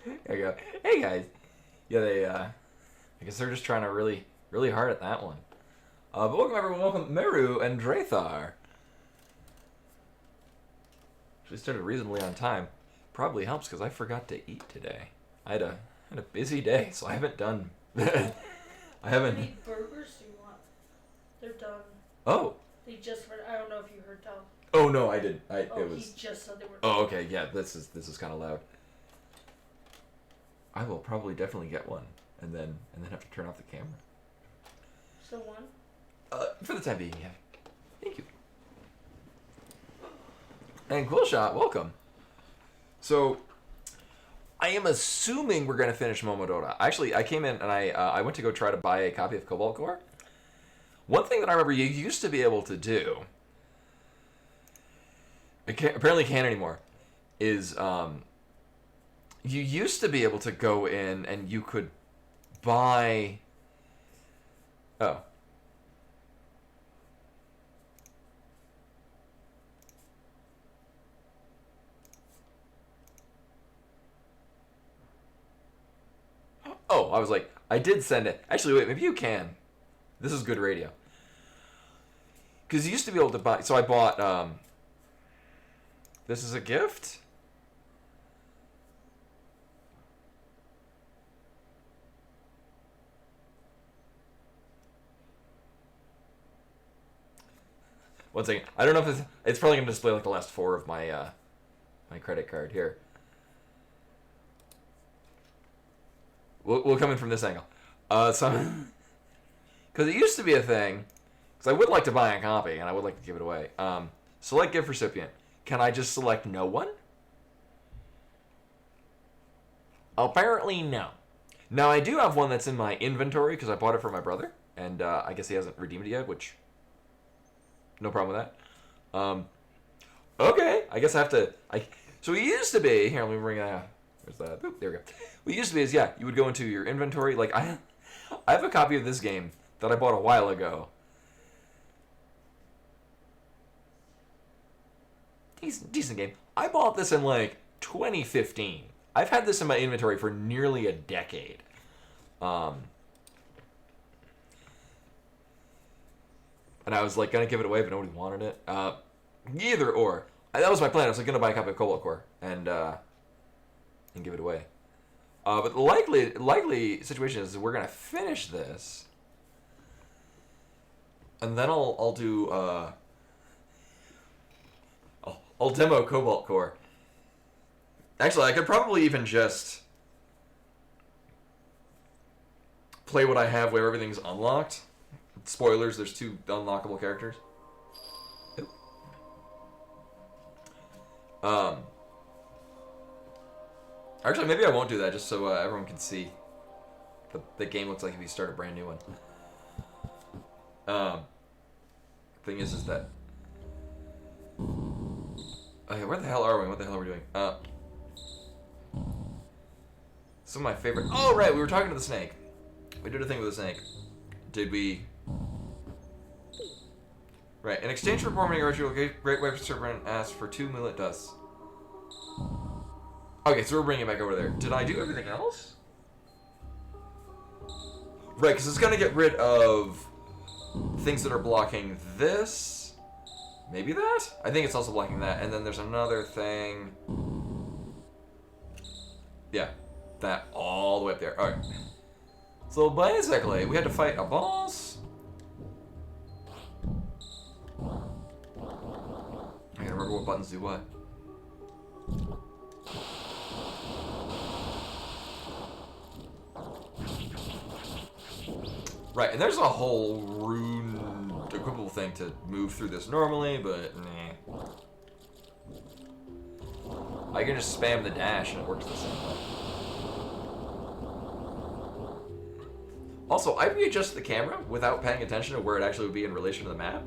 There you go. Hey guys. Yeah, they. I guess they're just trying to really hard at that one. But welcome everyone. Welcome Meru and Drathar. Actually started reasonably on time. Probably helps because I forgot to eat today. I had a busy day, so I haven't done. I haven't. How many burgers do you want? They're done. Oh. They just read. I don't know if you heard Tal. Oh no, I did. He It was. just said they were done. Oh, okay. Yeah, this is kind of loud. I will probably definitely get one, and then have to turn off the camera. So one? For the time being, yeah. Thank you. And Cool Shot, welcome. So, I am assuming we're gonna finish Momodora. Actually, I came in and I went to go try to buy a copy of Cobalt Core. One thing that I remember you used to be able to do, apparently can't anymore, is you used to be able to go in and you could buy. Oh. Oh, I was like, I did send it. Actually, wait, maybe you can. This is good radio. Because you used to be able to buy. So I bought. This is a gift? One second. I don't know if it's probably going to display like the last 4 of my my credit card here. We'll come in from this angle. So, because it used to be a thing, because I would like to buy a copy and I would like to give it away. Select gift recipient. Can I just select no one? Apparently no. Now I do have one that's in my inventory because I bought it for my brother, and I guess he hasn't redeemed it yet, which no problem with that. Okay, I guess I have to. So it used to be here. Let me bring that. Where's that? Oop, there we go. What used to be is you would go into your inventory. Like I have a copy of this game that I bought a while ago. Decent game. I bought this in like 2015. I've had this in my inventory for nearly a decade. And I was like gonna give it away, but nobody wanted it. Either or. That was my plan. I was like gonna buy a copy of Cobalt Core and give it away. But the likely situation is we're gonna finish this, and then I'll do I'll demo Cobalt Core. Actually, I could probably even just play what I have where everything's unlocked. Spoilers: there's 2 unlockable characters. Actually, maybe I won't do that just so everyone can see what the game looks like if you start a brand new one. Thing is that. Okay, where the hell are we? What the hell are we doing? Some of my favorite. Oh, right, we were talking to the snake. We did a thing with the snake. Did we? Right, in exchange for performing a ritual, Great White Serpent asked for 2 millet dust. Okay, so we're bringing it back over there. Did I do everything else? Right, because it's going to get rid of things that are blocking this. Maybe that? I think it's also blocking that. And then there's another thing. Yeah, that all the way up there. Alright. So basically, we had to fight a boss. I gotta remember what buttons do what. Right, and there's a whole rune equipable thing to move through this normally, but nah. I can just spam the dash and it works the same way. Also, I readjusted the camera without paying attention to where it actually would be in relation to the map.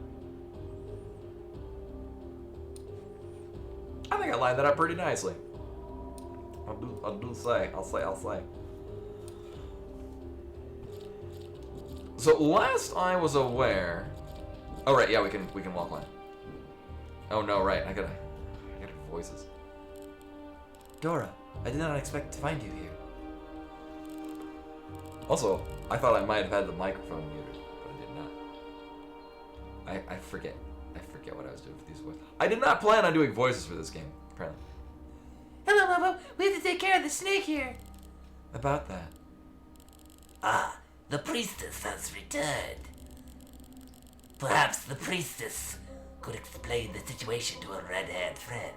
I think I lined that up pretty nicely. I'll say. So last I was aware. Oh right, yeah, we can walk line. Oh no, right, I gotta voices. Dora, I did not expect to find you here. Also, I thought I might have had the microphone muted, but I did not. I forget. I forget what I was doing for these voices. I did not plan on doing voices for this game, apparently. Hello, Momo. We have to take care of the snake here. About that. Ah, the priestess has returned. Perhaps the priestess could explain the situation to her red-haired friend.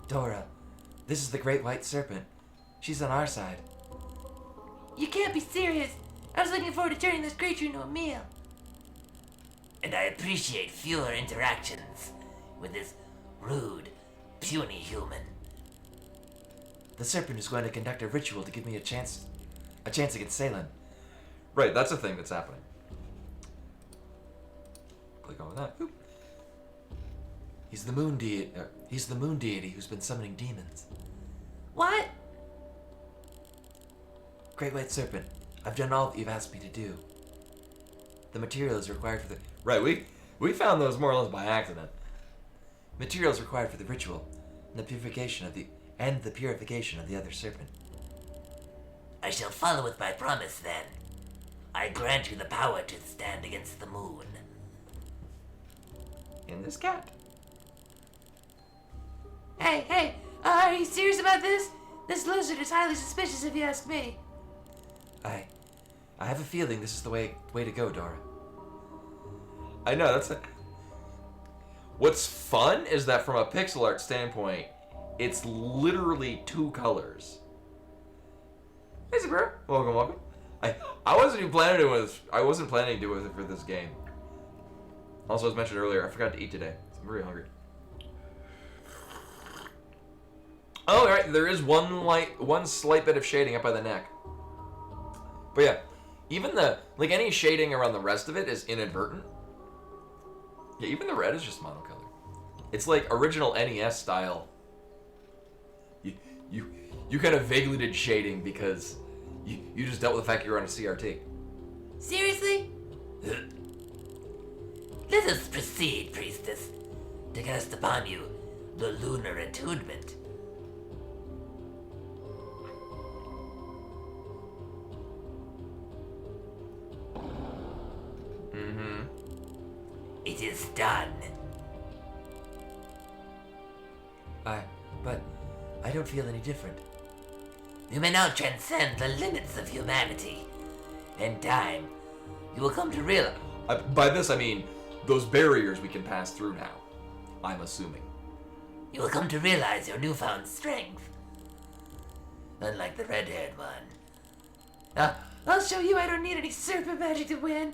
Dora, this is the Great White Serpent. She's on our side. You can't be serious. I was looking forward to turning this creature into a meal. And I appreciate fewer interactions with this rude, puny human. The serpent is going to conduct a ritual to give me a chance against Salen. Right, that's a thing that's happening. Click on that. Oop. He's the moon deity who's been summoning demons. What? Great White Serpent, I've done all that you've asked me to do. The materials required for the Right, we found those more or less by accident. materials required for the ritual and the purification of the other serpent. I shall follow with my promise then. I grant you the power to stand against the moon. In this cat. Hey, are you serious about this? This lizard is highly suspicious if you ask me. I have a feeling this is the way to go, Dora. I know, that's it. What's fun is that from a pixel art standpoint, it's literally two colors. Hey, bro. Welcome. I wasn't even planning to do it. I wasn't planning to do it for this game. Also, as mentioned earlier, I forgot to eat today. I'm very hungry. Oh, right. There is one slight bit of shading up by the neck. But yeah, even any shading around the rest of it is inadvertent. Yeah, even the red is just monocolor. It's like original NES style. You kind of vaguely did shading because you just dealt with the fact you're on a CRT. Seriously? Let us proceed, priestess, to cast upon you the lunar attunement. Mm-hmm. It is done. But I don't feel any different. You may now transcend the limits of humanity. In time, you will come to realize... By this, I mean those barriers we can pass through now. I'm assuming. You will come to realize your newfound strength. Unlike the red-haired one. I'll show you I don't need any serpent magic to win.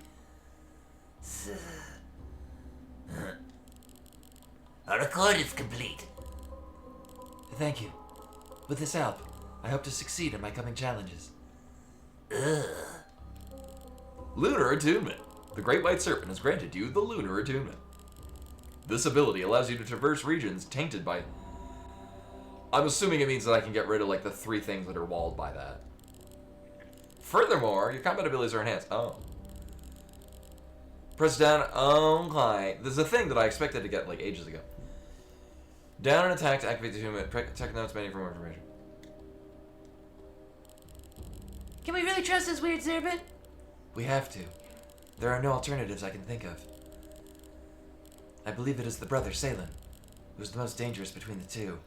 Our accord is complete. Thank you. With this help, I hope to succeed in my coming challenges. Lunar Attunement. The Great White Serpent has granted you the Lunar Attunement. This ability allows you to traverse regions tainted by... I'm assuming it means that I can get rid of, the 3 things that are walled by that. Furthermore, your combat abilities are enhanced. Oh. Press down... Okay. There's a thing that I expected to get, ages ago. Down and attack to activate the attunement. Check notes menu for more information. Can we really trust this weird serpent? We have to. There are no alternatives I can think of. I believe it is the brother, Salen, who is the most dangerous between the two.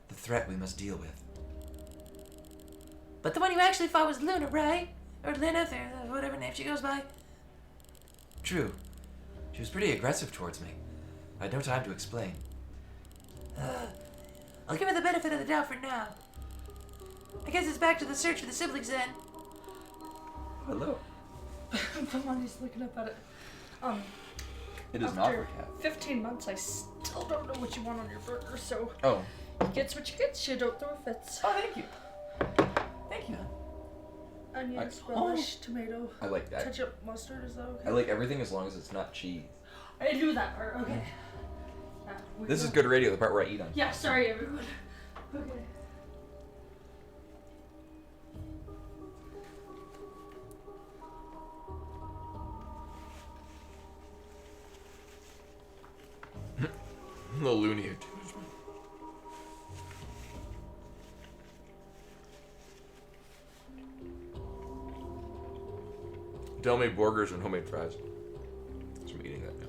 The threat we must deal with. But the one you actually fought was Luna, right? Or Lyneth, or whatever name she goes by. True. She was pretty aggressive towards me. I had no time to explain. I'll give her the benefit of the doubt for now. I guess it's back to the search for the siblings then. Hello. I'm just looking up at it. It is an After opera cat. 15 months, I still don't know what you want on your burger, so Oh. you get what you get, you don't throw fits. Oh, thank you. Thank you. Onions, I- relish, tomato, I like that. ketchup, mustard, is that okay? I like everything as long as it's not cheese. I knew that part, okay. This is good radio, the part where I eat on. Yeah, sorry everyone. Okay. The loony. Tell me burgers and homemade fries. So I'm eating that now.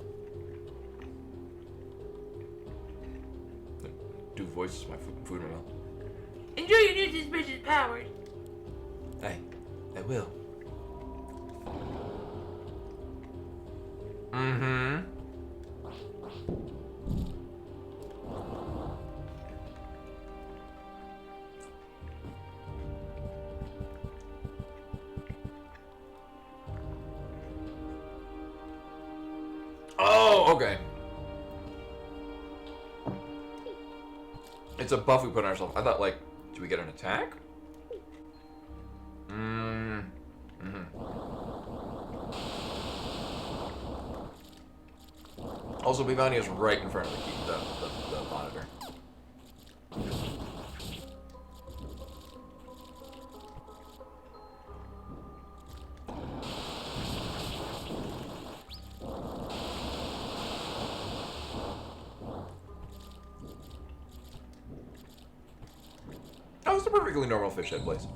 Do voices my food in my mouth. Enjoy your new suspicious powers. I will. Mm-hmm. Oh, okay. It's a buff we put on ourselves. I thought, like, do we get an attack? Also, Bivani is right in front of the monitor. Oh, it's a perfectly normal fish head place.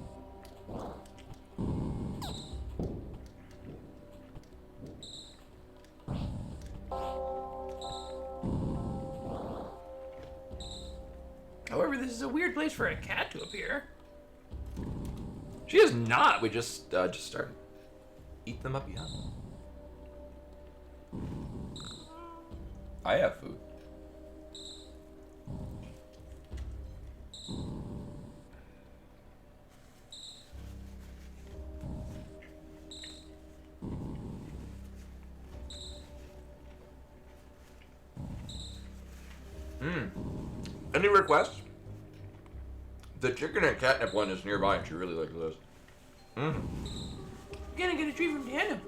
However, this is a weird place for a cat to appear. She is not. We just started. Eat them up, yeah. I have food. Any requests? The chicken and catnip one is nearby, and she really likes those. Gonna get a treat from Deanna.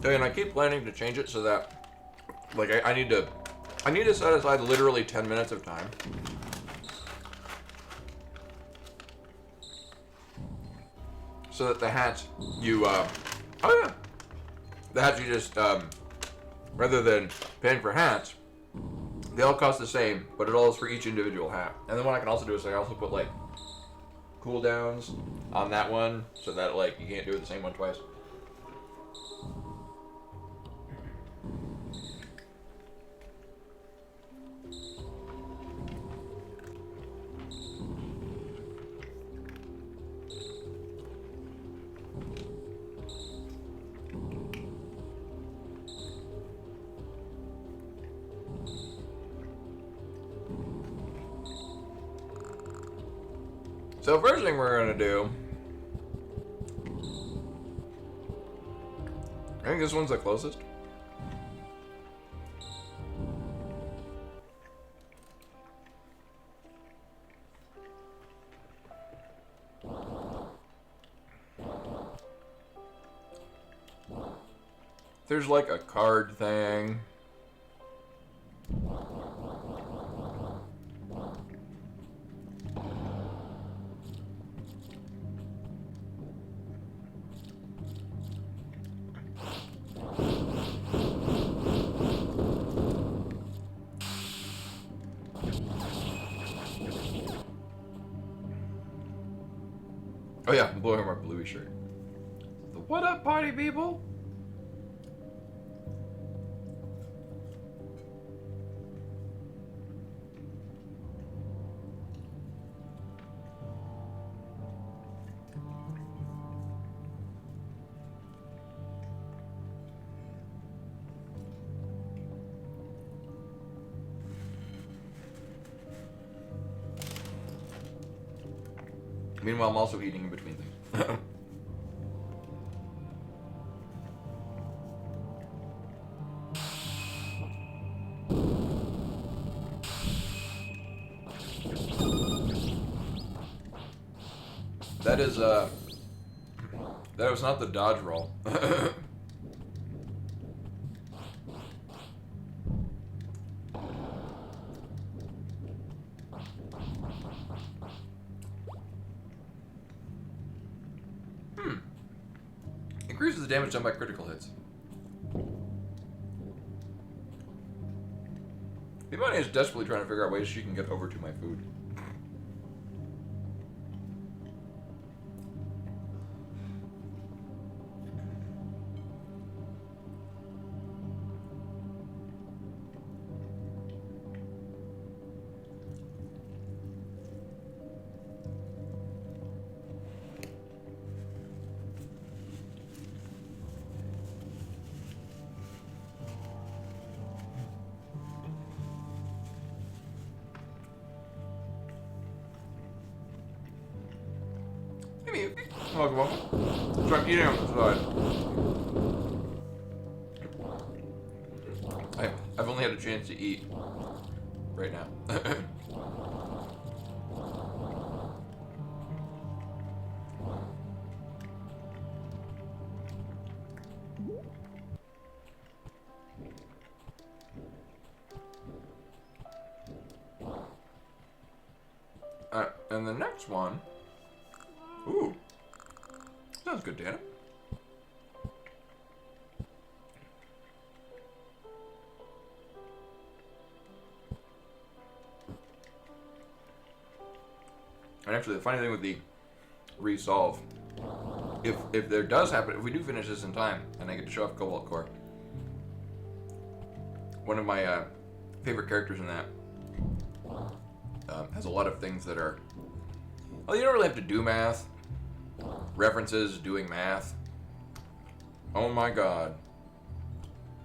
And I keep planning to change it so that, like, I need to set aside literally 10 minutes of time. So that the hats you, the hats you just, rather than paying for hats, they all cost the same, but it all is for each individual hat. And then what I can also do is I also put, like, cooldowns on that one, so that, like, you can't do it the same one twice. So first thing we're gonna do, I think this one's the closest. There's like a card thing. Oh yeah, I'm blowing my bluey shirt. What up, party people? Meanwhile, I'm also eating in between things. That was not the dodge roll. Increases the damage done by critical hits. Imani is desperately trying to figure out ways she can get over to my food. Welcome, welcome. So I'm eating on the side. I've only had a chance to eat right now. And the next one. Ooh. Sounds good, Dana. And actually, the funny thing with the resolve, if there does happen, if we do finish this in time, and I get to show off Cobalt Core, one of my favorite characters in that has a lot of things that are, well, you don't really have to do math. References, doing math. Oh my god.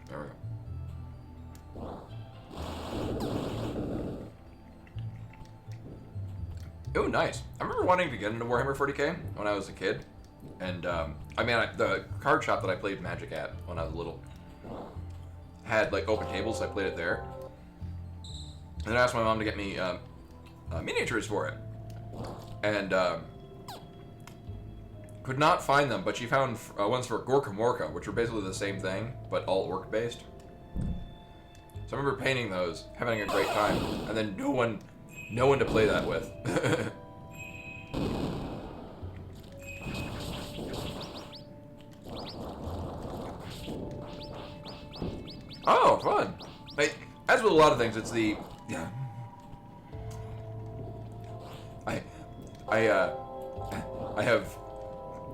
There we go. Oh, nice. I remember wanting to get into Warhammer 40k when I was a kid. And, the card shop that I played Magic at when I was little had, like, open tables, so I played it there. And then I asked my mom to get me miniatures for it. And, could not find them, but she found ones for Gorka Morka, which were basically the same thing, but all orc-based. So I remember painting those, having a great time, and then no one to play that with. Oh, fun! As with a lot of things, it's the I have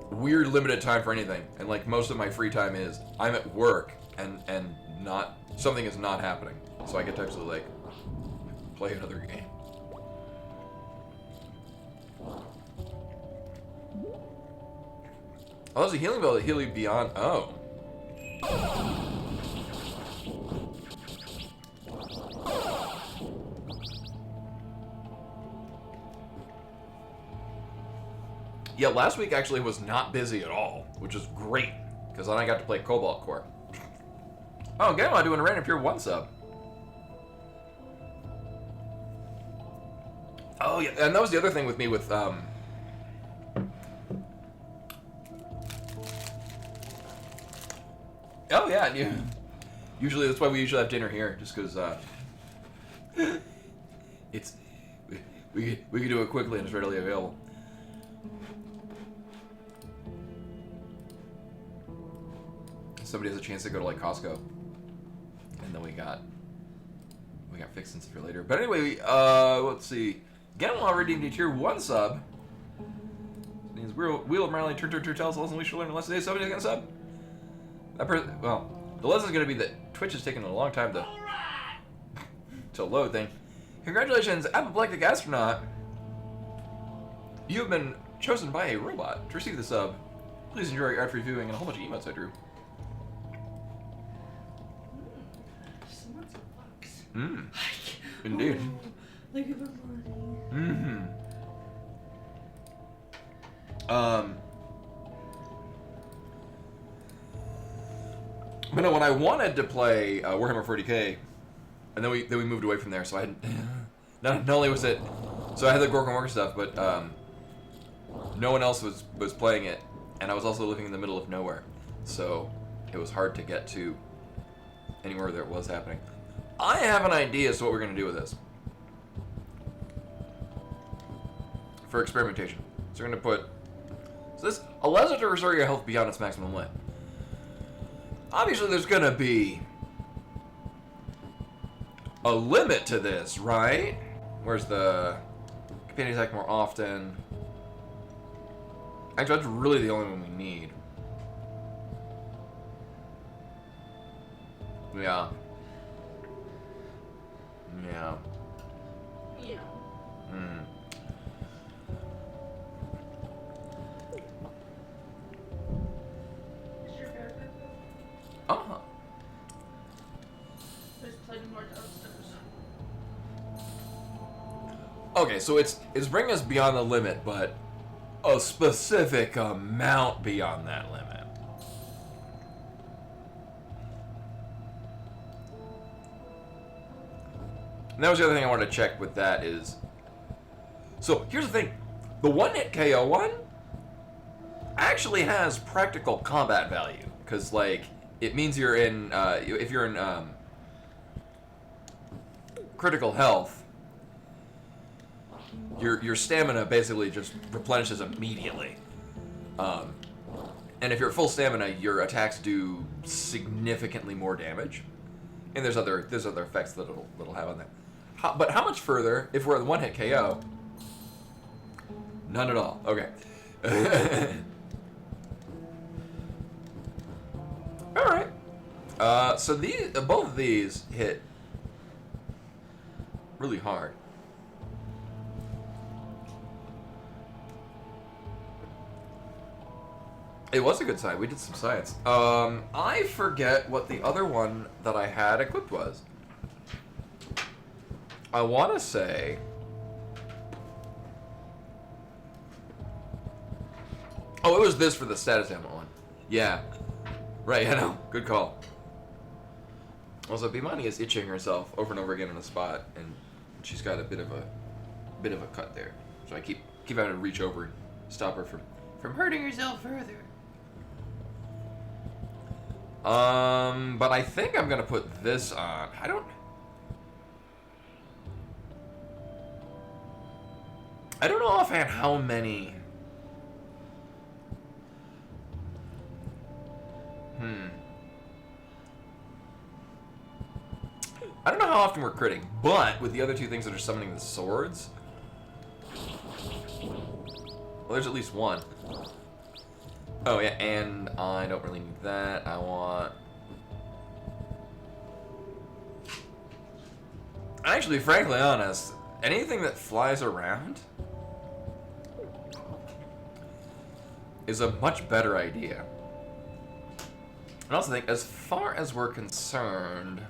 weird limited time for anything, and like most of my free time is I'm at work and not something is not happening, so I get to actually like play another game. Oh, there's a healing bell to heal you beyond. Oh. Yeah, last week actually was not busy at all, which is great, because then I got to play Cobalt Core. Oh, again, I'm doing a random Pure 1 sub. Oh, yeah, and that was the other thing with me with, Oh, yeah, yeah. Usually, that's why we usually have dinner here, just because, it's, we can do it quickly and it's readily available. Somebody has a chance to go to like Costco, and then we got fixings for later. But anyway, let's see. Ganwall redeemed a tier 1 sub. Means Wheel of Merlin turn tells us a lesson we should learn in less days. Somebody's gonna sub. Well, the lesson is gonna be that Twitch is taking a long time to load thing. Congratulations, Apoplectic Astronaut. You have been chosen by a robot to receive the sub. Please enjoy your art-free viewing and a whole bunch of emotes I drew. Indeed. Thank you for money. But no, when I wanted to play Warhammer 40k, and then we moved away from there, so I hadn't, not only was it, so I had the Gorka Morka stuff, but no one else was playing it, and I was also living in the middle of nowhere, so it was hard to get to anywhere that was happening. I have an idea as to what we're going to do with this. For experimentation. So we're going to put... So this allows it to restore your health beyond its maximum limit. Obviously there's going to be a limit to this, right? Where's the companion attack more often? Actually, that's really the only one we need. Yeah. Yeah. Yeah. Hmm. Is your hair good? Uh-huh. There's plenty more downstairs. Okay, so it's bringing us beyond the limit, but a specific amount beyond that limit. And that was the other thing I wanted to check with that is... So, here's the thing. The one-hit KO one actually has practical combat value. Because, like, it means you're in... if you're in critical health, your stamina basically just replenishes immediately. And if you're at full stamina, your attacks do significantly more damage. And there's other effects that it'll have on that. But how much further if we're at the one-hit KO? None at all. Okay. All right. So these both of these hit really hard. It was a good side. We did some science. I forget what the other one that I had equipped was. I want to say... Oh, it was this for the status ammo one. Yeah. Right, I know. Good call. Also, Bimani is itching herself over and over again in a spot, and she's got a bit of a cut there. So I keep having to reach over and stop her from hurting herself further. But I think I'm gonna put this on. I don't know offhand how many. I don't know how often we're critting, but with the other two things that are summoning the swords, well, there's at least one. Oh yeah, and I don't really need that. I want... Actually, frankly honest, anything that flies around is a much better idea. And I also think, as far as we're concerned...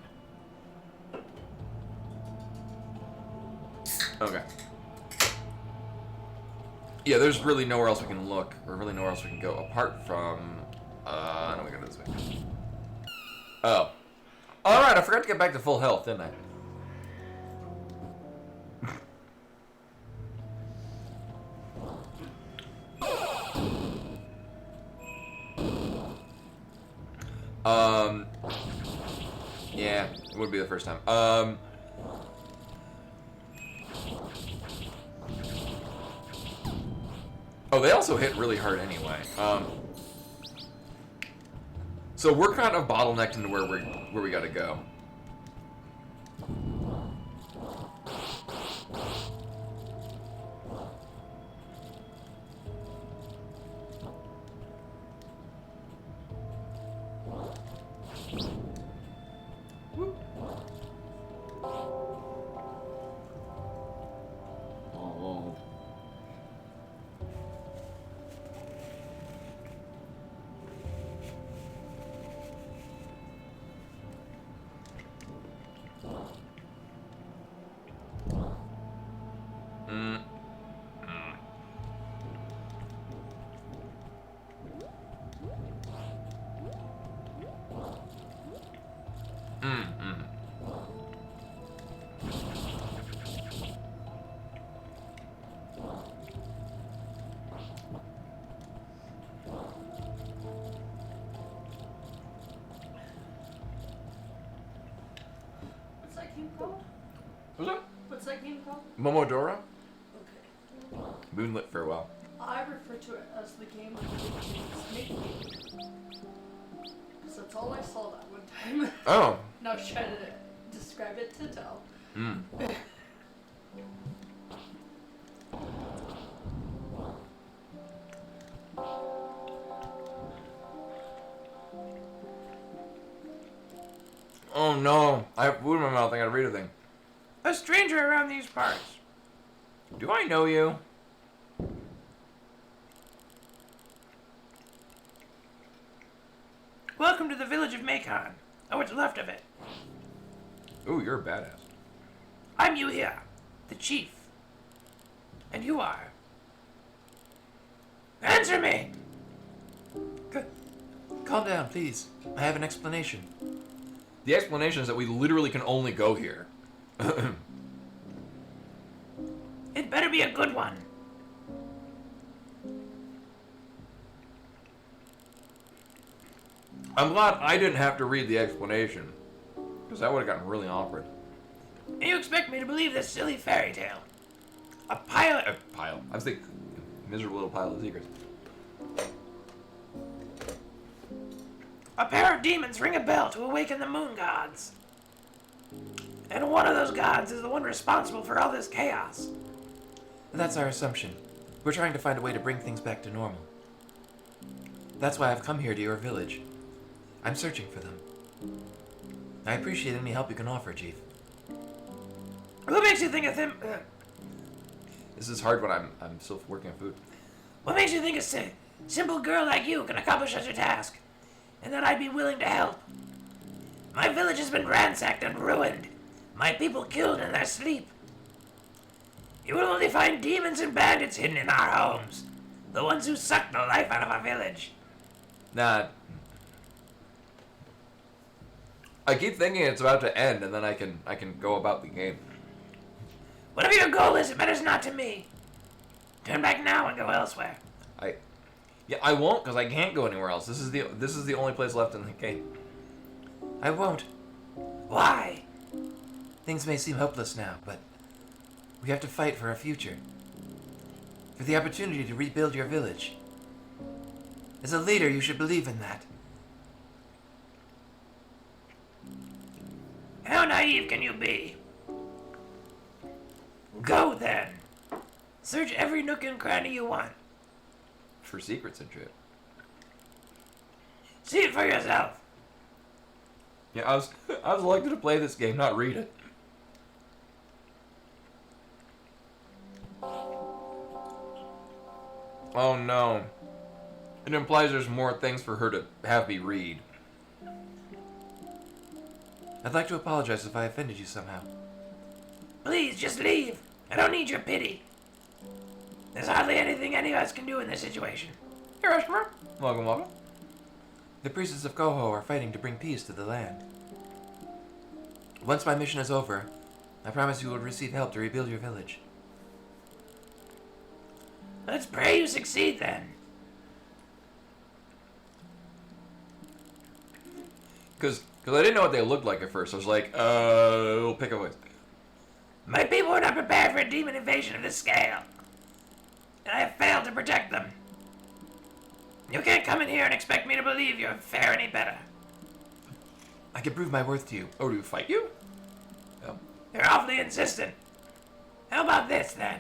Okay. Yeah, there's really nowhere else we can look, or really nowhere else we can go, apart from... no, we go this way. Oh. Alright, I forgot to get back to full health, didn't I? Yeah, it would be the first time. Oh, they also hit really hard anyway. So we're kind of bottlenecked into where we gotta go. What's that? What's that game called? Momodora? Okay. Moonlit farewell. I refer to it as the game of the snake game. Because that's all I saw that one time. Oh. And I was trying to describe it to Del. Mm. Oh no! I have food in my mouth. I gotta read a thing. A stranger around these parts. Do I know you? Welcome to the village of Macon. Oh, what's left of it. Ooh, you're a badass. I'm Yuya, the chief. And you are. Answer me! Calm down, please. I have an explanation. The explanation is that we literally can only go here. It better be a good one. I'm glad I didn't have to read the explanation, because that would have gotten really awkward. And you expect me to believe this silly fairy tale? A pile of... Pile. I was thinking, miserable little pile of secrets. A pair of demons ring a bell to awaken the moon gods. And one of those gods is the one responsible for all this chaos. That's our assumption. We're trying to find a way to bring things back to normal. That's why I've come here to your village. I'm searching for them. I appreciate any help you can offer, Chief. What makes you think of them? This is hard when I'm still working on food. What makes you think a simple girl like you can accomplish such a task? And that I'd be willing to help? My village has been ransacked and ruined. My people killed in their sleep. You will only find demons and bandits hidden in our homes. The ones who suck the life out of our village. Nah. I keep thinking it's about to end, and then I can go about the game. Whatever your goal is, it matters not to me. Turn back now and go elsewhere. Yeah, I won't, because I can't go anywhere else. This is the only place left in the game. I won't. Why? Things may seem hopeless now, but we have to fight for our future. For the opportunity to rebuild your village. As a leader, you should believe in that. How naive can you be? Go then. Search every nook and cranny you want. For secrets and shit. See it for yourself. Yeah, I was elected to play this game, not read it. Oh no. It implies there's more things for her to have me read. I'd like to apologize if I offended you somehow. Please, just leave. I don't need your pity. There's hardly anything any of us can do in this situation. Here, Ashmore. Welcome, welcome. The priests of Koho are fighting to bring peace to the land. Once my mission is over, I promise you will receive help to rebuild your village. Let's pray you succeed then. Because I didn't know what they looked like at first. I was like, we'll pick a voice. My people are not prepared for a demon invasion of this scale. And I have failed to protect them. You can't come in here and expect me to believe you fare any better. I can prove my worth to you. Oh, do we fight you? Oh. You're awfully insistent. How about this, then?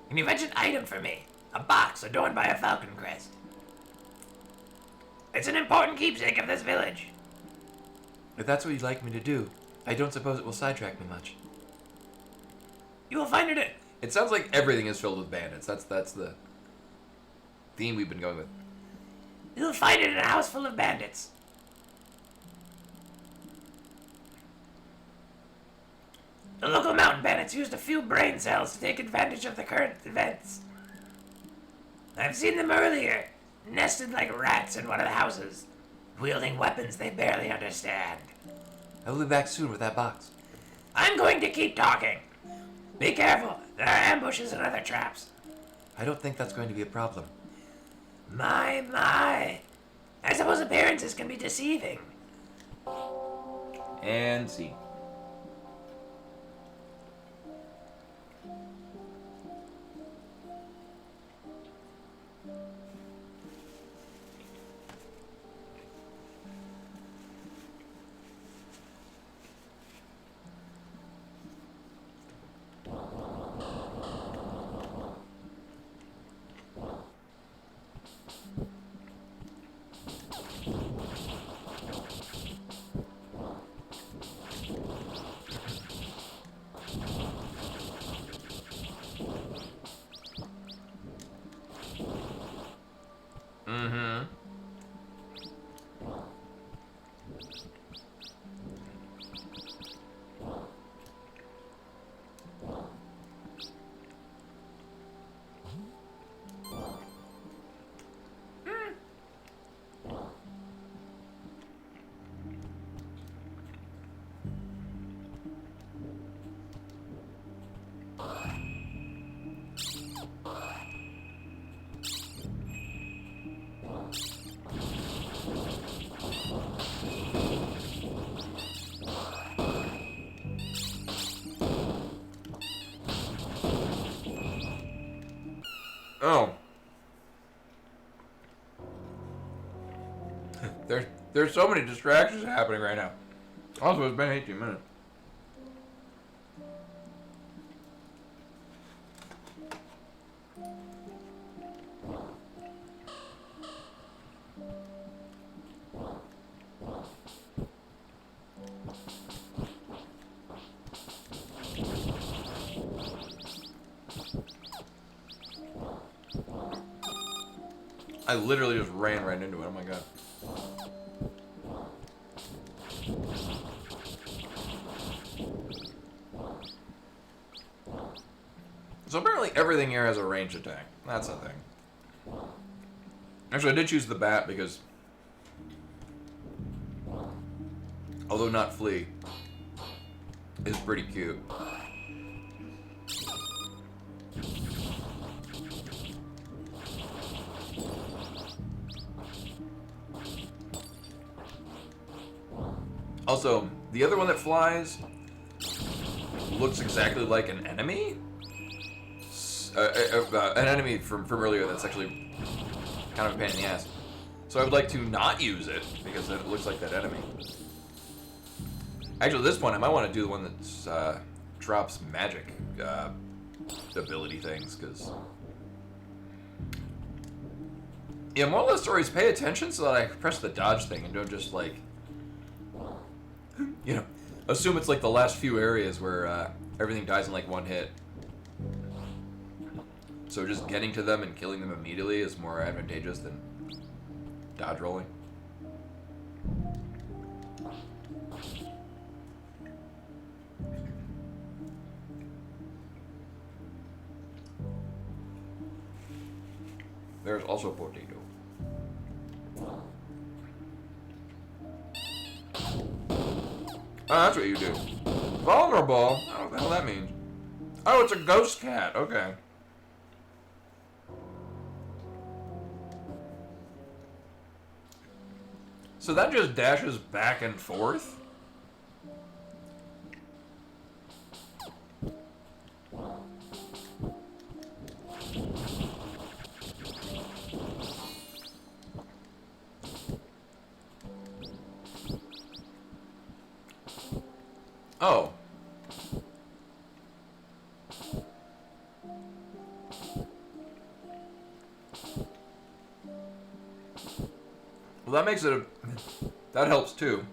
Can you fetch an item for me? A box adorned by a falcon crest. It's an important keepsake of this village. If that's what you'd like me to do, I don't suppose it will sidetrack me much. You will find it. It sounds like everything is filled with bandits. That's the theme we've been going with. You'll find it in a house full of bandits. The local mountain bandits used a few brain cells to take advantage of the current events. I've seen them earlier, nested like rats in one of the houses, wielding weapons they barely understand. I will be back soon with that box. I'm going to keep talking. Be careful, there are ambushes and other traps. I don't think that's going to be a problem. My. I suppose appearances can be deceiving. And see. Oh. There's so many distractions happening right now. Also, it's been 18 minutes. I literally just ran right into it. Oh my god. So apparently everything here has a ranged attack. That's a thing. Actually, I did choose the bat because, although not Flea, is pretty cute. Also, the other one that flies looks exactly like an enemy. An enemy from earlier that's actually kind of a pain in the ass. So I would like to not use it because it looks like that enemy. Actually, at this point, I might want to do the one that drops magic ability things, because... Yeah, moral of the story is pay attention so that I press the dodge thing and don't just, like... You know, assume it's like the last few areas where everything dies in, like, one hit. So just getting to them and killing them immediately is more advantageous than dodge rolling. There's also potato. Oh, that's what you do. Vulnerable? I don't know what the hell that means. Oh, it's a ghost cat. Okay. So that just dashes back and forth? Oh. Well, that makes it a... That helps, too.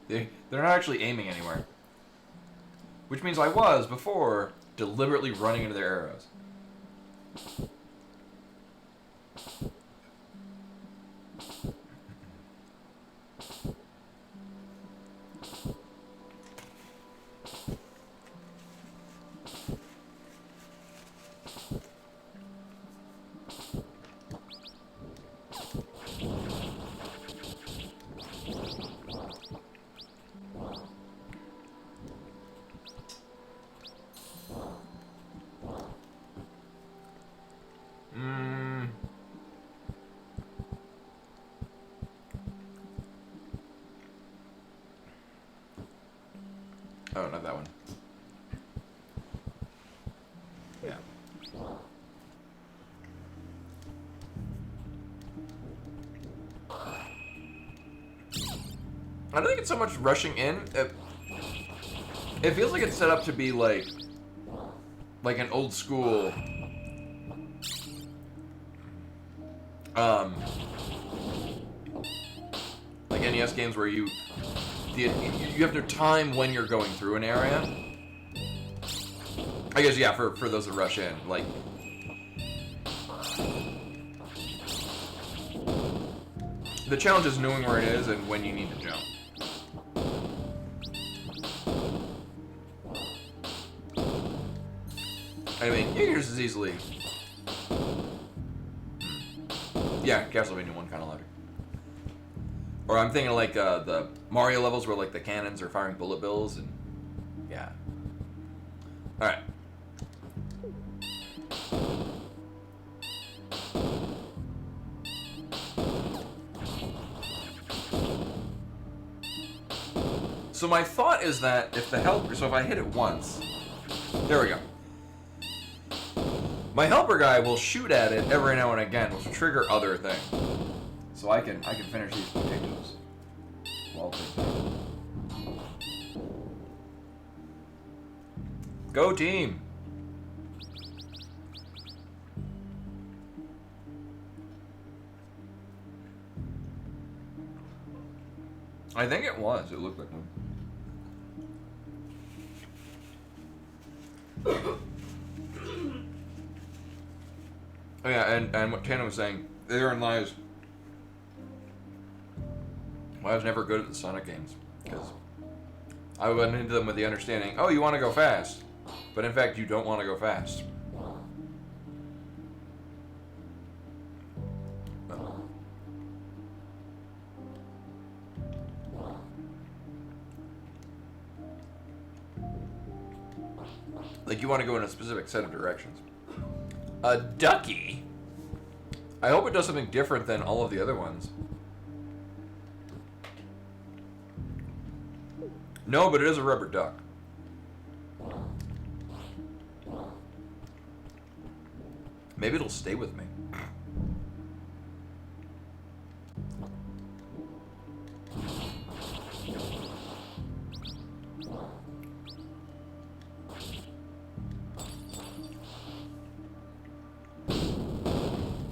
They're not actually aiming anywhere. Which means I was, before, deliberately running into their arrows. Oh, not that one. Yeah. I don't think it's so much rushing in. It feels like it's set up to be like an old school, like NES games where you have to time when you're going through an area. I guess, yeah, for those that rush in, like... The challenge is knowing where it is and when you need to jump. I mean, you can just as easily... Yeah, Castlevania 1 kind of louder. Or I'm thinking like the Mario levels where like the cannons are firing bullet bills and... Yeah. Alright. So my thought is that if the health... So if I hit it once... There we go. My helper guy will shoot at it every now and again, which will trigger other things. So I can finish these potatoes. Well, go team! I think it was. It looked like one. Oh yeah, and what Tana was saying, therein lies why I was never good at the Sonic games. Because I went into them with the understanding, oh, you want to go fast. But in fact, you don't want to go fast. Like, you want to go in a specific set of directions. A ducky? I hope it does something different than all of the other ones. No, but it is a rubber duck. Maybe it'll stay with me.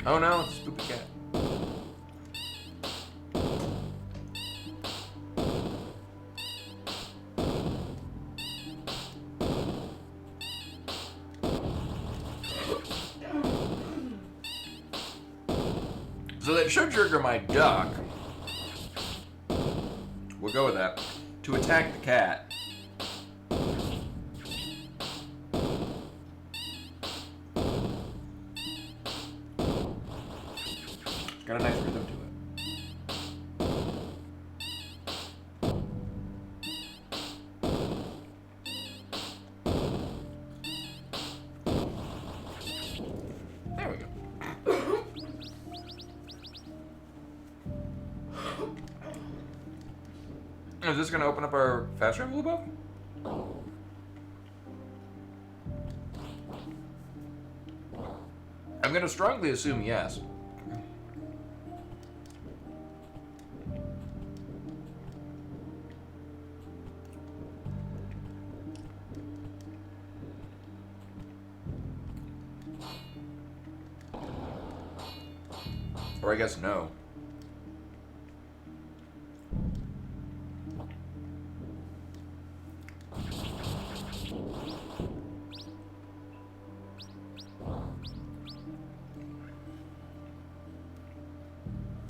Oh no, it's a stupid cat. So that should trigger my duck. We'll go with that. To attack the cat. Got a nice rhythm to it. There we go. Is this going to open up our fast travel above? I'm going to strongly assume yes. Or I guess no.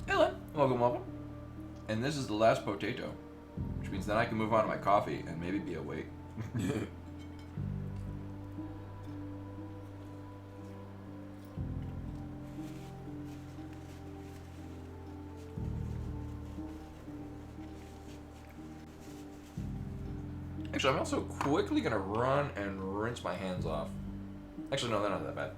Hello. Welcome, welcome. And this is the last potato, which means then I can move on to my coffee and maybe be awake. Actually, I'm also quickly gonna run and rinse my hands off. Actually, no, they're not that bad.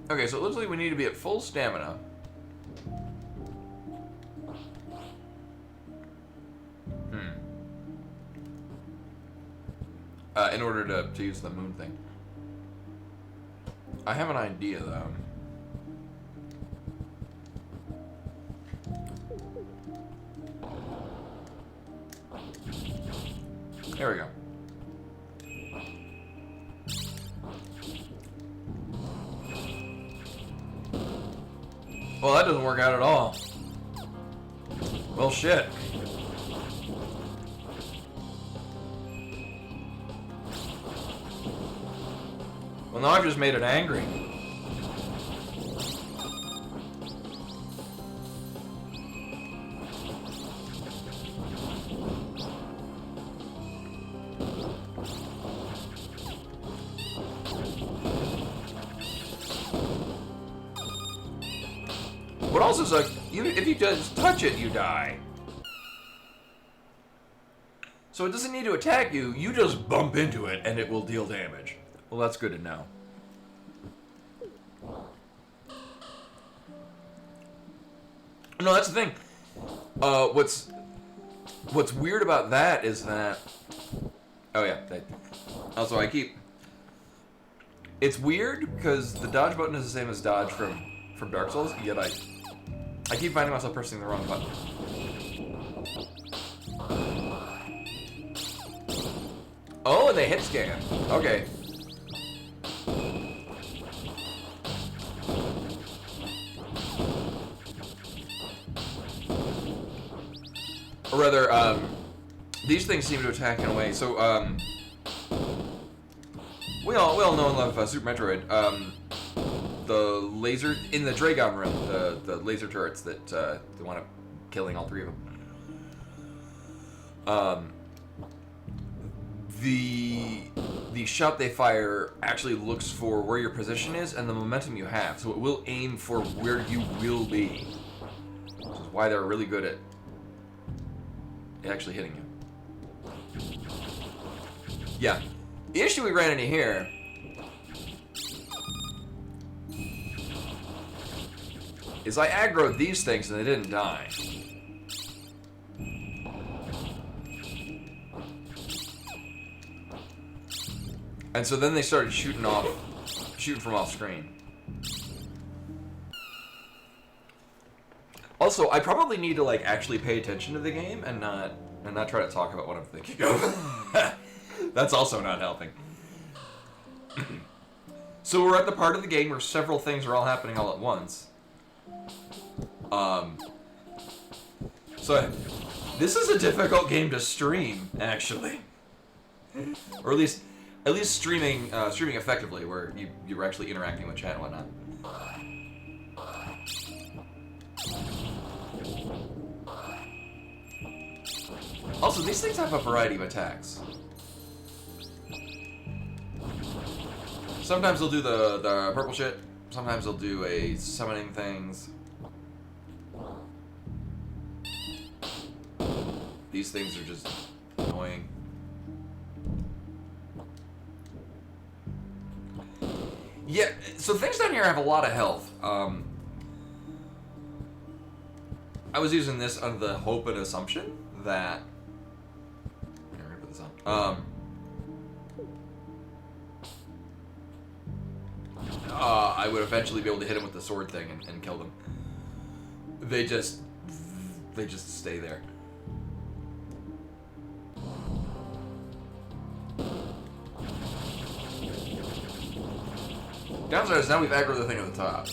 Okay, so it looks like we need to be at full stamina. In order to use the moon thing. I have an idea, though. There we go. Well, that doesn't work out at all. Well, shit. Well, now I've just made it angry. What else is like, if you just touch it, you die. So it doesn't need to attack you, you just bump into it and it will deal damage. Well, that's good to know. No, that's the thing. What's weird about that is that... Oh yeah, also I keep... It's weird because the dodge button is the same as dodge from Dark Souls, yet I keep finding myself pressing the wrong button. Oh, and they hit scan. Okay. Or rather, these things seem to attack in a way. So, we all know and love Super Metroid. The laser in the Dragon room, the laser turrets that they want to killing all three of them. The shot they fire actually looks for where your position is and the momentum you have, so it will aim for where you will be. Which is why they're really good at actually hitting you. Yeah. The issue we ran into here is I aggroed these things and they didn't die. And so then they started shooting from off screen. Also, I probably need to like actually pay attention to the game and not try to talk about what I'm thinking of. That's also not helping. So we're at the part of the game where several things are all happening all at once. So this is a difficult game to stream, actually, or at least streaming effectively, where you're actually interacting with chat and whatnot. Also, these things have a variety of attacks. Sometimes they'll do the purple shit. Sometimes they'll do a summoning things. These things are just annoying. Yeah, so things down here have a lot of health. I was using this under the hope and assumption that... Here, let me put this on. I would eventually be able to hit him with the sword thing and kill them. They just stay there. Downside is now we've aggroed the thing at the top.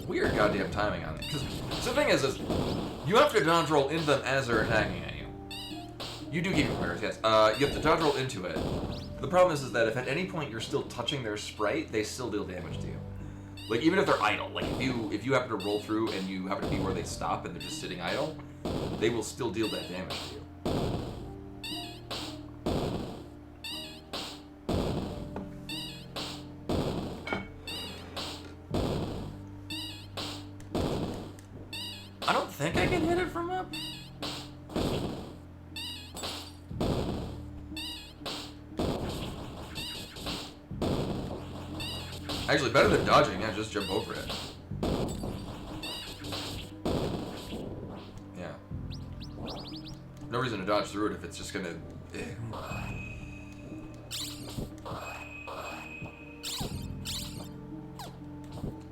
Weird goddamn timing on it. Because the thing is you have to dodge roll into them as they're attacking at you. You do keep your players, yes. You have to dodge roll into it. The problem is that if at any point you're still touching their sprite, they still deal damage to you. Like, even if they're idle, like if you happen to roll through and you happen to be where they stop and they're just sitting idle, they will still deal that damage to you. I don't think I can hit it from up. Actually, better than dodging, yeah, just jump over it. Yeah. No reason to dodge through it if it's just gonna...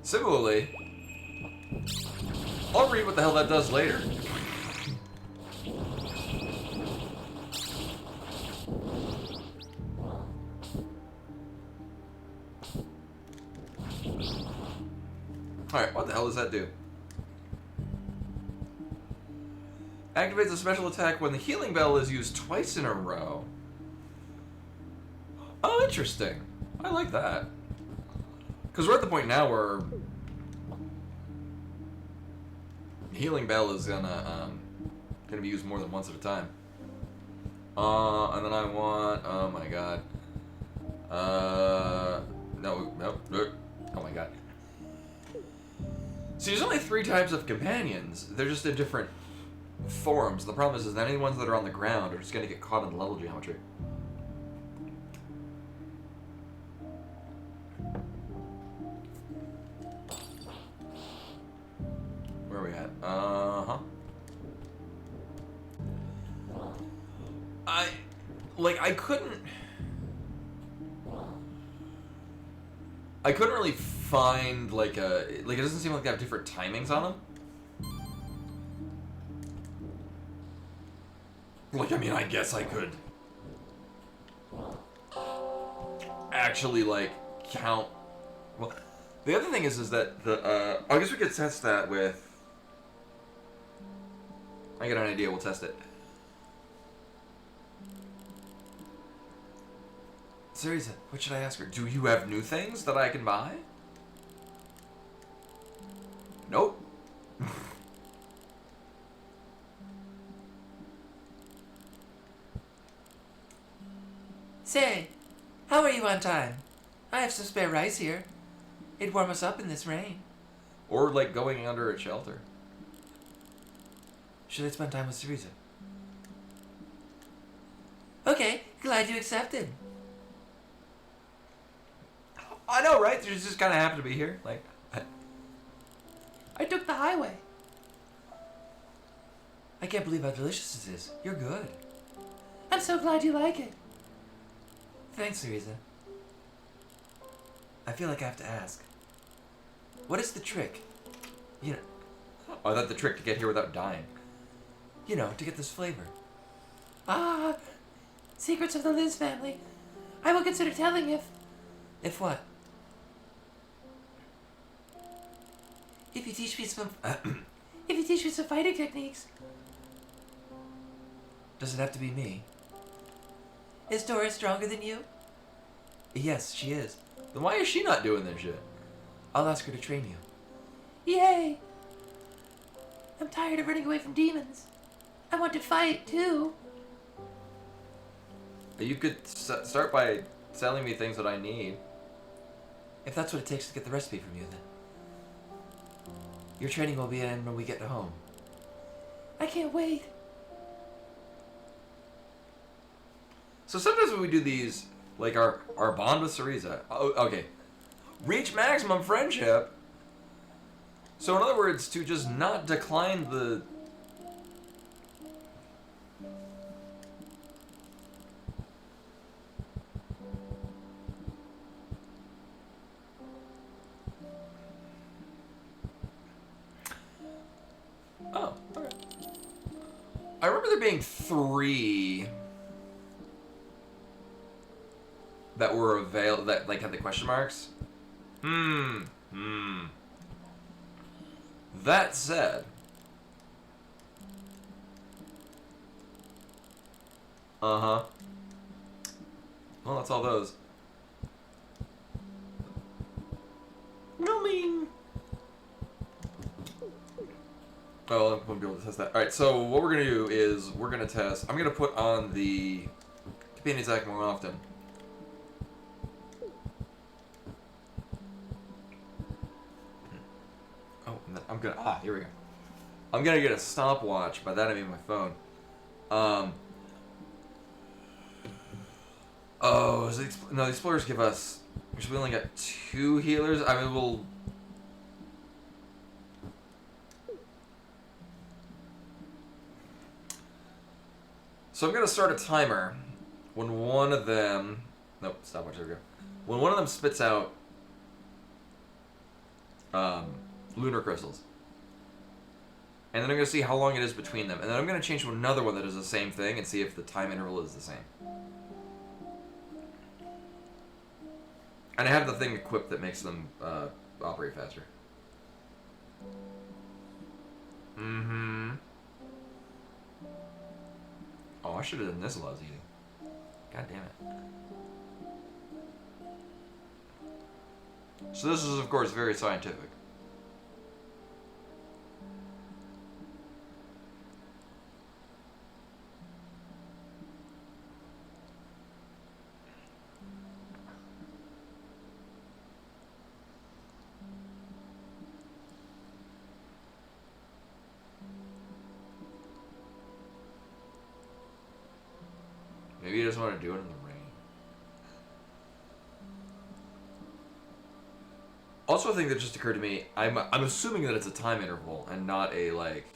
Similarly, I'll read what the hell that does later. Alright, what the hell does that do? Activates a special attack when the healing bell is used twice in a row. Oh, interesting. I like that. Because we're at the point now where healing bell is gonna be used more than once at a time. And then I want. Oh my god. No. Oh my god. See, there's only 3 types of companions. They're just in different forms. The problem is that any ones that are on the ground are just gonna get caught in the level geometry. Where are we at? I couldn't really find like it doesn't seem like they have different timings on them. Like, I mean, I guess I could actually like count. Well, the other thing is that the I guess we could test that with. I got an idea. We'll test it. Cereza, what should I ask her? Do you have new things that I can buy? Nope. Say, how are you on time? I have some spare rice here. It'd warm us up in this rain. Or like going under a shelter. Should I spend time with Cereza? Okay, glad you accepted. I know, right? You just kind of happen to be here. Like, I took the highway. I can't believe how delicious this is. You're good. I'm so glad you like it. Thanks, Cereza. I feel like I have to ask. What is the trick? You know, oh, that's the trick to get here without dying. to get this flavor. Ah, secrets of the Liz family. I will consider telling if... If what? If you teach me some... if you teach me some fighting techniques. Does it have to be me? Is Dora stronger than you? Yes, she is. Then why is she not doing this shit? I'll ask her to train you. Yay! I'm tired of running away from demons. I want to fight, too. You could start by selling me things that I need. If that's what it takes to get the recipe from you, then. Your training will be in when we get home. I can't wait. So sometimes when we do these, like our bond with Cereza, okay, reach maximum friendship. So in other words, to just not decline the... Oh, okay. I remember there being 3 that were that like had the question marks. That said, well, that's all those. No mean. Oh, I won't be able to test that. All right, so what we're gonna do is we're gonna test. I'm gonna put on the companion attack more often. Oh, and then I'm gonna here we go. I'm gonna get a stopwatch. By that I mean my phone. Oh, no, the explorers give us. We only got 2 healers. I mean, we'll. So I'm gonna start a timer when one of them. Nope, stopwatch. There we go. When one of them spits out lunar crystals, and then I'm gonna see how long it is between them, and then I'm gonna change to another one that does the same thing and see if the time interval is the same. And I have the thing equipped that makes them operate faster. Oh, I should have done this while I was eating. God damn it. So this is, of course, very scientific. Maybe he doesn't want to do it in the rain. Also, a thing that just occurred to me, I'm assuming that it's a time interval and not a like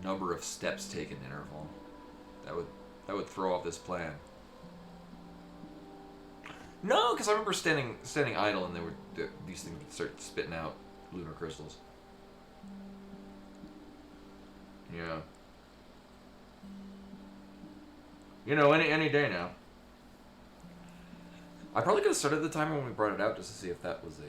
number of steps taken interval. That would throw off this plan. No, because I remember standing idle and these things would start spitting out lunar crystals. Yeah. You know, any day now. I probably could have started the timer when we brought it out just to see if that was a.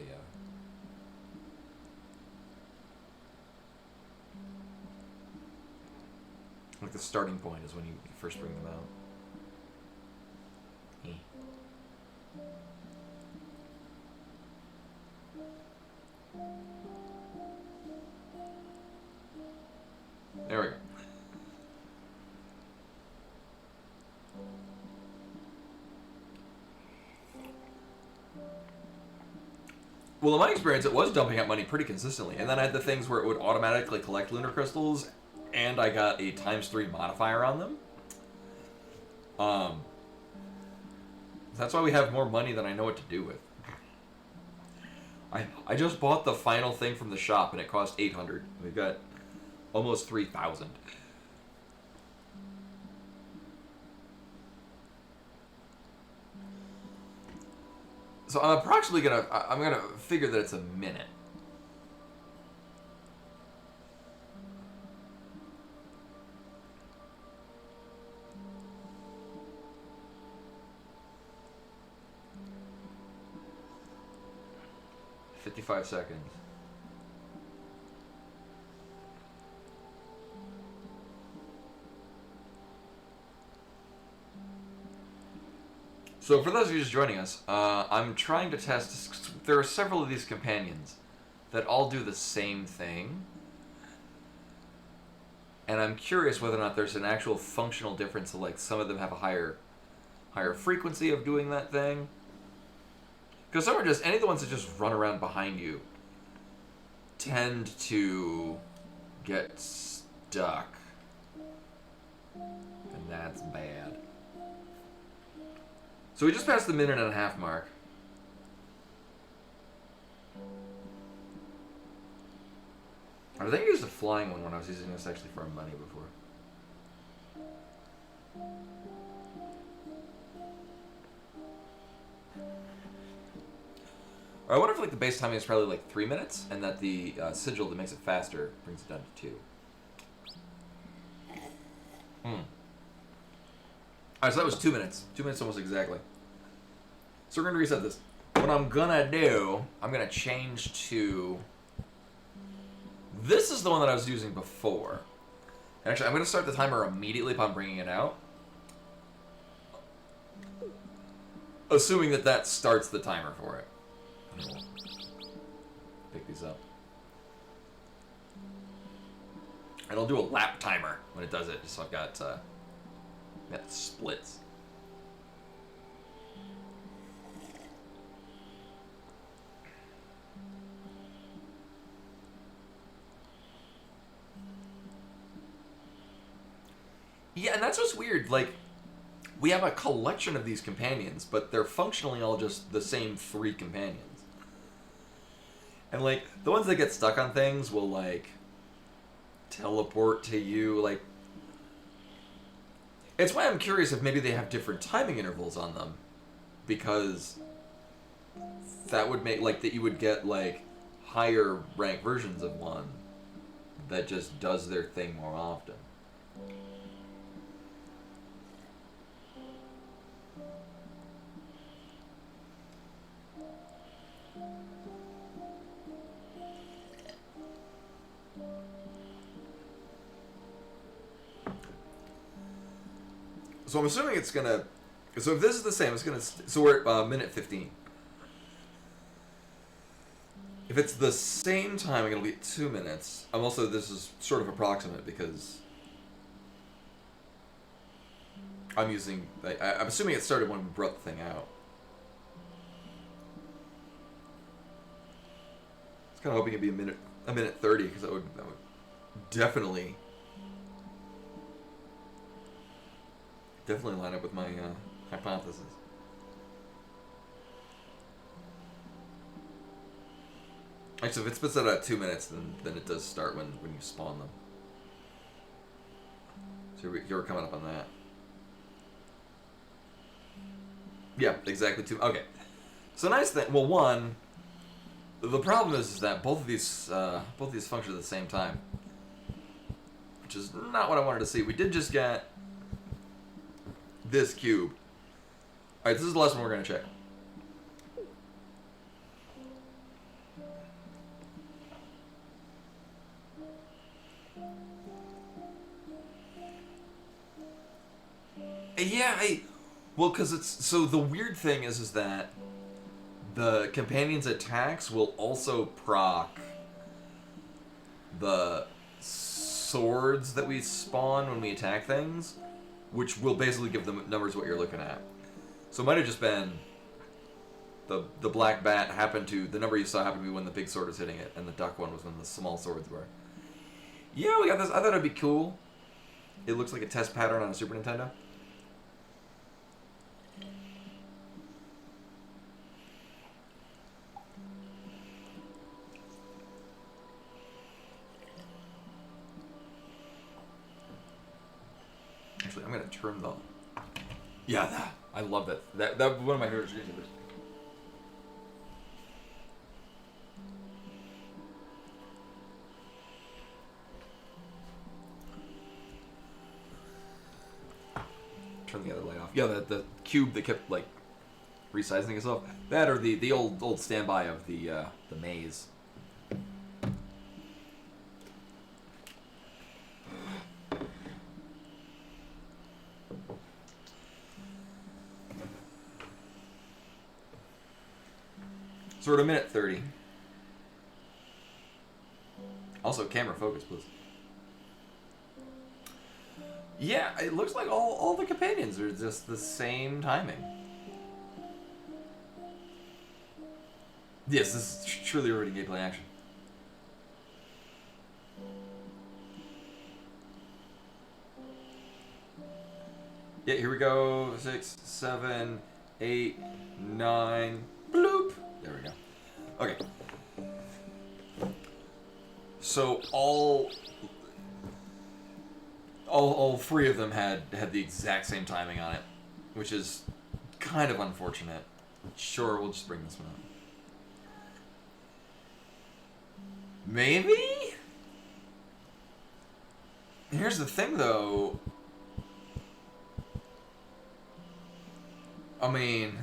Like the starting point is when you first bring them out. There we go. Well, in my experience, it was dumping out money pretty consistently, and then I had the things where it would automatically collect lunar crystals, and I got a ×3 modifier on them. That's why we have more money than I know what to do with. I just bought the final thing from the shop, and it cost $800. We've got almost 3,000. So I'm approximately I'm gonna figure that it's a minute. $55 seconds. So for those of you just joining us, I'm trying to test. There are several of these companions that all do the same thing, and I'm curious whether or not there's an actual functional difference. Like some of them have a higher frequency of doing that thing, because some are just any of the ones that just run around behind you tend to get stuck, and that's bad. So we just passed the minute and a half mark. I think I used a flying one when I was using this actually for money before. I wonder if like the base timing is probably like 3 minutes, and that the sigil that makes it faster brings it down to 2. Alright, so that was 2 minutes. 2 minutes almost exactly. So we're going to reset this. What I'm going to do, I'm going to change to... This is the one that I was using before. Actually, I'm going to start the timer immediately upon bringing it out. Assuming that that starts the timer for it. Pick these up. And I'll do a lap timer when it does it, just so I've got splits. Yeah, and that's what's weird. Like, we have a collection of these companions, but they're functionally all just the same 3 companions. And, like, the ones that get stuck on things will, like, teleport to you, like... It's why I'm curious if maybe they have different timing intervals on them. Because that would make, like, that you would get, like, higher rank versions of one that just does their thing more often. So I'm assuming it's gonna... So if this is the same, it's gonna... So we're at minute 15. If it's the same time, I'm gonna be at 2 minutes. I'm also... This is sort of approximate because... I'm using... I'm assuming it started when we brought the thing out. I was kind of hoping it'd be a minute 30, because that would definitely line up with my hypothesis. Actually, if it spits out at 2 minutes, then it does start when you spawn them. So you're coming up on that. Yeah, exactly 2. Okay. So nice thing. Well, one. The problem is that both of these function at the same time, which is not what I wanted to see. We did just get this cube. All right, this is the last one we're gonna check. Yeah, well, because it's so the weird thing is that the companion's attacks will also proc the swords that we spawn when we attack things, which will basically give them numbers what you're looking at. So it might have just been the black bat happened to the number you saw happened to be when the big sword was hitting it, and the duck one was when the small swords were. Yeah, we got this. I thought it'd be cool. It looks like a test pattern on a Super Nintendo. Actually, I'm gonna turn the. Yeah, I love that. That one of my favorite streams ever. Turn the other light off. Yeah, the cube that kept like resizing itself. That or the old standby of the maze. So we're at a minute 30. Also, camera focus, please. Yeah, it looks like all the companions are just the same timing. Yes, this is truly already gameplay action. Yeah, here we go. 6, 7, 8, 9. Bloop. There we go. Okay. So all three of them had the exact same timing on it, which is kind of unfortunate. Sure, we'll just bring this one up. Maybe? Here's the thing, though. I mean...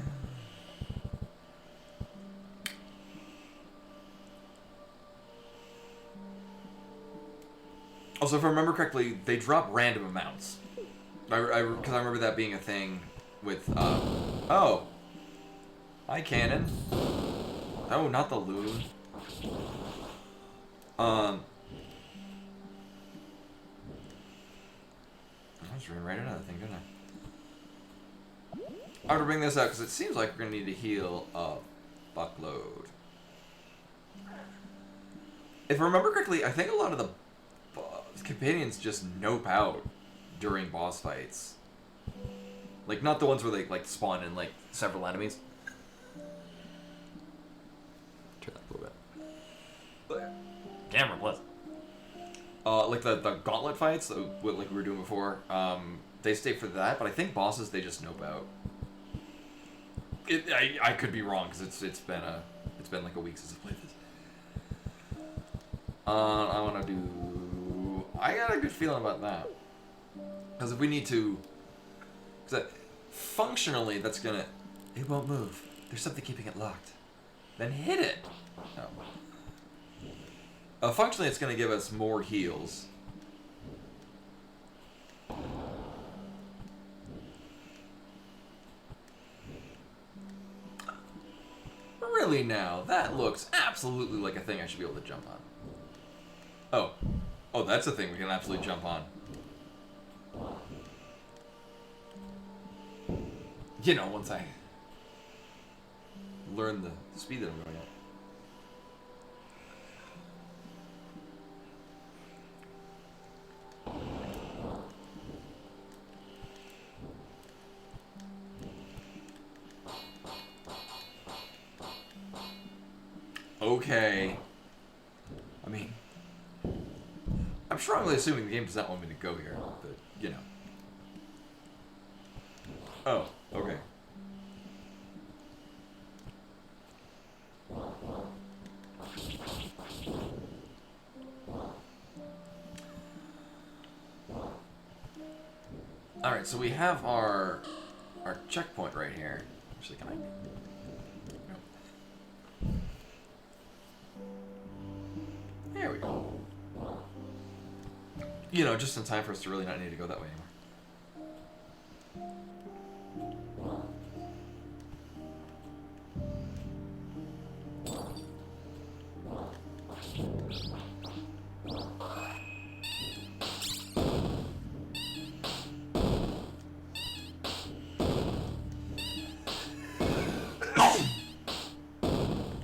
Also, if I remember correctly, they drop random amounts. Because I remember that being a thing with, oh. Hi, Cannon. Oh, not the loon. I just ran right into that thing, didn't I? I have to bring this up because it seems like we're going to need to heal a buckload. If I remember correctly, I think a lot of the companions just nope out during boss fights. Like, not the ones where they, like, spawn in, like, several enemies. Turn that a little bit. Camera, plus. Like, the gauntlet fights, like we were doing before, they stay for that, but I think bosses, they just nope out. I could be wrong, because it's been like a week since I played this. I want to do... I got a good feeling about that. Because if we need to... functionally, that's gonna... It won't move. There's something keeping it locked. Then hit it! No. Functionally, it's gonna give us more heals. Really now, that looks absolutely like a thing I should be able to jump on. Oh. Oh, that's a thing we can absolutely jump on. You know, once I learn the speed that I'm going at. okay. I mean, I'm strongly assuming the game does not want me to go here, but, you know. Oh, okay. Alright, so we have our checkpoint right here. Actually, can I? No. There we go. You know, just in time for us to really not need to go that way anymore.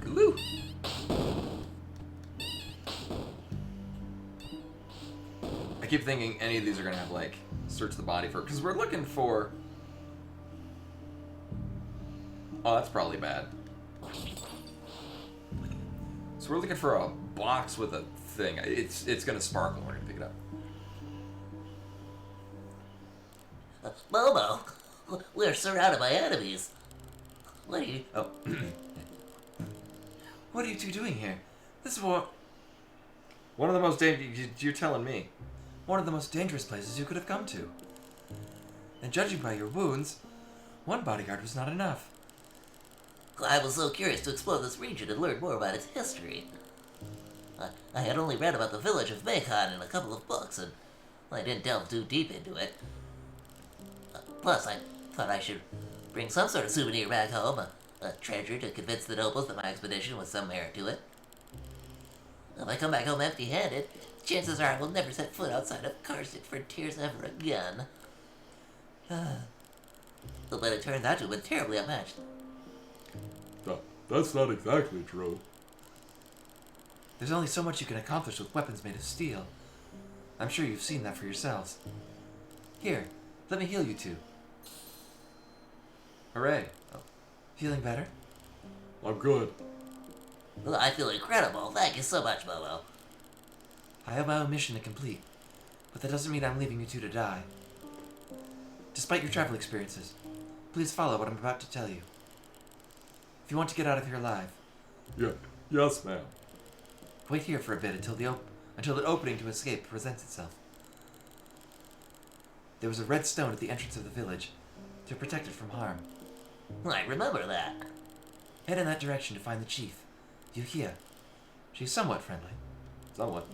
Woo! I keep thinking any of these are gonna have like search the body for, because we're looking for. Oh, that's probably bad. So we're looking for a box with a thing. It's gonna sparkle. We're gonna pick it up. Momo, we're surrounded by enemies. What are you... Oh. What are you two doing here? This is what... One of the most dangerous. You're telling me. one of the most dangerous places you could have come to. And judging by your wounds, one bodyguard was not enough. I was so curious to explore this region and learn more about its history. I had only read about the village of Macon in a couple of books, and I didn't delve too deep into it. Plus, I thought I should bring some sort of souvenir back home, a treasure to convince the nobles that my expedition was some merit to it. If I come back home empty-handed, chances are I will never set foot outside of Karst frontiers ever again. But it turns out to have been terribly outmatched. That's not exactly true. There's only so much you can accomplish with weapons made of steel. I'm sure you've seen that for yourselves. Here, let me heal you two. Hooray. Oh, feeling better? I'm good. Well, I feel incredible. Thank you so much, Momo. I have my own mission to complete, but that doesn't mean I'm leaving you two to die. Despite your travel experiences, please follow what I'm about to tell you. If you want to get out of here alive, Yes, ma'am. wait here for a bit until the opening to escape presents itself. There was a red stone at the entrance of the village to protect it from harm. I remember that. Head in that direction to find the chief, Yuhia. She's somewhat friendly, Somewhat.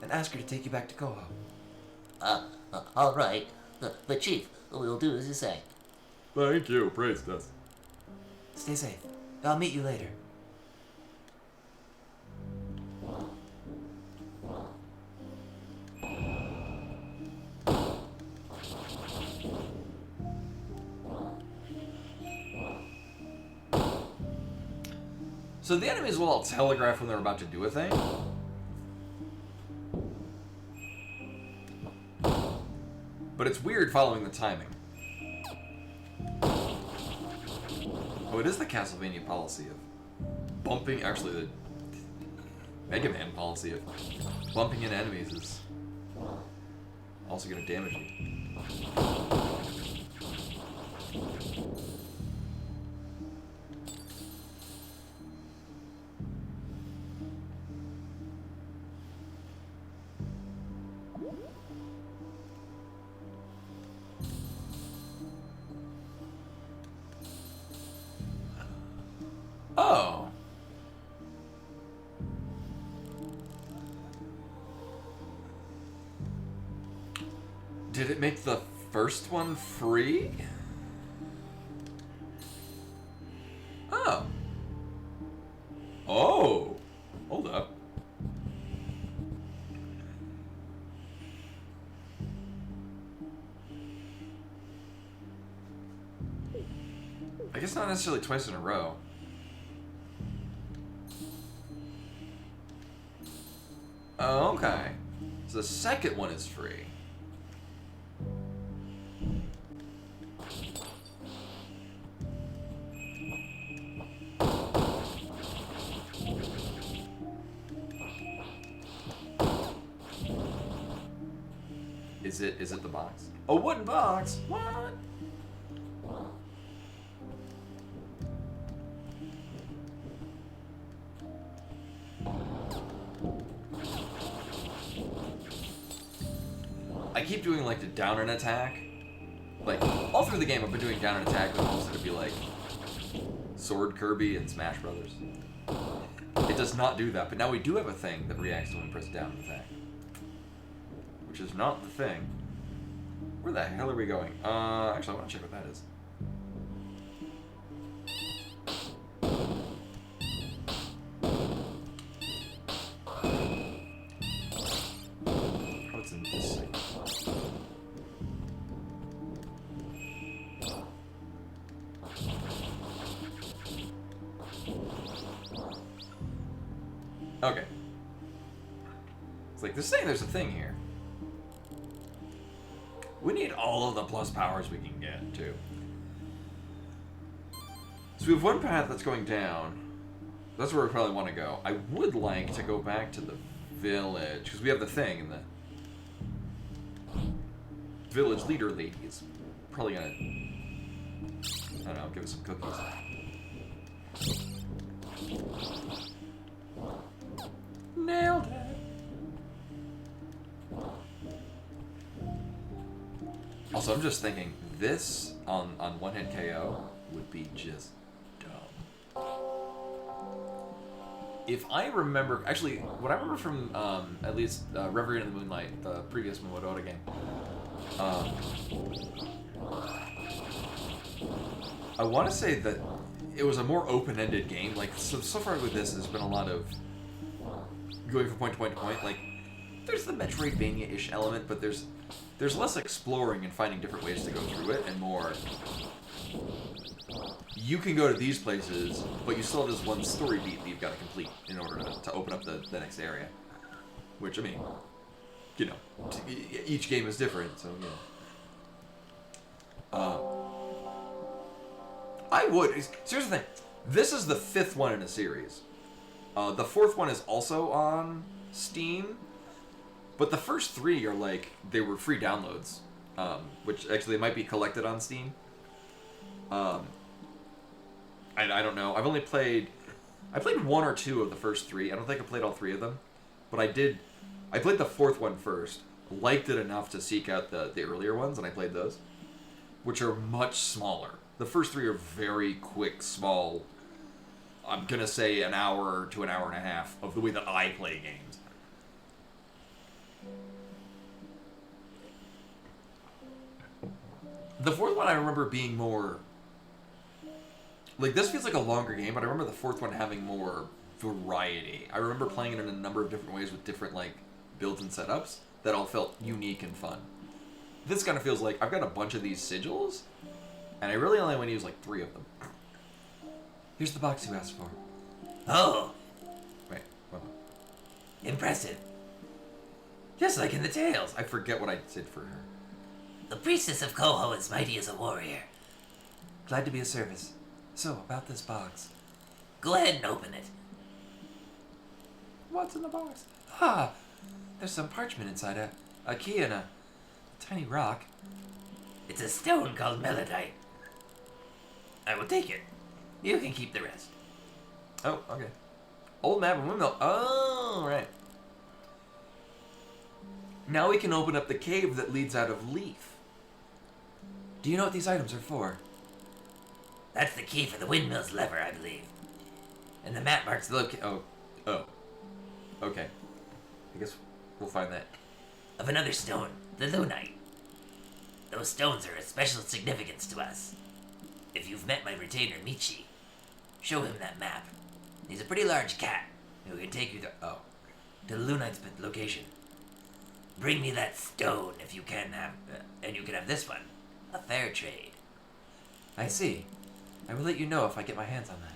and ask her to take you back to Koho. All right. But Chief, we'll do as you say. Thank you, priestess. Stay safe. I'll meet you later. So the enemies will all telegraph when they're about to do a thing? But it's weird following the timing. Oh, it is the Castlevania policy of bumping, actually the Mega Man policy of bumping into enemies is also going to damage you. Oh. Did it make the first one free? Oh. Oh. Hold up. I guess not necessarily twice in a row. Oh, okay. So the second one is free. Is it the box? A wooden box? What? I keep doing like the down and attack. Like all through the game I've been doing down and attack, but also to be like Sword Kirby and Smash Brothers. It does not do that, but now we do have a thing that reacts to when we press down and attack. Which is not the thing. Where the hell are we going? Actually I want to check what that is. What's in this thing? Okay. It's like, they're saying there's a thing here. We need all of the plus powers we can get, too. So we have one path that's going down. That's where we probably want to go. I would like to go back to the village, because we have the thing, and the village leader lady is probably gonna, I don't know, give us some cookies. Nailed it. Also, I'm just thinking, this on one-hit KO would be just dumb. If I remember, actually, what I remember from at least Reverie in the Moonlight, the previous Momodora game, I want to say that it was a more open-ended game. Like so far with this, there's been a lot of going from point to point to point. Like there's the Metroidvania-ish element, but there's less exploring and finding different ways to go through it, and more. You can go to these places, but you still have this one story beat that you've got to complete in order to open up the next area. Which, I mean, you know, each game is different, so, yeah. I would. Here's the thing. This is the 5th one in a series. The 4th one is also on Steam, but the first 3 are like, they were free downloads, which actually might be collected on Steam. I don't know. I've only played... I played 1 or 2 of the first 3. I don't think I played all 3 of them. But I did... I played the 4th one first. Liked it enough to seek out the earlier ones, and I played those. Which are much smaller. The first 3 are very quick, small... I'm gonna say an hour to an hour and a half of the way that I play games. The 4th one I remember being more... Like, this feels like a longer game, but I remember the 4th one having more variety. I remember playing it in a number of different ways with different, like, builds and setups that all felt unique and fun. This kind of feels like I've got a bunch of these sigils, and I really only want to use, like, 3 of them. Here's the box you asked for. Oh, Wait, what? impressive. Just like in the tales. I forget what I did for her. The priestess of Koho is mighty as a warrior. Glad to be of service. So, about this box. Go ahead and open it. What's in the box? Ah! There's some parchment inside, a key and a tiny rock. It's a stone called melodite. I will take it. You can keep the rest. Oh, okay. Old map and windmill. Oh, right. Now we can open up the cave that leads out of Leaf. Do you know what these items are for? That's the key for the windmill's lever, I believe. And the map marks the location Oh. Okay. I guess we'll find that. of another stone, the lunite. Those stones are of special significance to us. If you've met my retainer, Michi, show him that map. He's a pretty large cat who can take you to the lunite's location. Bring me that stone if you can have, and you can have this one. A fair trade. I see. I will let you know if I get my hands on that.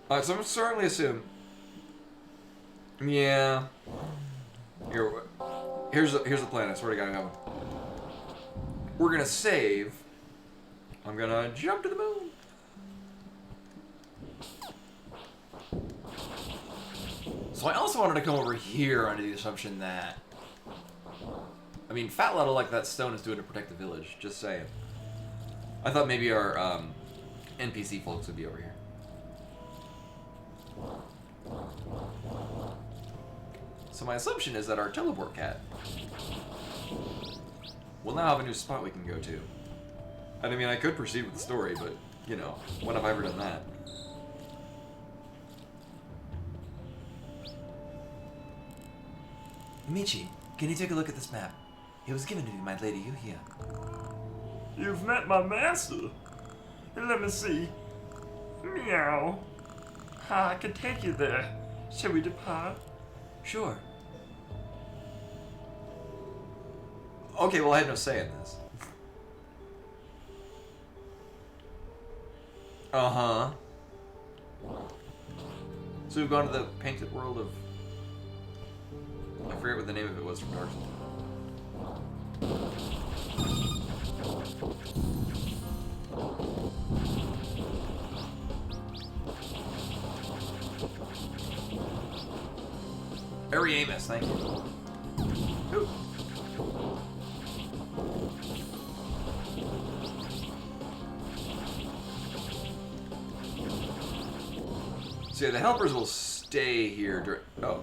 Alright, so I'm certainly assume. Yeah. Here's the plan. I swear to God, I'm going. We're gonna save. I'm gonna jump to the moon. So I also wanted to come over here under the assumption that, I mean, fat little like that stone is doing to protect the village. Just saying. I thought maybe our NPC folks would be over here. So my assumption is that our teleport cat will now have a new spot we can go to. And I mean, I could proceed with the story, but, you know, when have I ever done that? Michi, can you take a look at this map? It was given to me by Lady Yuhia. You've met my master. Let me see. Meow. I can take you there. Shall we depart? Sure. Okay, well, I had no say in this. Uh-huh. So we've gone to the painted world of... I forget what the name of it was from Dark Souls. Very Amos, thank you. Ooh. So yeah, the helpers will stay here during... Oh.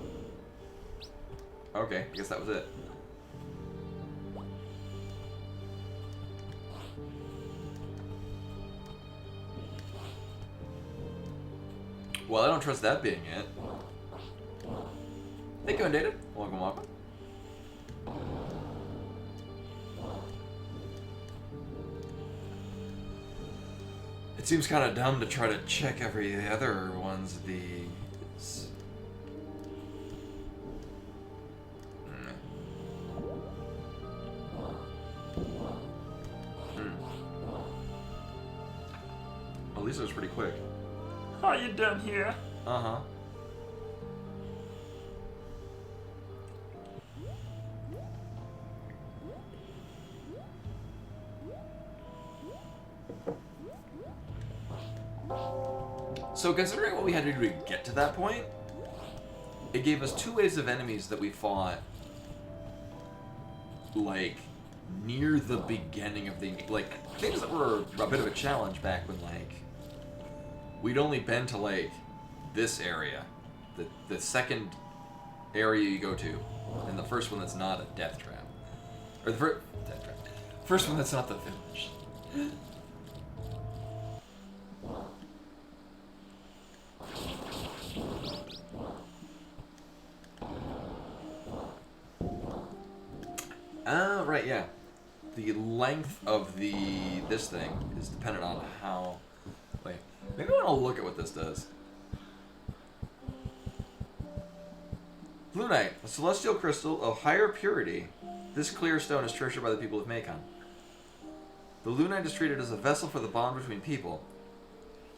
Okay, I guess that was it. Well, I don't trust that being it. Hey, going, Data. Welcome, welcome. It seems kind of dumb to try to check every other one's these. At least it was pretty quick. Are you done here? Uh-huh. So considering what we had to do to get to that point, it gave us 2 waves of enemies that we fought, like, near the beginning of the... Like, things that were a bit of a challenge back when, like, we'd only been to, like, this area. The second area you go to, and the first one that's not a death trap. Or the first one that's not the village. Right, yeah. The length of this thing is dependent on how... Wait, maybe I want to look at what this does. Lunite, a celestial crystal of higher purity. This clear stone is treasured by the people of Macon. The Lunite is treated as a vessel for the bond between people,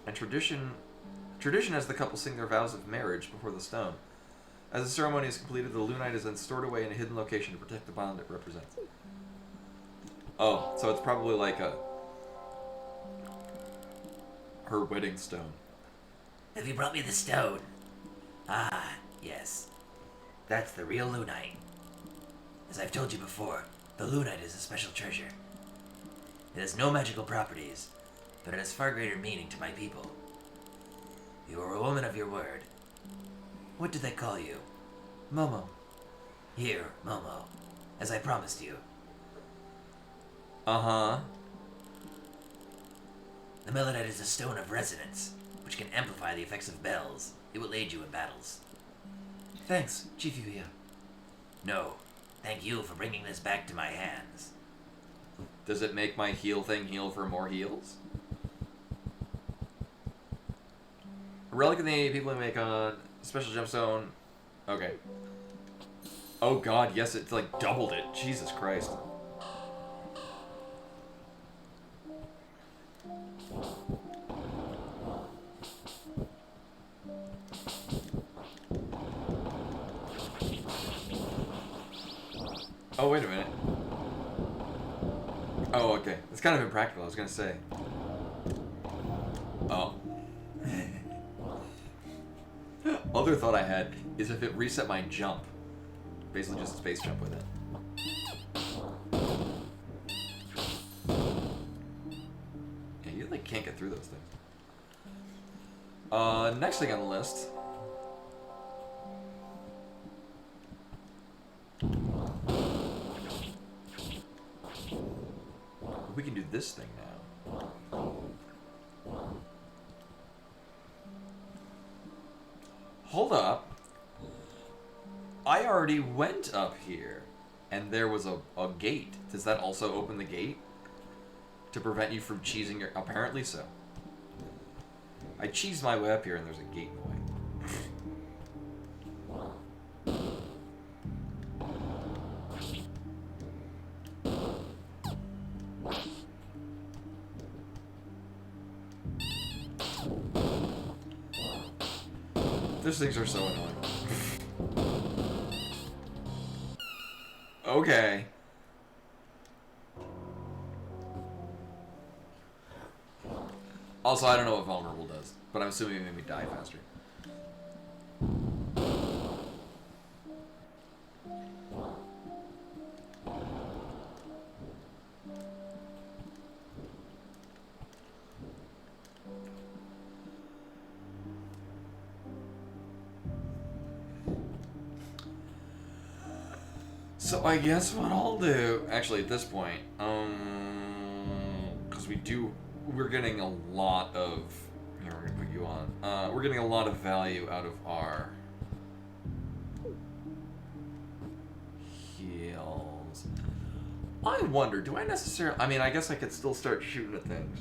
and tradition has the couple sing their vows of marriage before the stone. As the ceremony is completed, the Lunite is then stored away in a hidden location to protect the bond it represents. Oh, so it's probably like her wedding stone. Have you brought me the stone? Ah, yes. That's the real Lunite. As I've told you before, the Lunite is a special treasure. It has no magical properties, but it has far greater meaning to my people. You are a woman of your word. What did they call you? Momo. Here, Momo, as I promised you. Uh-huh. The Melodite is a stone of resonance, which can amplify the effects of bells. It will aid you in battles. Thanks, Chief Yuhia. No, thank you for bringing this back to my hands. Does it make my heal thing heal for more heals? A relic of the people who make on special gemstone. Okay. Oh god, yes, it's like doubled it. Jesus Christ. Oh, wait a minute. Oh, okay. It's kind of impractical, I was gonna say. Oh. Other thought I had is if it reset my jump. Basically just space jump with it. Yeah, you like can't get through those things. Next thing on the list. We can do this thing now. Hold up. I already went up here, and there was a gate. Does that also open the gate? To prevent you from cheesing your... Apparently so. I cheesed my way up here, and there's a gate in the way. Those things are so annoying. Okay. Also, I don't know what vulnerable does, but I'm assuming it made me die faster. So I guess what I'll do, actually at this point, because we're getting a lot of, here we're gonna put you on, we're getting a lot of value out of our heals. I wonder, do I necessarily, I mean, I guess I could still start shooting at things.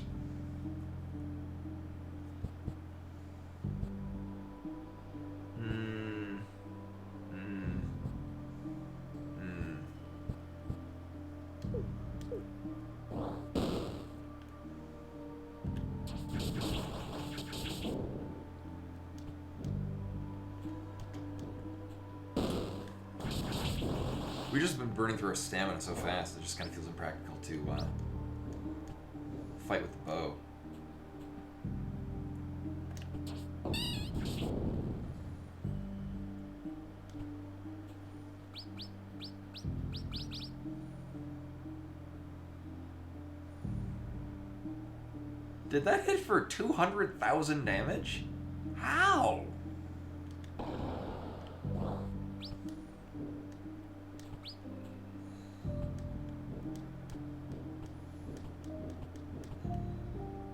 We've just been burning through our stamina so fast, it just kind of feels impractical to fight with the bow. Did that hit for 200,000 damage? How?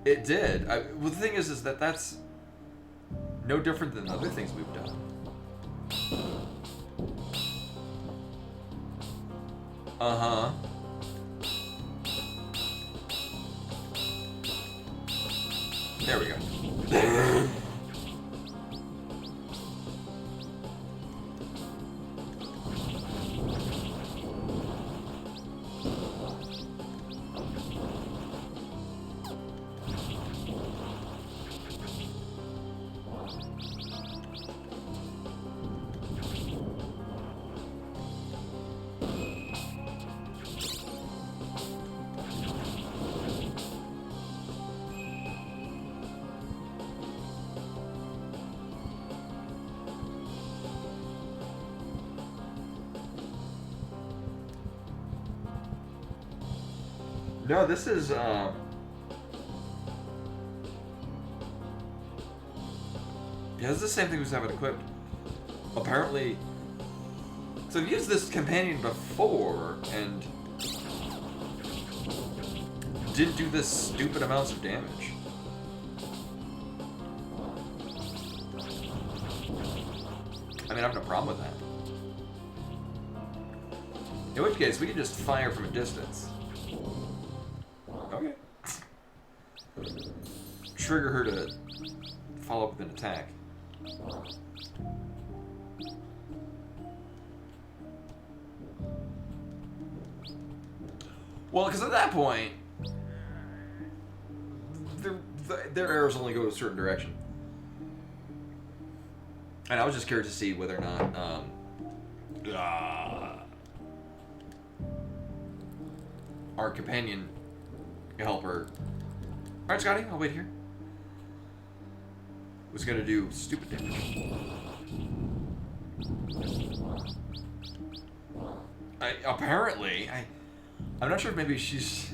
It did. Well, the thing is that that's no different than other things we've done. Uh-huh. There we go. No, this is, yeah, this is the same thing we have it equipped. Apparently, so I've used this companion before, and didn't do this stupid amounts of damage. I mean, I have no problem with that. In which case, we can just fire from a distance. Okay. Trigger her to follow up with an attack. Well, because at that point, their arrows only go a certain direction. And I was just curious to see whether or not, our companion helper. Alright, Scotty, I'll wait here. Was gonna do stupid damage. I'm not sure if maybe she's...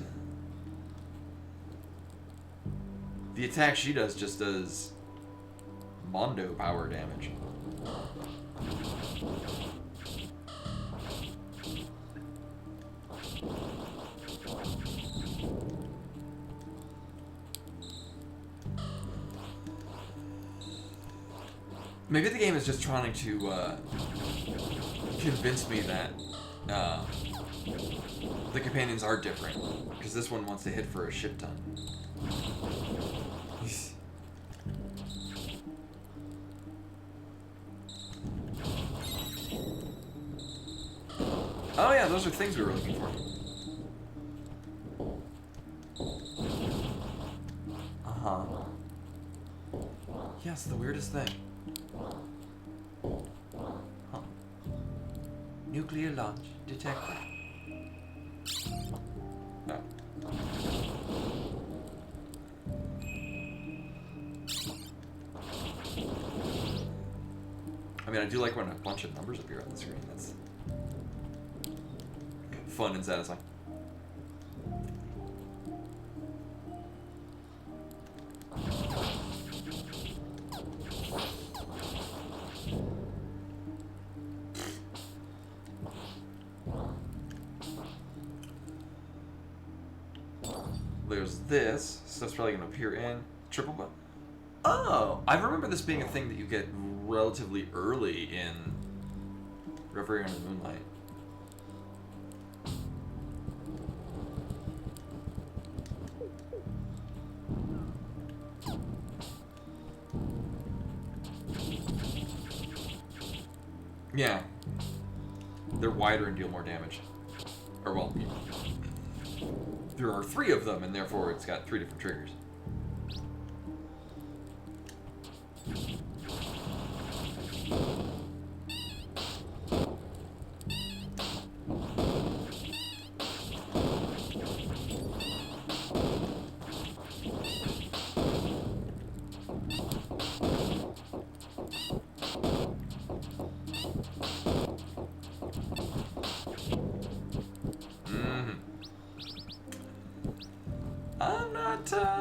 The attack she does just does Mondo power damage. Maybe the game is just trying to convince me that the companions are different, because this one wants to hit for a shit ton. Oh yeah, those are things we were looking for. Uh-huh. Yes, the weirdest thing. Huh. Nuclear launch detected. No. I mean, I do like when a bunch of numbers appear on the screen. That's fun and satisfying. There's this. So that's probably going to appear in triple bow. Oh! I remember this being a thing that you get relatively early in Reverie Under the Moonlight. Yeah. They're wider and deal more damage. Or, well, there are 3 of them, and therefore it's got 3 different triggers.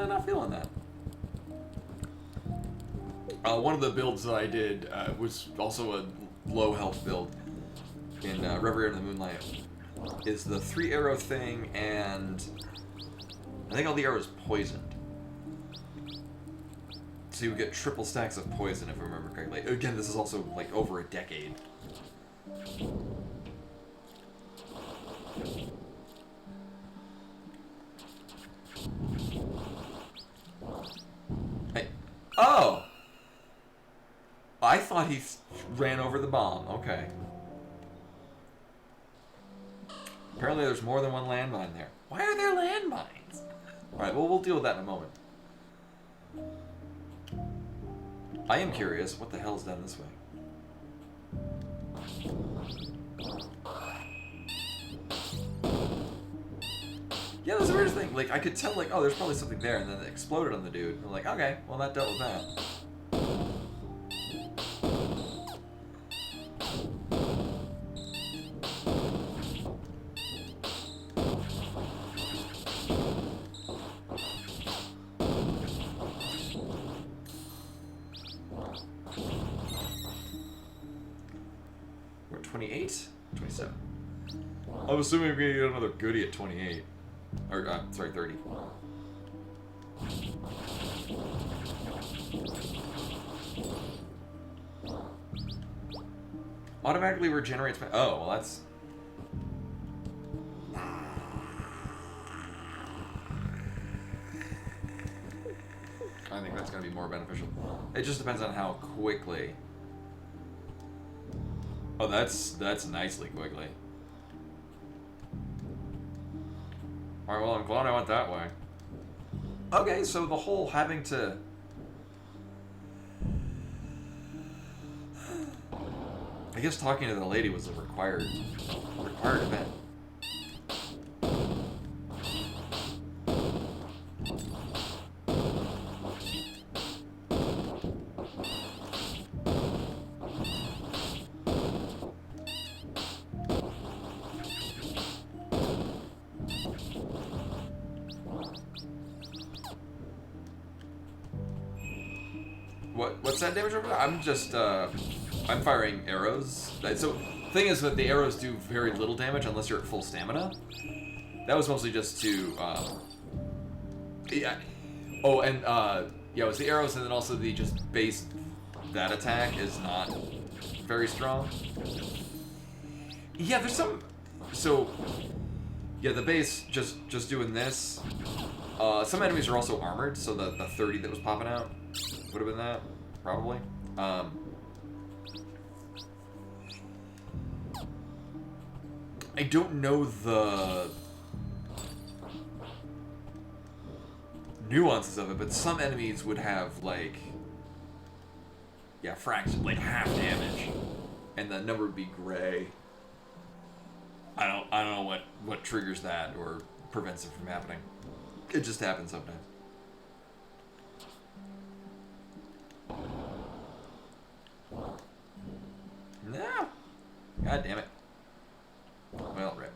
Not feeling that. One of the builds that I did was also a low health build in Reverie Under the Moonlight. Is the 3 arrow thing, and I think all the arrows poisoned. So you would get triple stacks of poison if I remember correctly. Again, this is also like over a decade. Hey. Oh! I thought he ran over the bomb. Okay. Apparently there's more than one landmine there. Why are there landmines? Alright, well, we'll deal with that in a moment. I am curious, what the hell is down this way? Yeah, that's the weirdest thing. Like, I could tell, like, oh, there's probably something there, and then it exploded on the dude. I'm like, okay, well, that dealt with that. We're at 28? 27. I'm assuming we're going to get another goodie at 28. Or, sorry, 30. Automatically regenerates my... Oh, well, that's... I think that's going to be more beneficial. It just depends on how quickly... Oh, that's nicely quickly. Alright, well, I'm glad I went that way. Okay, so the whole having to... I guess talking to the lady was a required event. What's that damage over there? I'm just I'm firing arrows. So thing is that the arrows do very little damage unless you're at full stamina. That was mostly just to yeah. Oh, and yeah, it was the arrows, and then also the just base that attack is not very strong. Yeah, there's some. So yeah, the base just doing this. Some enemies are also armored, so the 30 that was popping out would have been that probably. I don't know the nuances of it, but some enemies would have like, yeah, fraction, like half damage, and the number would be gray. I don't know what triggers that or prevents it from happening. It just happens sometimes. No. God damn it. Well, right.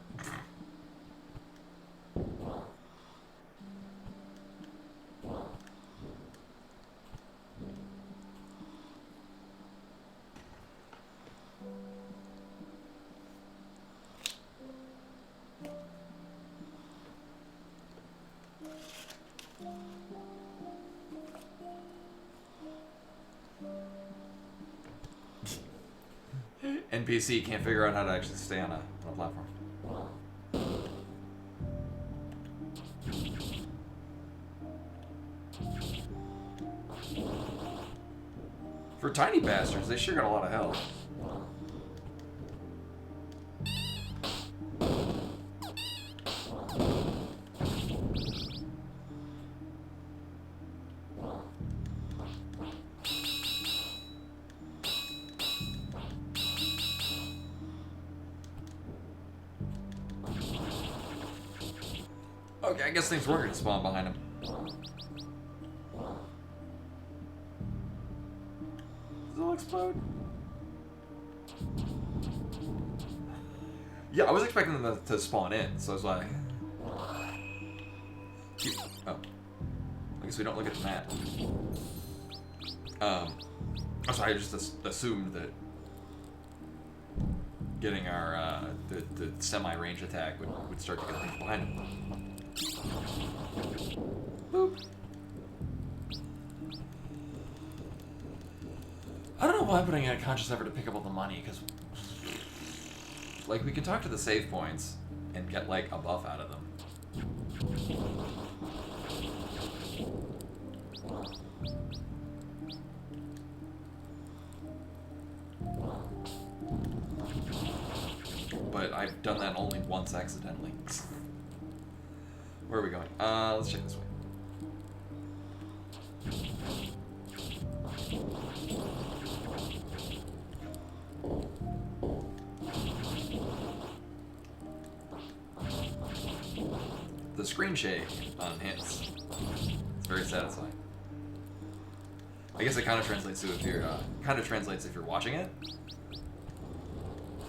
NPC can't figure out how to actually stay on a platform. For tiny bastards, they sure got a lot of health. Okay, I guess things were gonna spawn behind him. Does it explode? Yeah, I was expecting them to spawn in, so I was like... Oh. I guess we don't look at the map. I'm sorry, I just assumed that getting our, the semi-range attack would start to get things behind him. Boop. I don't know why I'm putting in a conscious effort to pick up all the money, because... Like, we can talk to the save points and get, like, a buff out of them. But I've done that only once accidentally. Where are we going? Let's check this way. The screen shake on hints. It's very satisfying. I guess it kind of translates to if you're if you're watching it.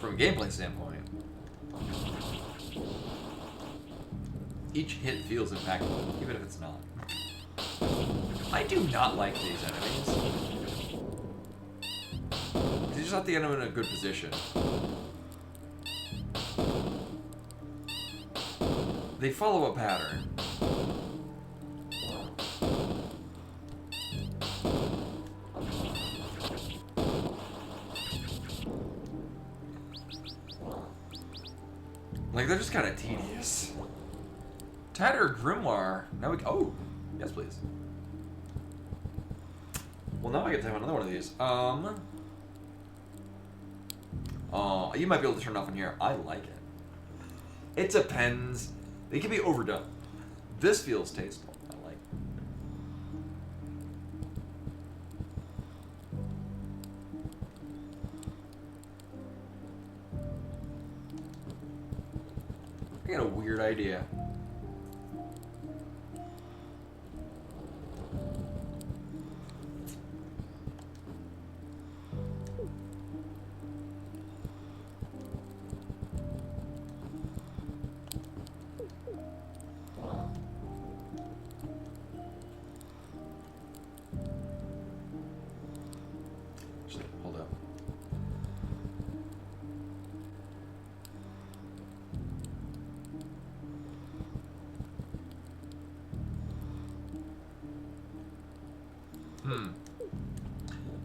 From a gameplay standpoint, each hit feels impactful, even if it's not. I do not like these enemies. You just have to get them in a good position. They follow a pattern. Like, they're just kind of tedious. Tattered Grimoire. Now we... Oh! Yes, please. Well, now I get to have another one of these. You might be able to turn it off in here. I like it. It depends. They can be overdone. This feels tasteful. I like it. I got a weird idea.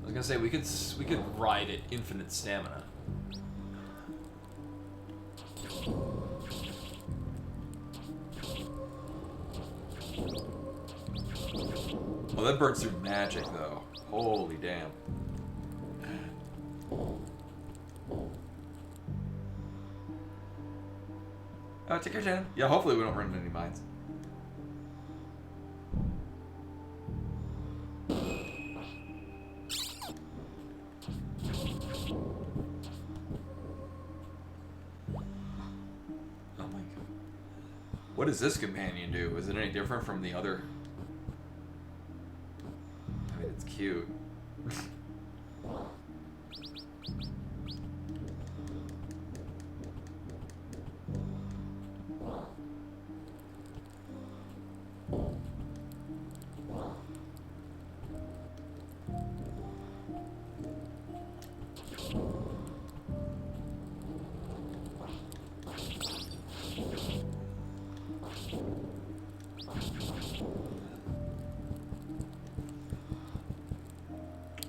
was gonna say we could ride at infinite stamina. Oh, that burns through magic though. Holy damn. Take care, Shannon. Yeah, hopefully we don't run into any mines. Oh my god. What does this companion do? Is it any different from the other? I mean, it's cute.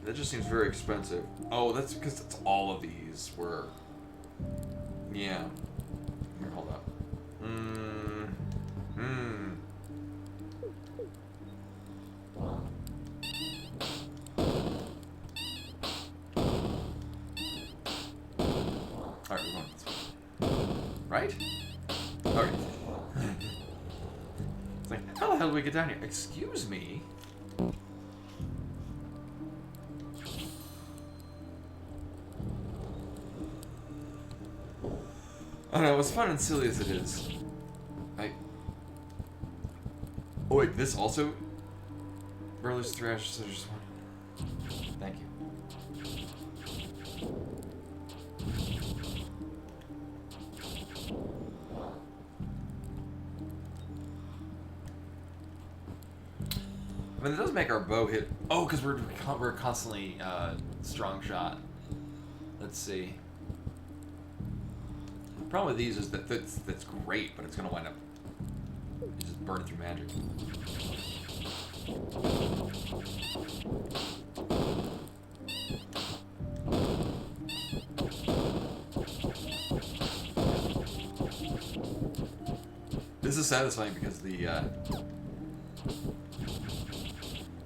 That just seems very expensive. Oh, that's because it's all of these were. Yeah. Here, hold up. Alright, we're going this way. Right? Alright. It's like, how the hell do we get down here? Excuse me? I don't know, as fun and silly as it is. Oh wait, this also? Burler's Thrash, so there's one. Thank you. I mean, it does make our bow hit. Oh, because we're constantly strong shot. Let's see. The problem with these is that that's great, but it's gonna wind up just burning through magic. This is satisfying because the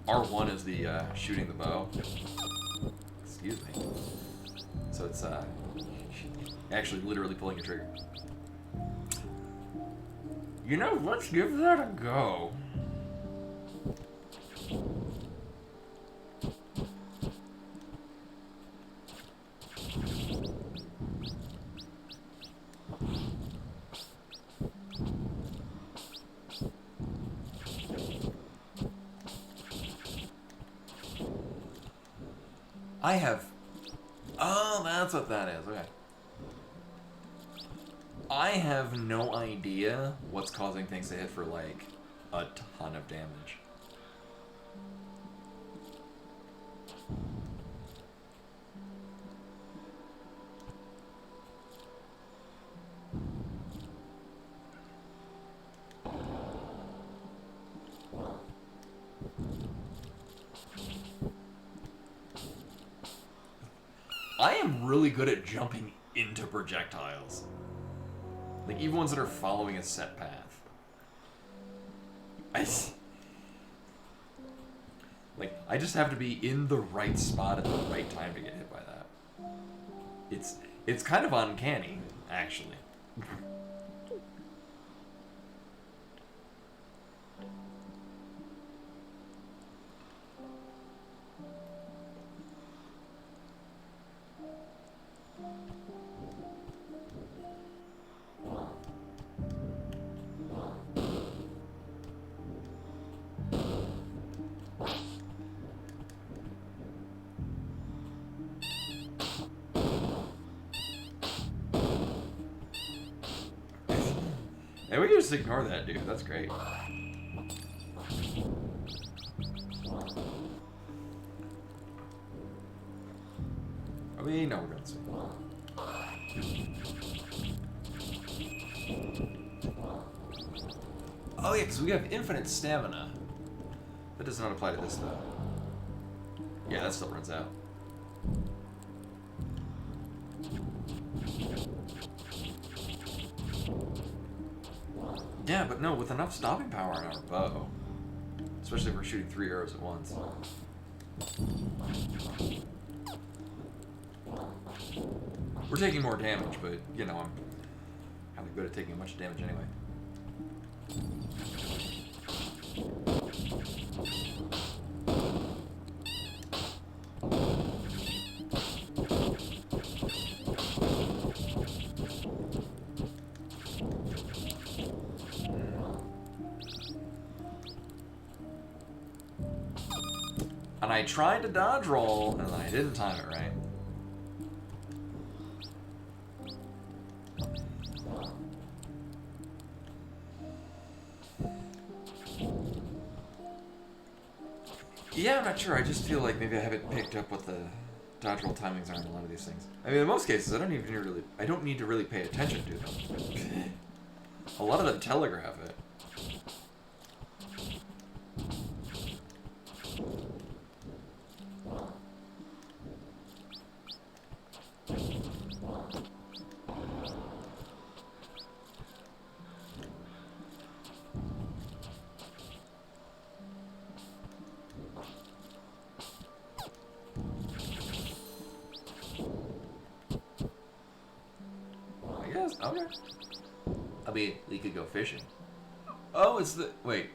R1 is the shooting the bow. Excuse me. So it's actually literally pulling a trigger. You know, let's give that a go. I have... Oh, that's what that is. Okay. I have no idea what's causing things to hit for, like, a ton of damage. I am really good at jumping into projectiles. Like, even ones that are following a set path. I just have to be in the right spot at the right time to get hit by that. It's kind of uncanny, actually. Hey, we can just ignore that dude. That's great. I mean, no, we're going to see. Oh yeah, because we have infinite stamina. That does not apply to this though. Yeah, yeah, that still runs out. Yeah, but no, with enough stopping power on our bow. Especially if we're shooting 3 arrows at once. We're taking more damage, but, you know, I'm kind of good at taking a bunch of damage anyway. And I tried to dodge roll, and I didn't time it right. Yeah, I'm not sure. I just feel like maybe I haven't picked up what the dodge roll timings are in a lot of these things. I mean, in most cases, I don't need to really pay attention to them. A lot of them telegraph it. Okay. I mean, we could go fishing. Oh, it's the... Wait.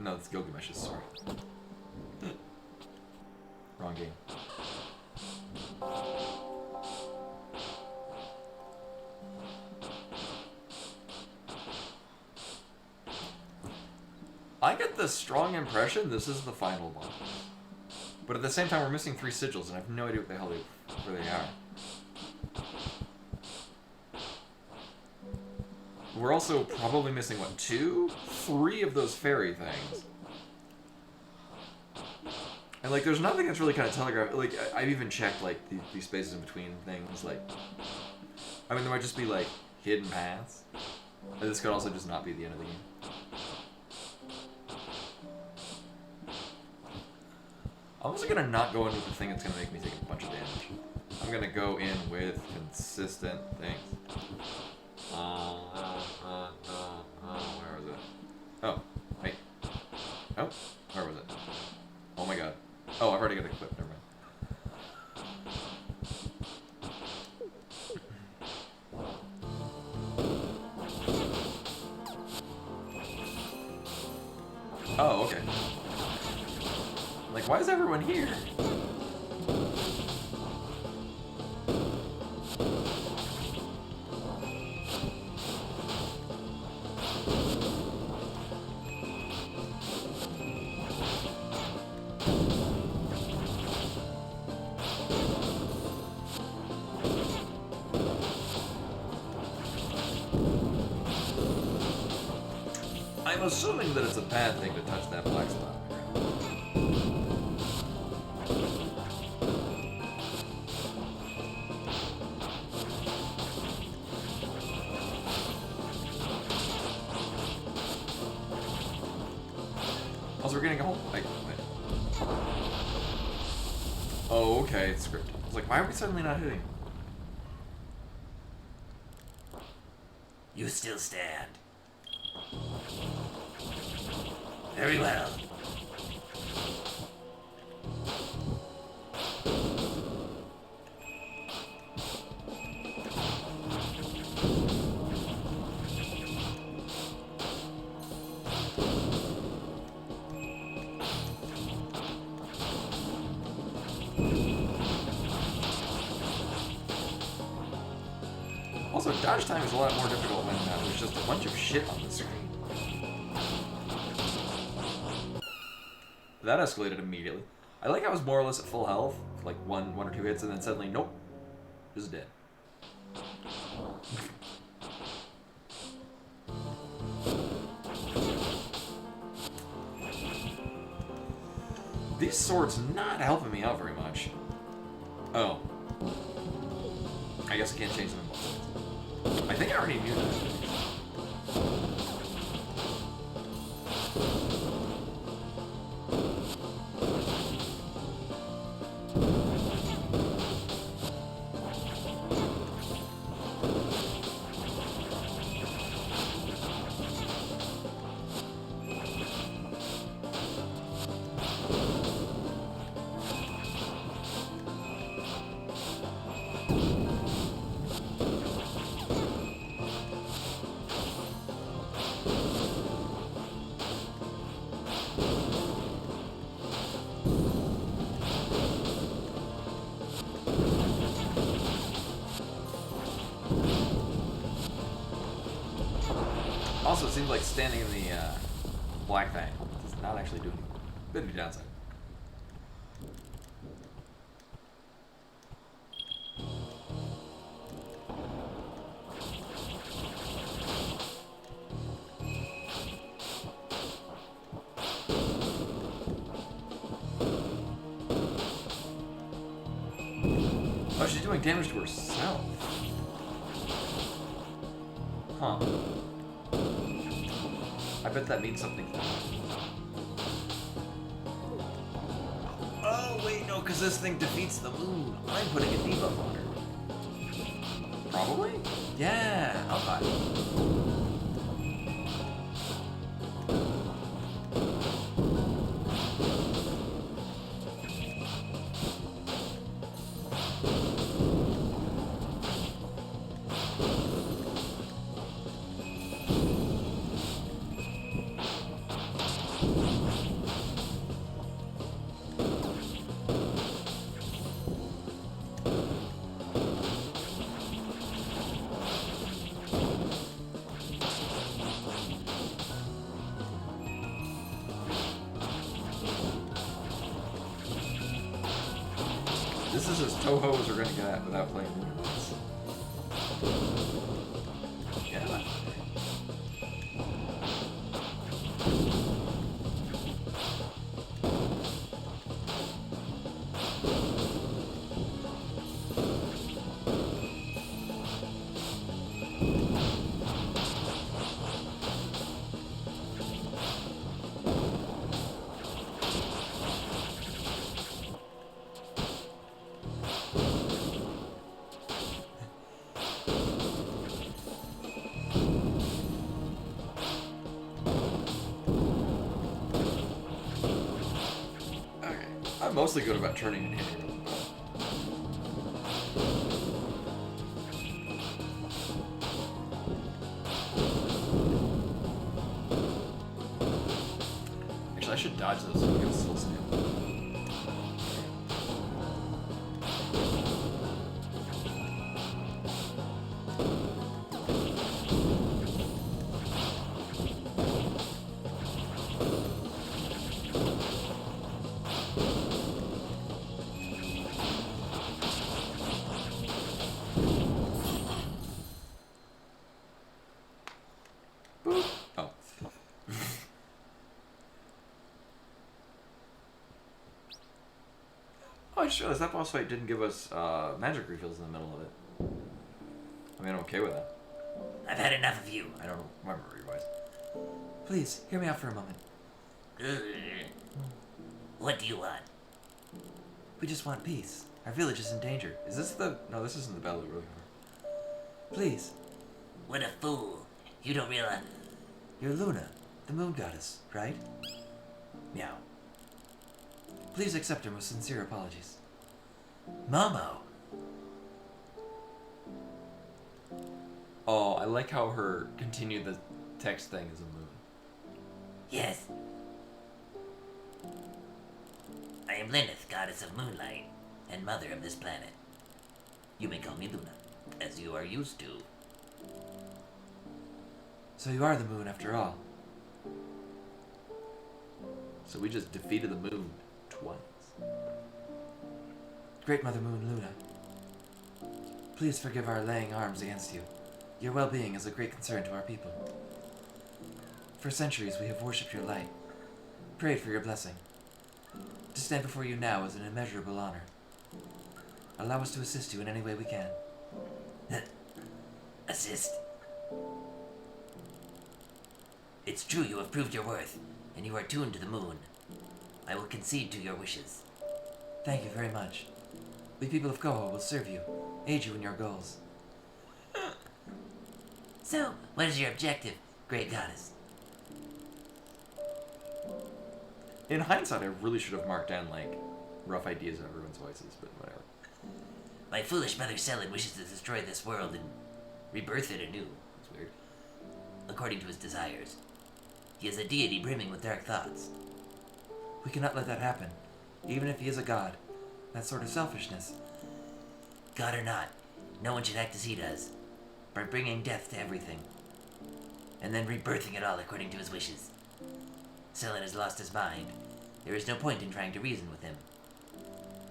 No, it's Gilgamesh's, sorry. Wrong game. I get the strong impression this is the final one. But at the same time, we're missing 3 sigils, and I have no idea what the hell where they are. We're also probably missing, what, 2? 3 of those fairy things. And, like, there's nothing that's really kind of telegraphed. Like, I've even checked, like, these spaces in between things. Like, I mean, there might just be, like, hidden paths. And this could also just not be the end of the game. I'm also gonna not go in with the thing that's gonna make me take a bunch of damage. I'm gonna go in with consistent things. Where was it? Oh, wait. Oh, where was it? Oh my god. Oh, I've already got it equipped, never mind. Oh, okay. Like, why is everyone here? I'm assuming that it's a bad thing to touch that black spot. Also, we're getting a whole... wait. Oh, okay, it's scripted. I was like, why are we suddenly not hitting? You still stand. Very well. Also, dodge time is a lot more difficult when there's just a bunch of shit on the screen. That escalated immediately. I like how I was more or less at full health, like one or 2 hits, and then suddenly, nope, just dead. These swords not helping me out very much. Oh. I guess I can't change them in both sides. I think I already knew that. standing in the black thing does not actually do anything. Could be downside. Oh, she's doing damage to herself. Huh. I bet that means something. Oh, wait, no, because this thing defeats the moon. I'm putting a debuff on her. Probably? Yeah, I'll buy it. This is as Toho as we're gonna get at without playing Moonlit. Yeah. I'm mostly good about turning and hitting. Actually, I should dodge those so we can still stand. Boop. Oh. Oh, I just realized that boss fight didn't give us magic refills in the middle of it. I mean, I'm okay with that. I've had enough of you. I don't remember your voice. Please, hear me out for a moment. What do you want? We just want peace. Our village is in danger. Is this the... No, this isn't the Battle of Really Hard. Please. What a fool. You don't realize... You're Luna, the moon goddess, right? Meow. Please accept our most sincere apologies. Momo. Oh, I like how her continue the text thing is a moon. Yes. I am Lilith, goddess of moonlight, and mother of this planet. You may call me Luna, as you are used to. So you are the moon after all. So we just defeated the moon twice. Great Mother Moon Luna. Please forgive our laying arms against you. Your well-being is a great concern to our people. For centuries we have worshipped your light, prayed for your blessing. To stand before you now is an immeasurable honor. Allow us to assist you in any way we can. Assist. It's true you have proved your worth, and you are tuned to the moon. I will concede to your wishes. Thank you very much. We people of Koho will serve you, aid you in your goals. So, what is your objective, great goddess? In hindsight, I really should have marked down, like, rough ideas of everyone's voices, but whatever. My foolish mother Selin wishes to destroy this world and rebirth it anew. That's weird. According to his desires. He is a deity brimming with dark thoughts. We cannot let that happen, even if he is a god. That sort of selfishness. God or not, no one should act as he does, by bringing death to everything. and then rebirthing it all according to his wishes. Selen has lost his mind. There is no point in trying to reason with him.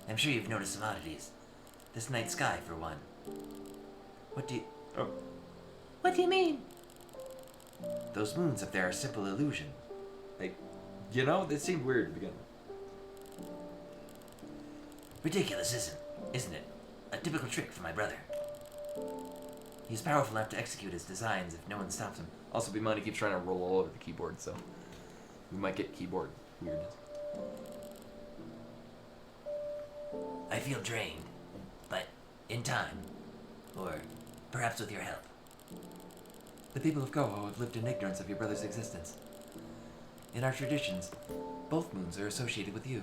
I'm sure you've noticed some oddities. This night sky, for one. What do you... Oh. What do you mean? Those moons up there are a simple illusion. You know, it seemed weird to begin with. Ridiculous, isn't it? A typical trick for my brother. He's powerful enough to execute his designs if no one stops him. Also, Bimani keeps trying to roll all over the keyboard, so we might get keyboard weirdness. I feel drained, but in time, or perhaps with your help. The people of Koho have lived in ignorance of your brother's existence. In our traditions, both moons are associated with you.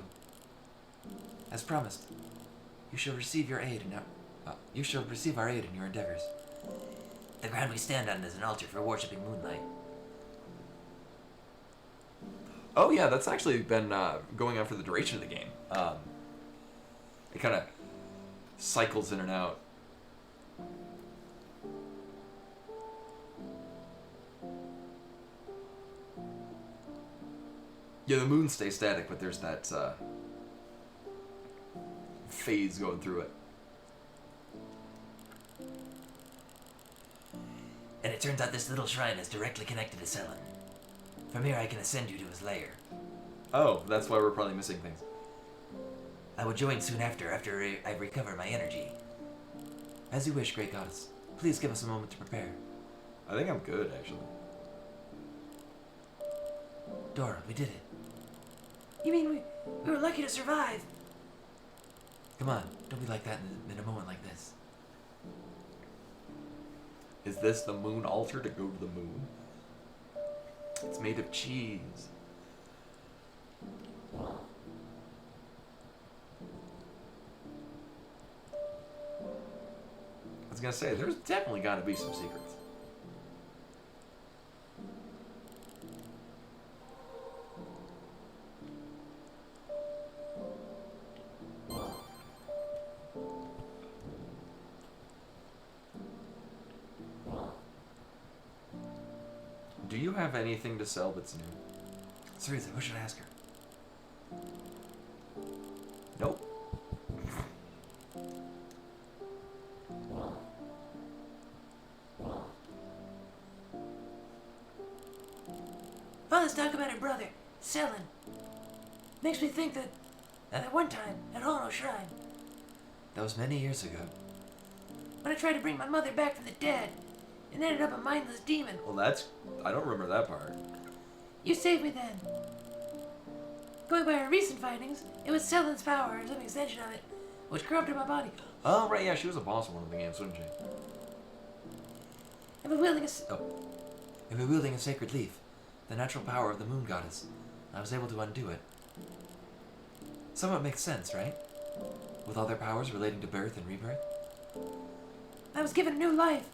As promised, you shall receive your aid in you shall receive our aid in your endeavors. The ground we stand on is an altar for worshipping Moonlight. Oh yeah, that's actually been going on for the duration of the game. It kind of cycles in and out. Yeah, the moon stays static, but there's that phase going through it. And it turns out this little shrine is directly connected to Selen. From here I can ascend you to his lair. Oh, that's why we're probably missing things. I will join soon after I recover my energy. As you wish, Great Goddess. Please give us a moment to prepare. I think I'm good, actually. Dora, we did it. You mean we were lucky to survive? Come on, don't be like that in a moment like this. Is this the moon altar to go to the moon? It's made of cheese. I was gonna say, there's definitely gotta be some secrets. Do you have anything to sell that's new? Seriously, what should I ask her? Nope. All this talk about her brother, Selen, makes me think that at one time at Hono Shrine, That was many years ago. when I tried to bring my mother back from the dead and ended up a mindless demon, Well, I don't remember that part. you saved me then. Going by our recent findings, it was Selen's power or some extension of it, which corrupted my body. Oh, right, yeah, she was a boss in one of the games, wasn't she? I've been wielding a And we're wielding a sacred leaf, the natural power of the moon goddess. I was able to undo it. Somewhat makes sense, right? With all their powers relating to birth and rebirth. I was given a new life,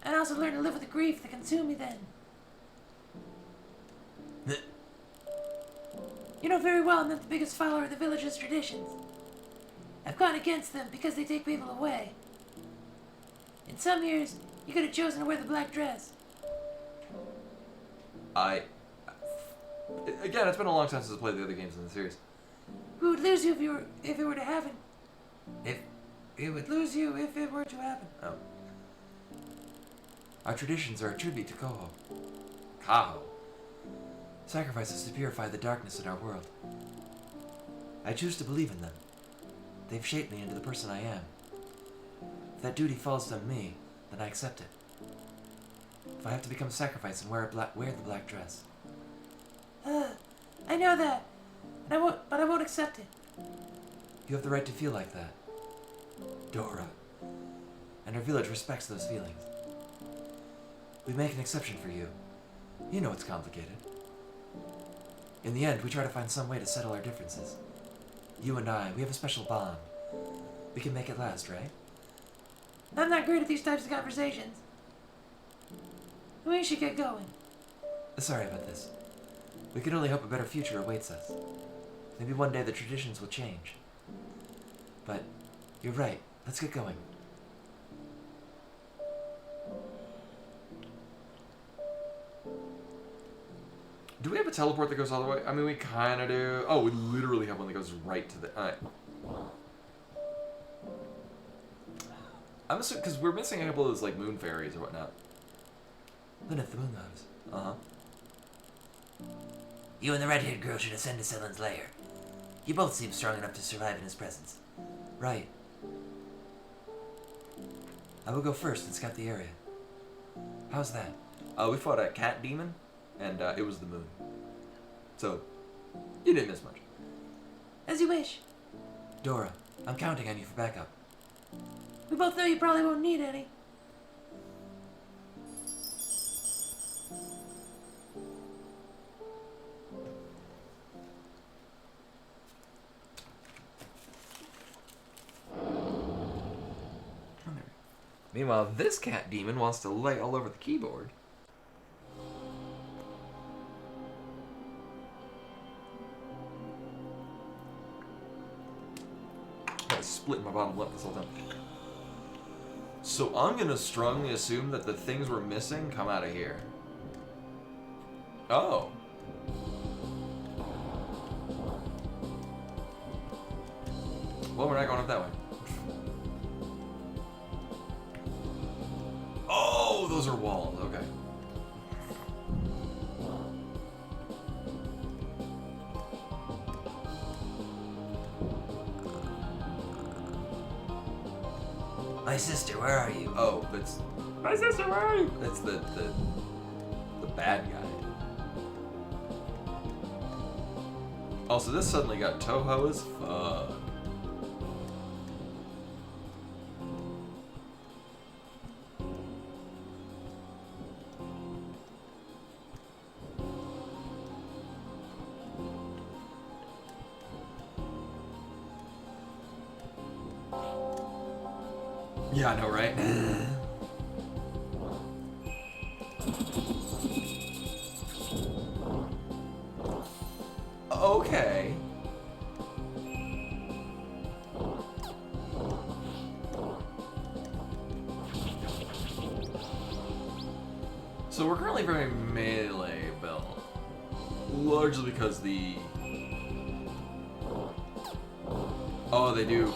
and I also learned to live with the grief that consumed me then. You know very well I'm not the biggest follower of the village's traditions. I've gone against them because they take people away. In some years, you could have chosen to wear the black dress. Again, it's been a long time since I played the other games in the series. We would lose you if it were to happen. It would Lose you if it were to happen. Oh. Our traditions are a tribute to Koho. Kaho. Sacrifices to purify the darkness in our world. I choose to believe in them. They've shaped me into the person I am. If that duty falls on me, then I accept it. If I have to become a sacrifice and wear the black dress. I know that, but I won't accept it. You have the right to feel like that. Dora. And our village respects those feelings. We make an exception for you. You know it's complicated. In the end, we try to find some way to settle our differences. You and I, we have a special bond. We can make it last, right? I'm not great at these types of conversations. We should get going. Sorry about this. We can only hope a better future awaits us. Maybe one day the traditions will change. But you're right. Let's get going. Do we have a teleport that goes all the way? I mean, we kind of do. Oh, we literally have one that goes right to the... Alright. I'm assuming, because we're missing a couple of those, like, moon fairies or whatnot. Lyneth, the moon goddess. Uh-huh. You and the red-haired girl should ascend to Selen's lair. You both seem strong enough to survive in his presence. Right. I will go first and scout the area. How's that? We fought a cat demon, and it was the moon. So, you didn't miss much. As you wish. Dora, I'm counting on you for backup. We both know you probably won't need any. Meanwhile, this cat demon wants to lay all over the keyboard. I was splitting my bottom lip this whole time. So I'm gonna strongly assume that the things we're missing come out of here. Oh. Well, we're not going up that way. Oh, those are walls. Okay. My sister, where are you? Oh, that's My sister, where are you? that's the bad guy. Also, this suddenly got Toho as fuck. Yeah, I know, right? Okay. So we're currently very melee built. Largely because the... Oh, they do.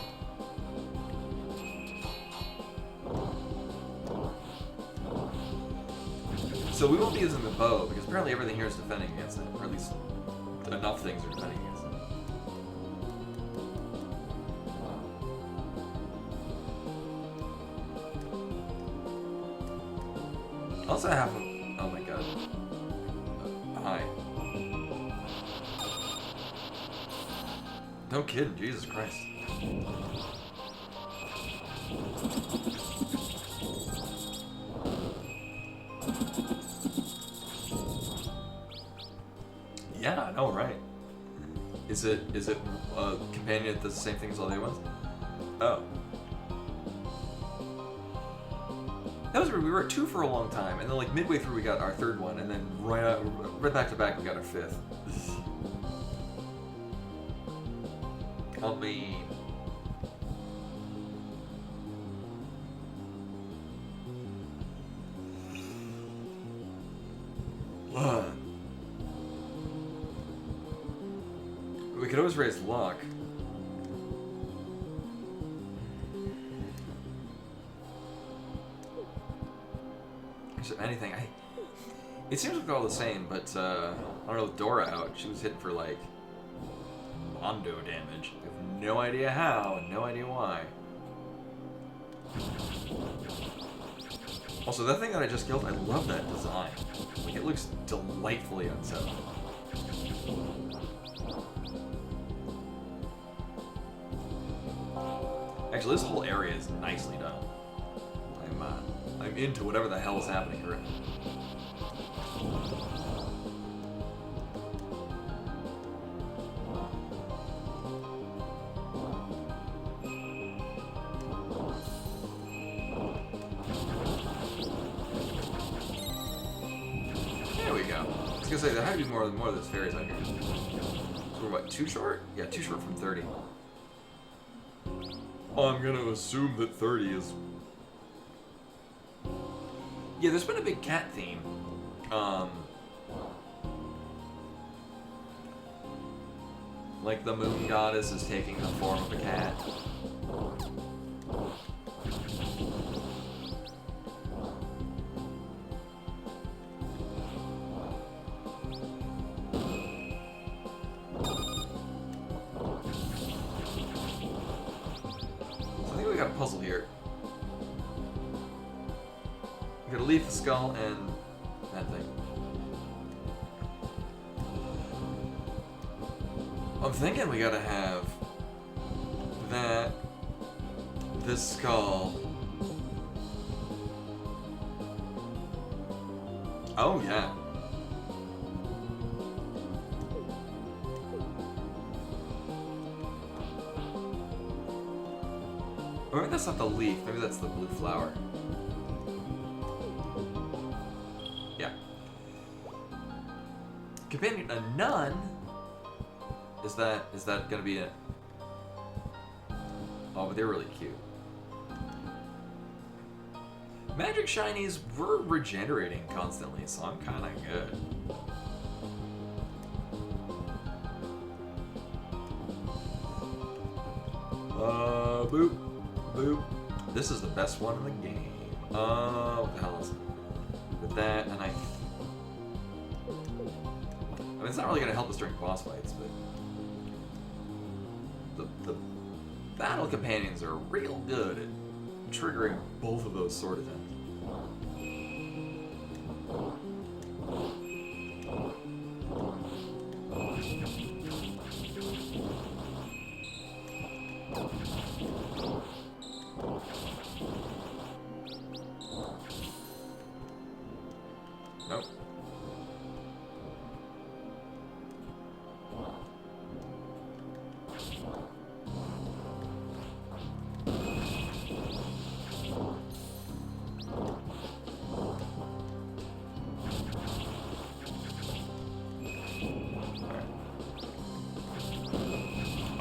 So we won't be using the bow, because apparently everything here is defending against it. Or at least enough things are defending against it. Also I have a... Oh my god. Hi. No kidding, Jesus Christ. Yeah, I know, right? Is it a companion that does the same thing as all the other ones? Oh. That was weird. We were at 2 for a long time, and then like midway through we got our 3rd one, and then right back to back we got our 5th. I mean... We could always raise luck. Is there anything? It seems like they're all the same, but I don't know. With Dora out, she was hitting for like Mondo damage. I have no idea how, and no idea why. Also, that thing that I just killed, I love that design. Like, it looks delightfully unsettling. Actually, this whole area is nicely done. I'm into whatever the hell is happening here. There we go. I was gonna say there had to be more of those fairies out here. So we're what, 2 short? Yeah, 2 short from 30. I'm gonna assume that 30 is... Yeah, there's been a big cat theme. Like the moon goddess is taking the form of a cat. So I think we got a puzzle here. We gotta leave the skull and that thing. I'm thinking we gotta have that, this skull. Oh yeah. Or maybe that's not the leaf, maybe that's the blue flower. Yeah. Companion, a nun? Is that gonna be it? Oh, but they're really cute. Magic shinies were regenerating constantly, so I'm kinda good. Boop. Boop. This is the best one in the game. What the hell is it? With that, and I mean, it's not really gonna help us during boss fights, but the battle companions are real good at triggering both of those sword attempts. Nope.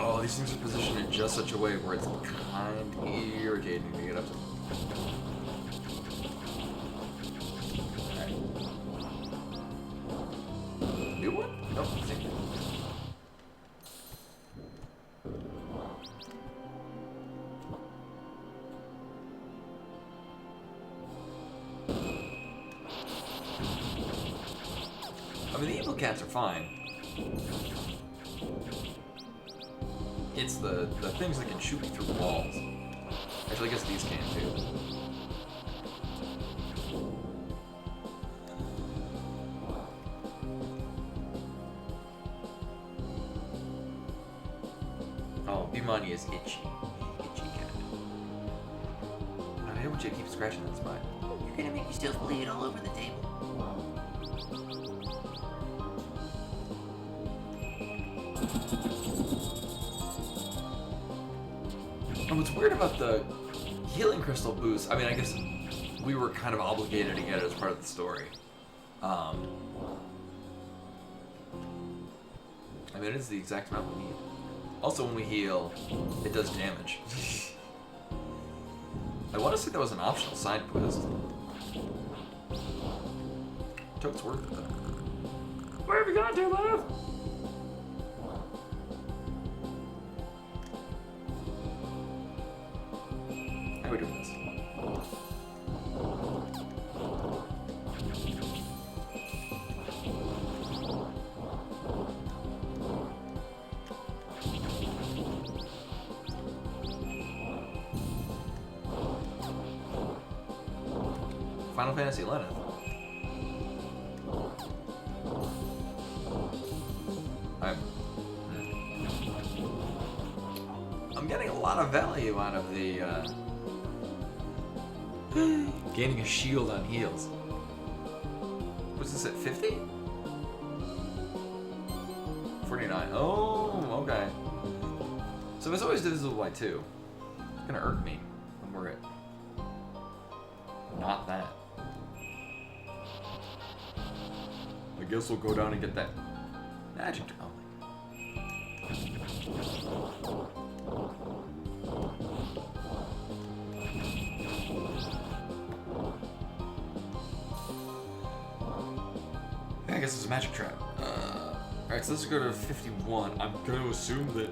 Oh, these things are positioned in just such a way where it's kind of irritating to get up to. Alright. New one? Nope, same thing. I mean, the evil cats are fine. It's the things that can shoot me through walls. Actually, I guess these can too. Oh, Bimani is itchy. Itchy cat. I don't want you to keep scratching that spot. You're gonna make yourself bleed all over the table. And what's weird about the healing crystal boost, I mean, I guess we were kind of obligated to get it as part of the story. I mean, it is the exact amount we need. Also, when we heal, it does damage. I want to say that was an optional side quest. Toad's worth it, though. Where have you gone to, love? How are we doing this? Final Fantasy 11. I'm getting a lot of value out of the gaining a shield on heals. What's this at 50? 49. Oh, okay. So it's always divisible by 2. It's gonna irk me when we're at not that. I guess we'll go down and get that magic. Oh my god. I guess it's a magic trap. Alright, so let's go to 51. I'm going to assume that...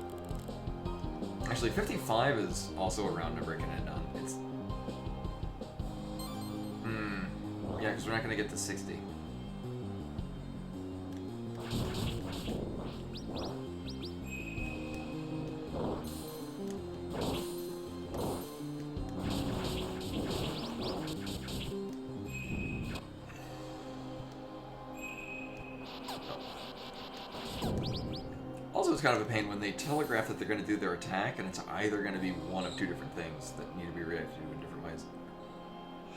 Actually, 55 is also a round number getting it done. It's... Yeah, because we're not going to get to 60. Also, it's kind of a pain when they telegraph that they're going to do their attack, and it's either going to be one of two different things that need to be reacted to in different ways.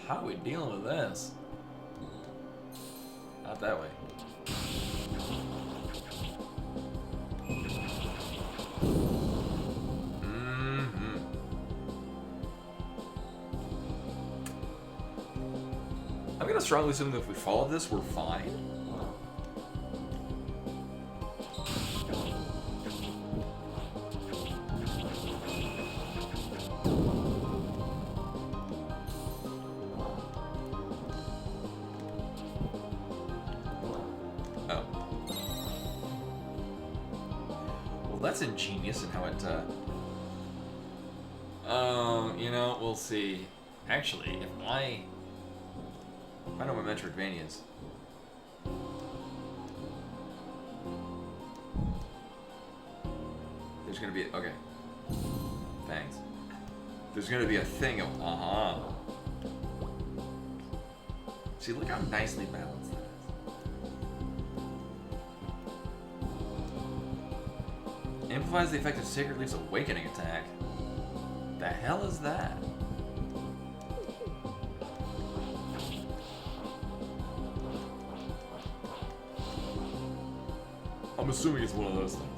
How are we dealing with this? Not that way. I'm going to strongly assume that if we follow this, we're fine. That's ingenious in how it, you know, we'll see. Actually, if I know what Metroidvanias. There's gonna be, okay. Thanks. There's gonna be a thing of, See, look how nicely balanced that is. Amplifies the effect of Sacred Leaf's Awakening attack. The hell is that? I'm assuming it's one of those things.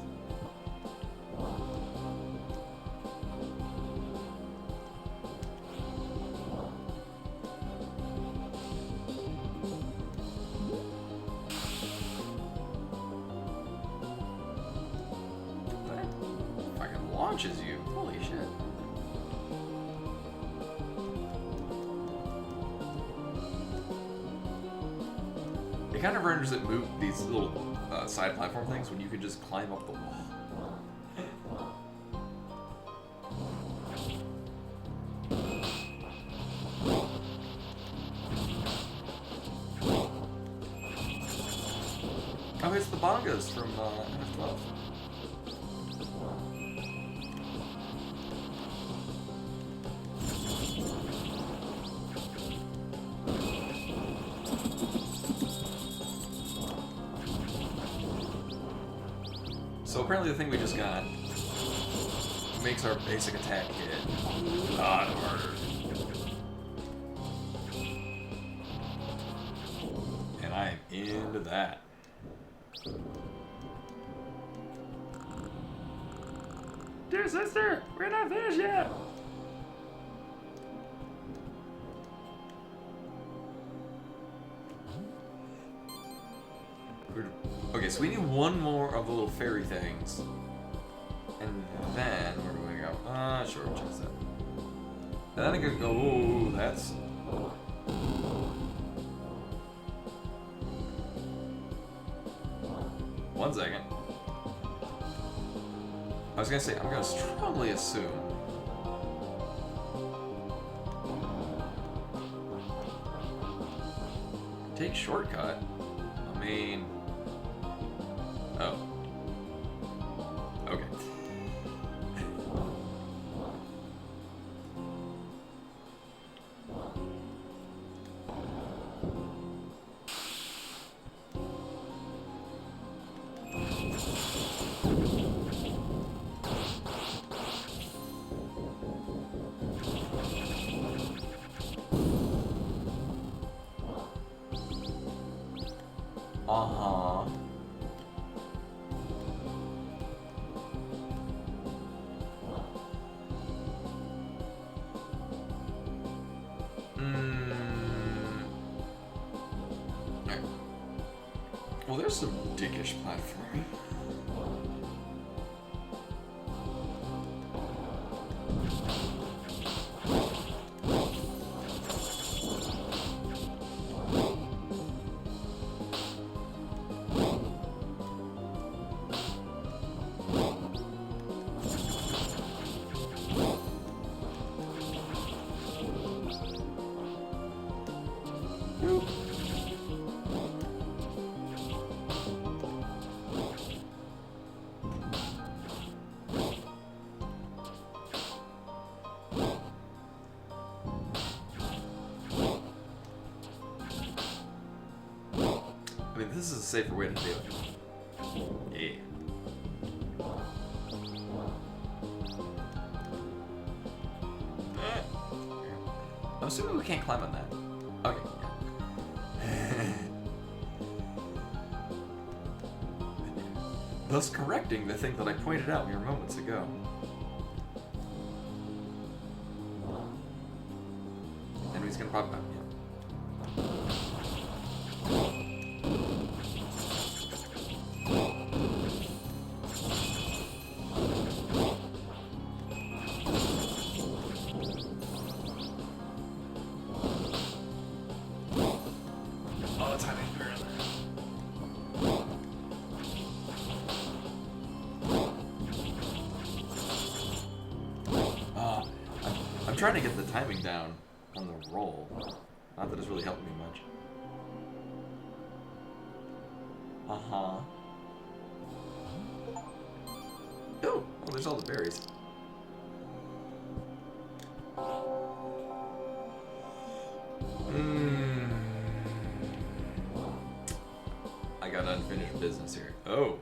Launches you. Holy shit. It kind of renders it moot, these little side platform things, when you can just climb up the wall. Oh, it's the bongas from F12. So apparently the thing we just got makes our basic attack hit a lot harder. And I am into that. Dear sister, we're not finished yet. Okay, so we need one more of the little fairy things. And then, where do we go? Sure, we'll check that. And then I could go, ooh, that's... One second. I was gonna say, I'm gonna strongly assume. Take shortcut. I mean... Oh. Okay. Uh-huh. Well, there's some dickish platforming. this is a safer way to do it. Yeah. I'm assuming we can't climb on that. Okay. Thus correcting the thing that I pointed out mere moments ago. Enemy's gonna pop out. Yeah. Oh, timing burn. I'm trying to get the timing down on the roll. Not that it's really helping me much. Uh-huh. Oh, there's all the berries. I got unfinished business here. Oh.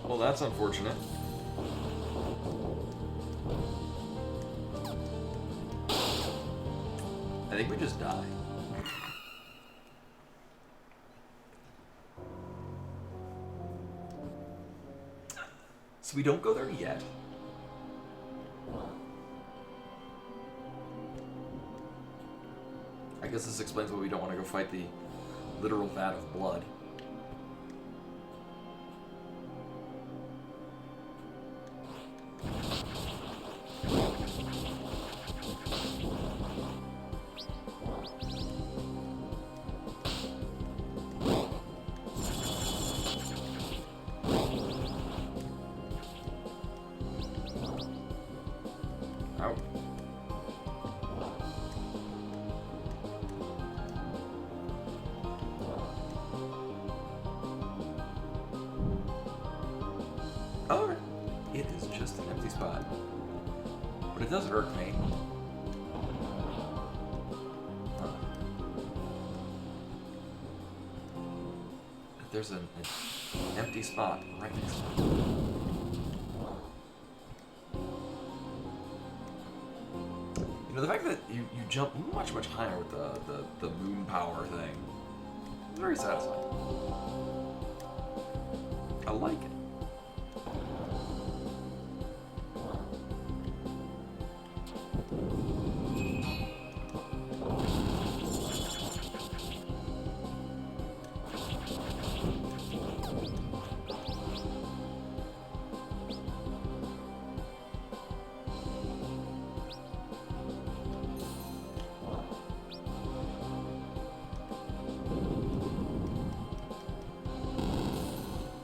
Well, that's unfortunate. I think we just die. So we don't go there yet. I guess this explains why we don't want to go fight the literal vat of blood. Ow. Alright. It is just an empty spot. But it does hurt me. There's an empty spot right next to it. You know, the fact that you jump much higher with the moon power thing is very satisfying. I like it.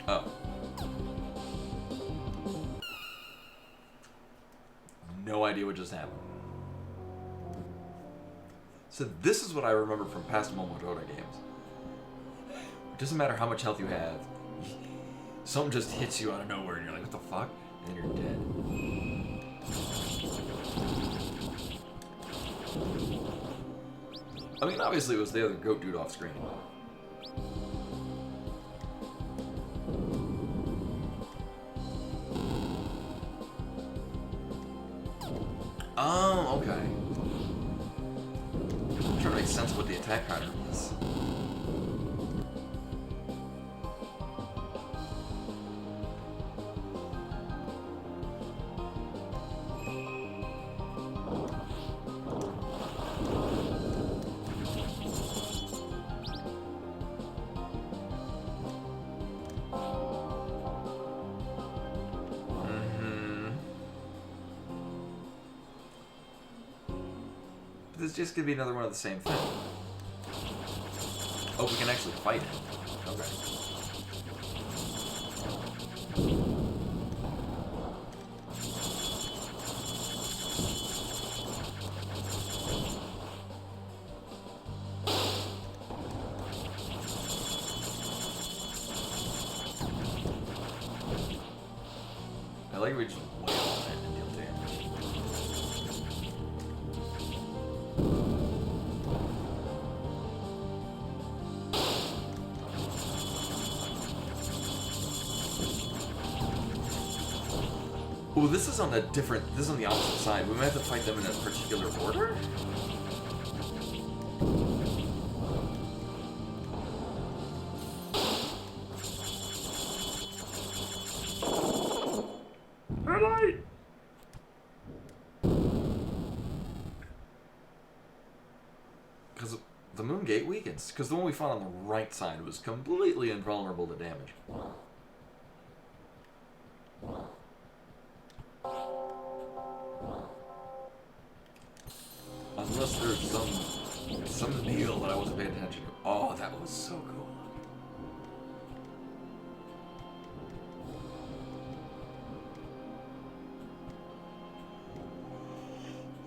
Oh. No idea what just happened. So this is what I remember from past Momodora games. It doesn't matter how much health you have. Something just hits you out of nowhere and you're like, what the fuck? And then you're dead. I mean, obviously it was the other goat dude off screen. Oh, okay. I'm trying to make sense of what the attack pattern was. This is just gonna be another one of the same thing. Oh, we can actually fight it. Okay. like we just wail on it and deal damage. Ooh, this is on a different. This is on the opposite side. We might have to fight them in a particular order. Alright. Because the moon gate weakens. Because the one we fought on the right side was completely invulnerable to damage. Unless there's some deal that I wasn't paying attention to. Oh, that was so cool.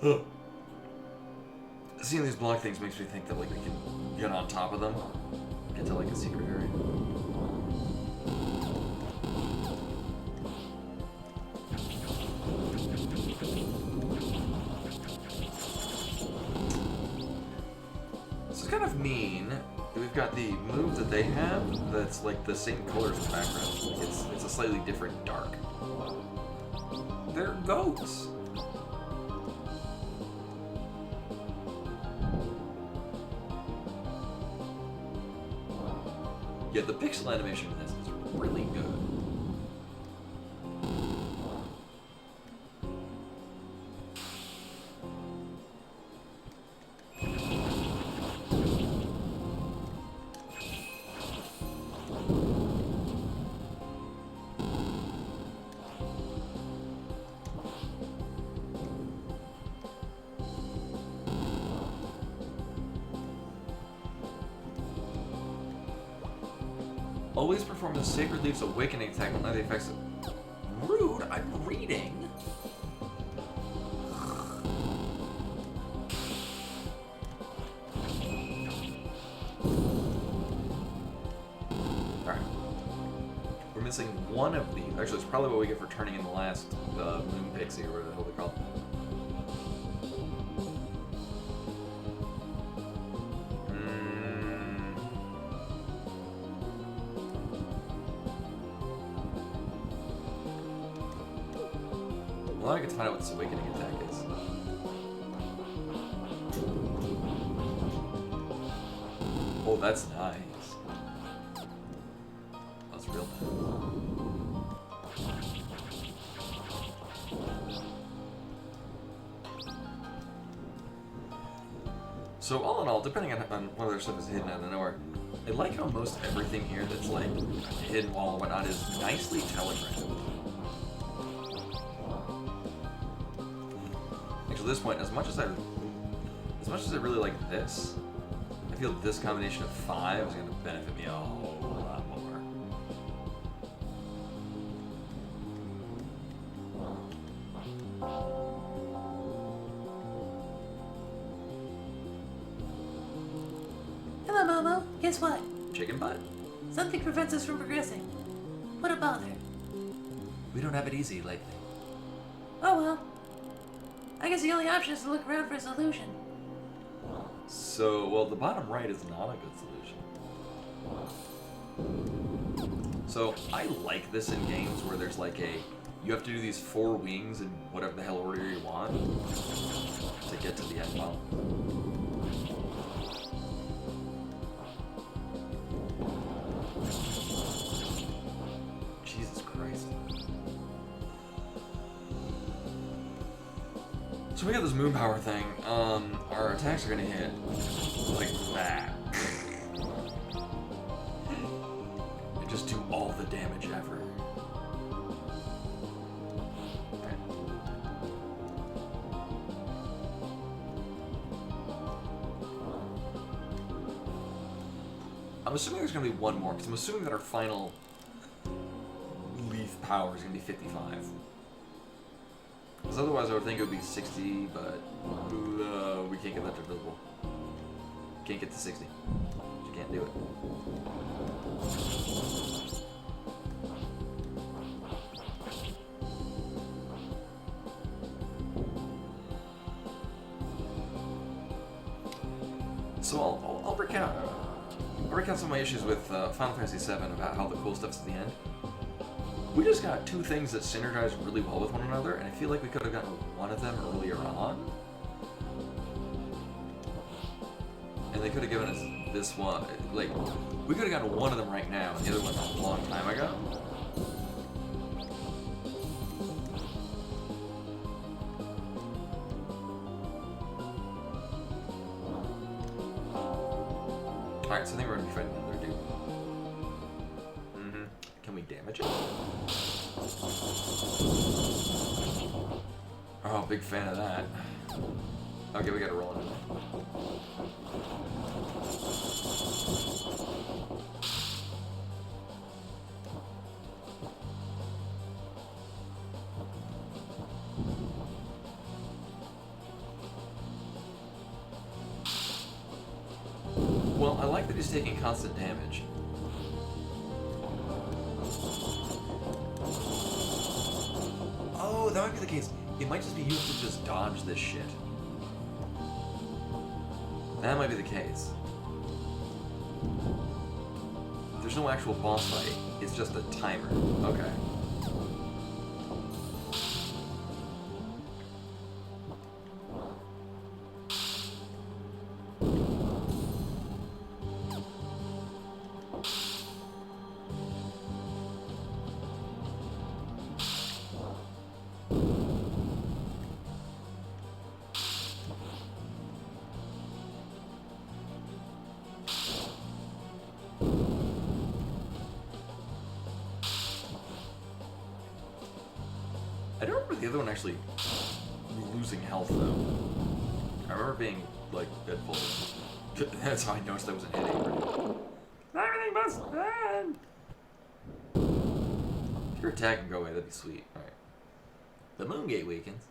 Huh. Seeing these block things makes me think that like we can get on top of them, get to like a secret area. This is kind of mean. We've got the move that they have that's like the same colors in the background. It's a slightly different dark. They're goats. Yeah, the pixel animation in this is really good. Always perform the Sacred Leaf's Awakening attack when the effects of... Rude, I'm reading. Alright. We're missing one of these. Actually, it's probably what we get for turning in the last Moon Pixie, or whatever the hell they're called. Well, I get to find out what this awakening attack is. Oh, that's nice. That's real nice. So all in all, depending on whether their stuff is hidden out of nowhere, I like how most everything here that's like hidden wall and whatnot is nicely telegraphed. At this point, as much as I really like this, I feel this combination of 5 is going to benefit me a whole lot more. Hello, Momo. Guess what? Chicken butt. Something prevents us from progressing. What a bother. We don't have it easy lately. Oh well. I guess the only option is to look around for a solution. So, well, the bottom right is not a good solution. So, I like this in games where there's like you have to do these 4 wings in whatever the hell order you want to get to the end bomb. Jesus Christ. So we got this moon power thing. Our attacks are gonna hit like that. And just do all the damage ever. Okay. I'm assuming there's gonna be one more, because I'm assuming that our final leaf power is gonna be 55. Because otherwise I would think it would be 60, but we can't get that to visible. Can't get to 60. Just can't do it. So I'll recount some of my issues with Final Fantasy VII about how the cool stuff's at the end. We just got two things that synergize really well with one another, and I feel like we could have gotten one of them earlier on. And they could have given us this one. Like, we could have gotten one of them right now, and the other one a long time ago. Alright, so I think we're gonna be fighting another dude. Can we damage it? Oh, big fan of that. Okay, we gotta roll into that. Well, I like that he's taking constant damage. Oh, that might be the case. It might just be you have to just dodge this shit. That might be the case. There's no actual boss fight. It's just a timer. Okay. I don't remember the other one actually losing health though. I remember being like dead full. That's how I noticed I wasn't hitting. Everything but bad. If your attack can go away, that'd be sweet. Alright. The moon gate weakens.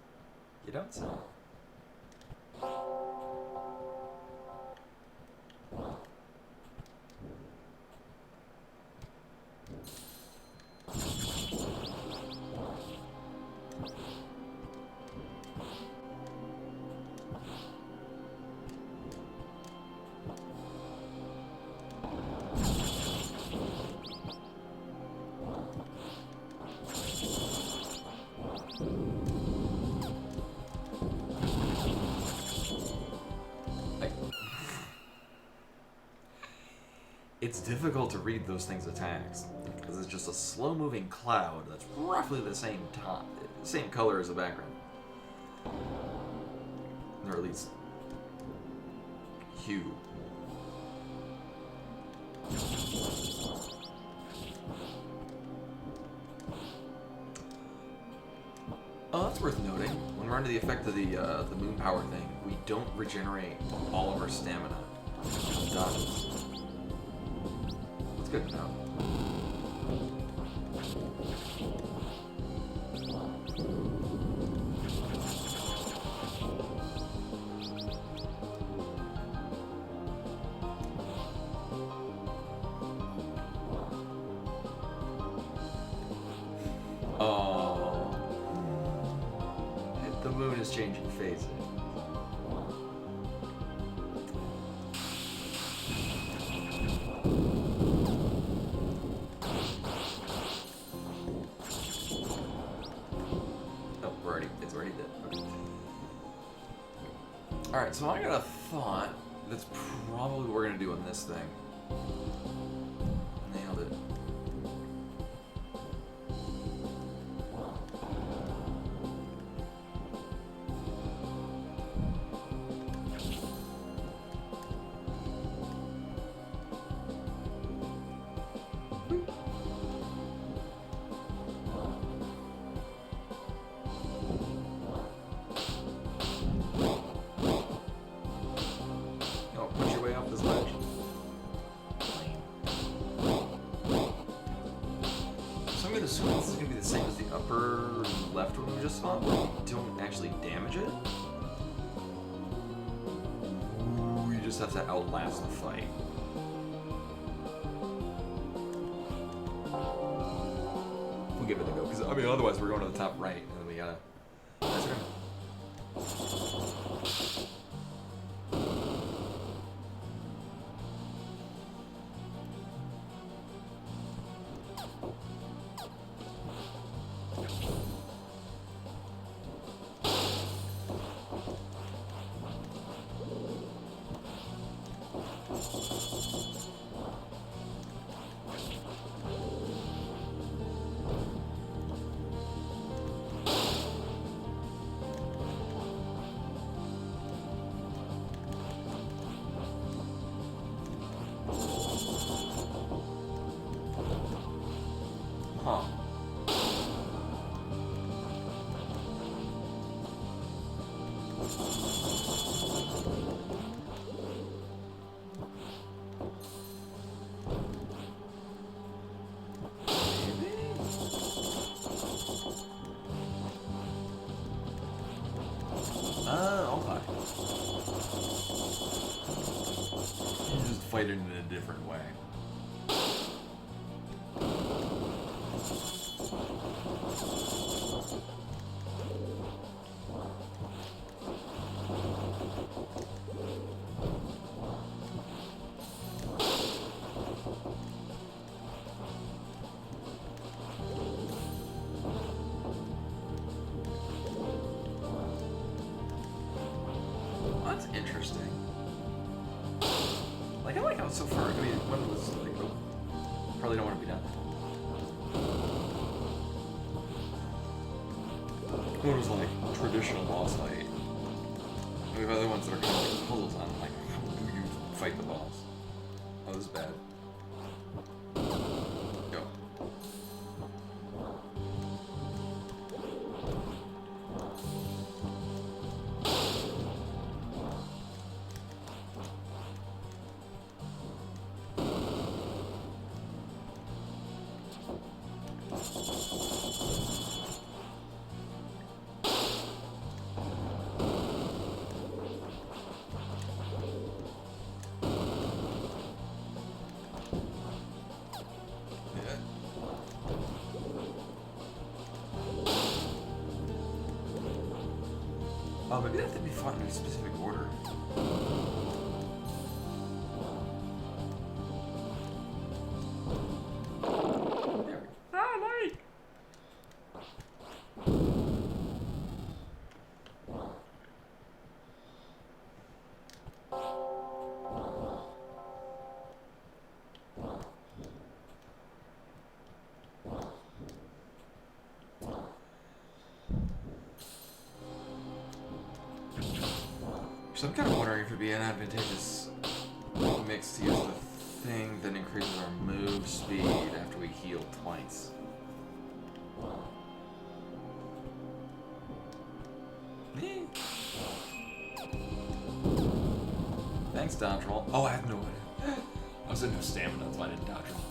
You don't say. It's difficult to read those things' attacks because it's just a slow-moving cloud that's roughly the same same color as the background, or at least hue. Oh, that's worth noting. When we're under the effect of the moon power thing, we don't regenerate all of our stamina. It does. It's good to know. Oh. The moon is changing phases. Alright, so I got a thought that's probably what we're gonna do on this thing. Nailed it. Assume this is going to be the same as the upper left one we just fought, where we don't actually damage it. We just have to outlast the fight. We'll give it a go, because I mean, otherwise we're going to the top right, and then we gotta. That's right. Huh. Okay. You just fight it in a different way. That's interesting. Like, I like how it's so far. I mean, when it was like, oh, probably don't want to be done. When it was like traditional boss fight. We have other ones that are kind of like puzzles on, like, how do you fight the boss? Oh, this is bad. Go. Oh, maybe that have to be fought in a specific order. There we go. Ah, like. So I'm kind of wondering if it'd be an advantageous mix to use the thing that increases our move speed after we heal twice. Thanks, dodge roll. Oh, I have no idea. I was in no stamina, that's why I didn't dodge roll.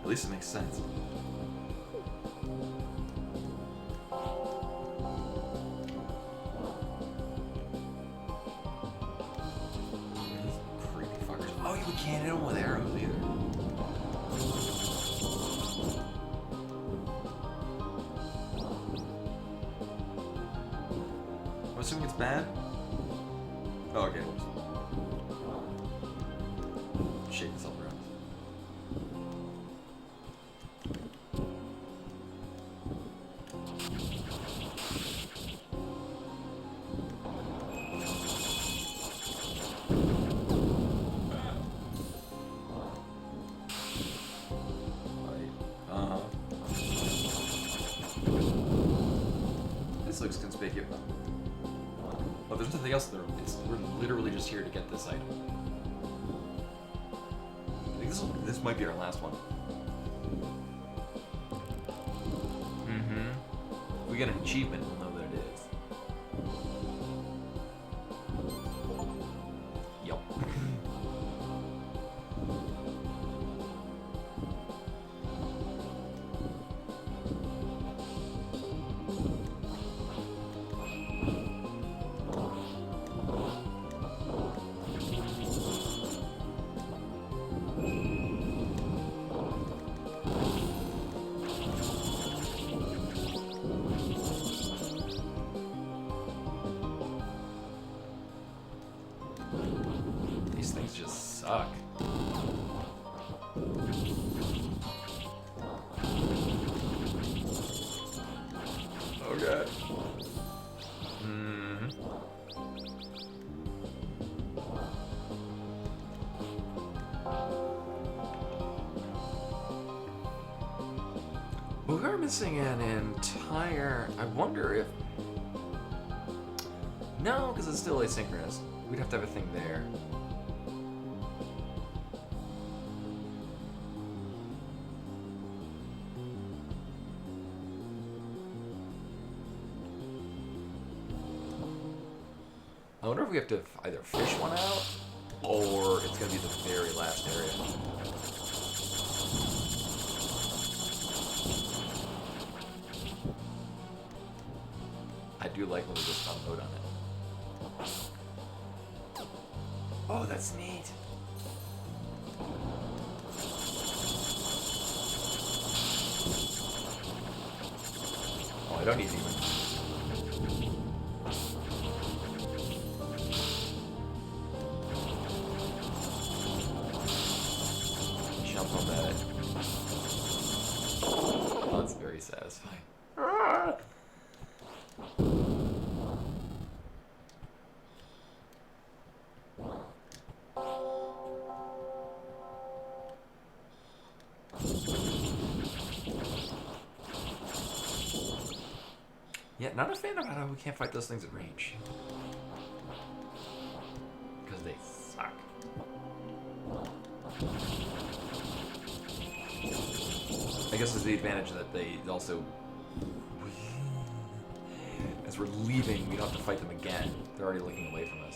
At least it makes sense. These creepy fuckers. Oh, you can't hit them with arrows either. I'm assuming it's bad? Oh, okay. Shake this up around. This looks conspicuous. Oh, there's nothing else there. We're literally just here to get this item. I think this might be our last one. Mm-hmm. If we get an achievement, we'll know that it is. Yup. These things just suck. Okay. Mm-hmm. Well, we're missing an entire... I wonder if... No, because it's still asynchronous. We'd have to have a thing there. we have to either fish one out, or it's going to be the very last area. I do like when we just unload on it. Oh, that's neat. Oh, I don't need to even. Jump on that. Oh, that's very satisfying. Ah! Yeah, not a fan of how we can't fight those things at range. Because they suck. I guess it's the advantage that they also... As we're leaving, we don't have to fight them again. They're already looking away from us.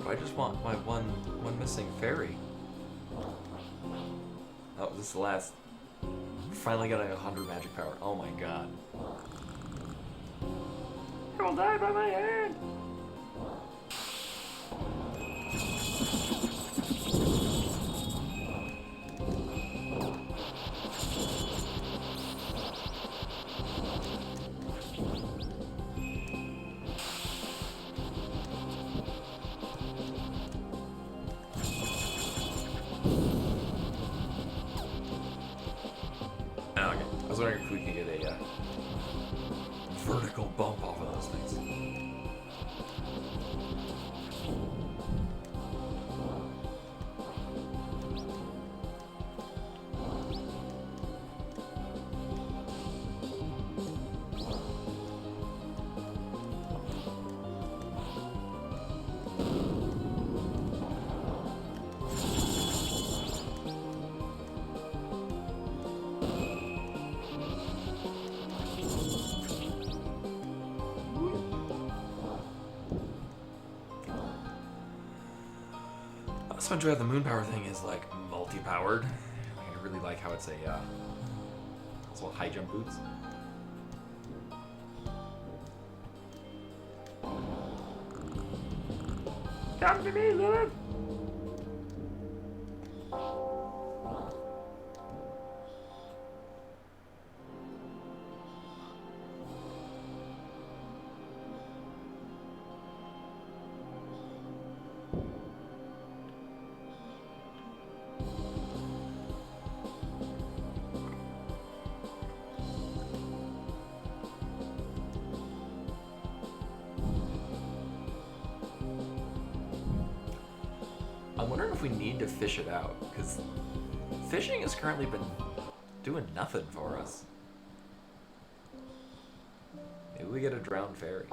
I just want my one missing fairy. Oh, this is the last. Finally got 100 magic power. Oh my god. You'll die by my hand. Oh, okay. I was wondering if we could get a vertical bump off of those things. I also enjoy how the moon power thing is like multi-powered. I really like how it's a it's all high jump boots. Come to me, Lilith. I'm wondering if we need to fish it out, because fishing has currently been doing nothing for us. Maybe we get a drowned fairy.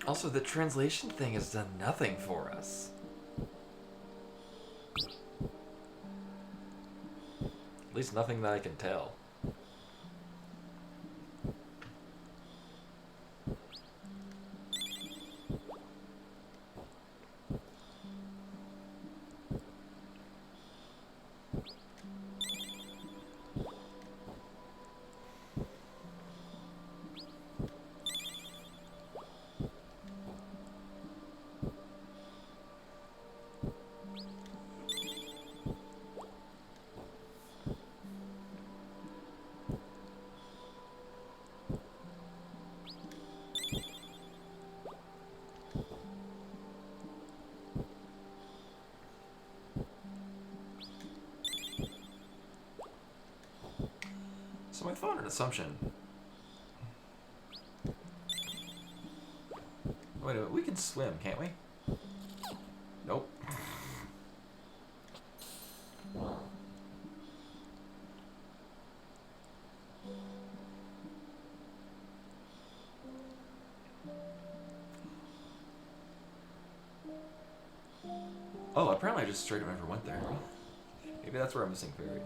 Also, the translation thing has done nothing for us. At least nothing that I can tell. an assumption. Wait a minute, we can swim, can't we? Nope. Oh, apparently I just straight up never went there. Maybe that's where I'm missing fairies.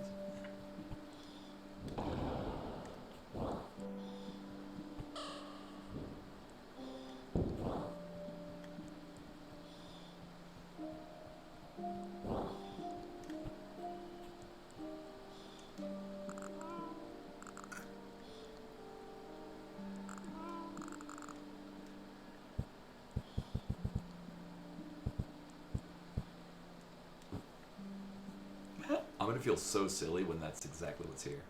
I'm gonna feel so silly when that's exactly what's here.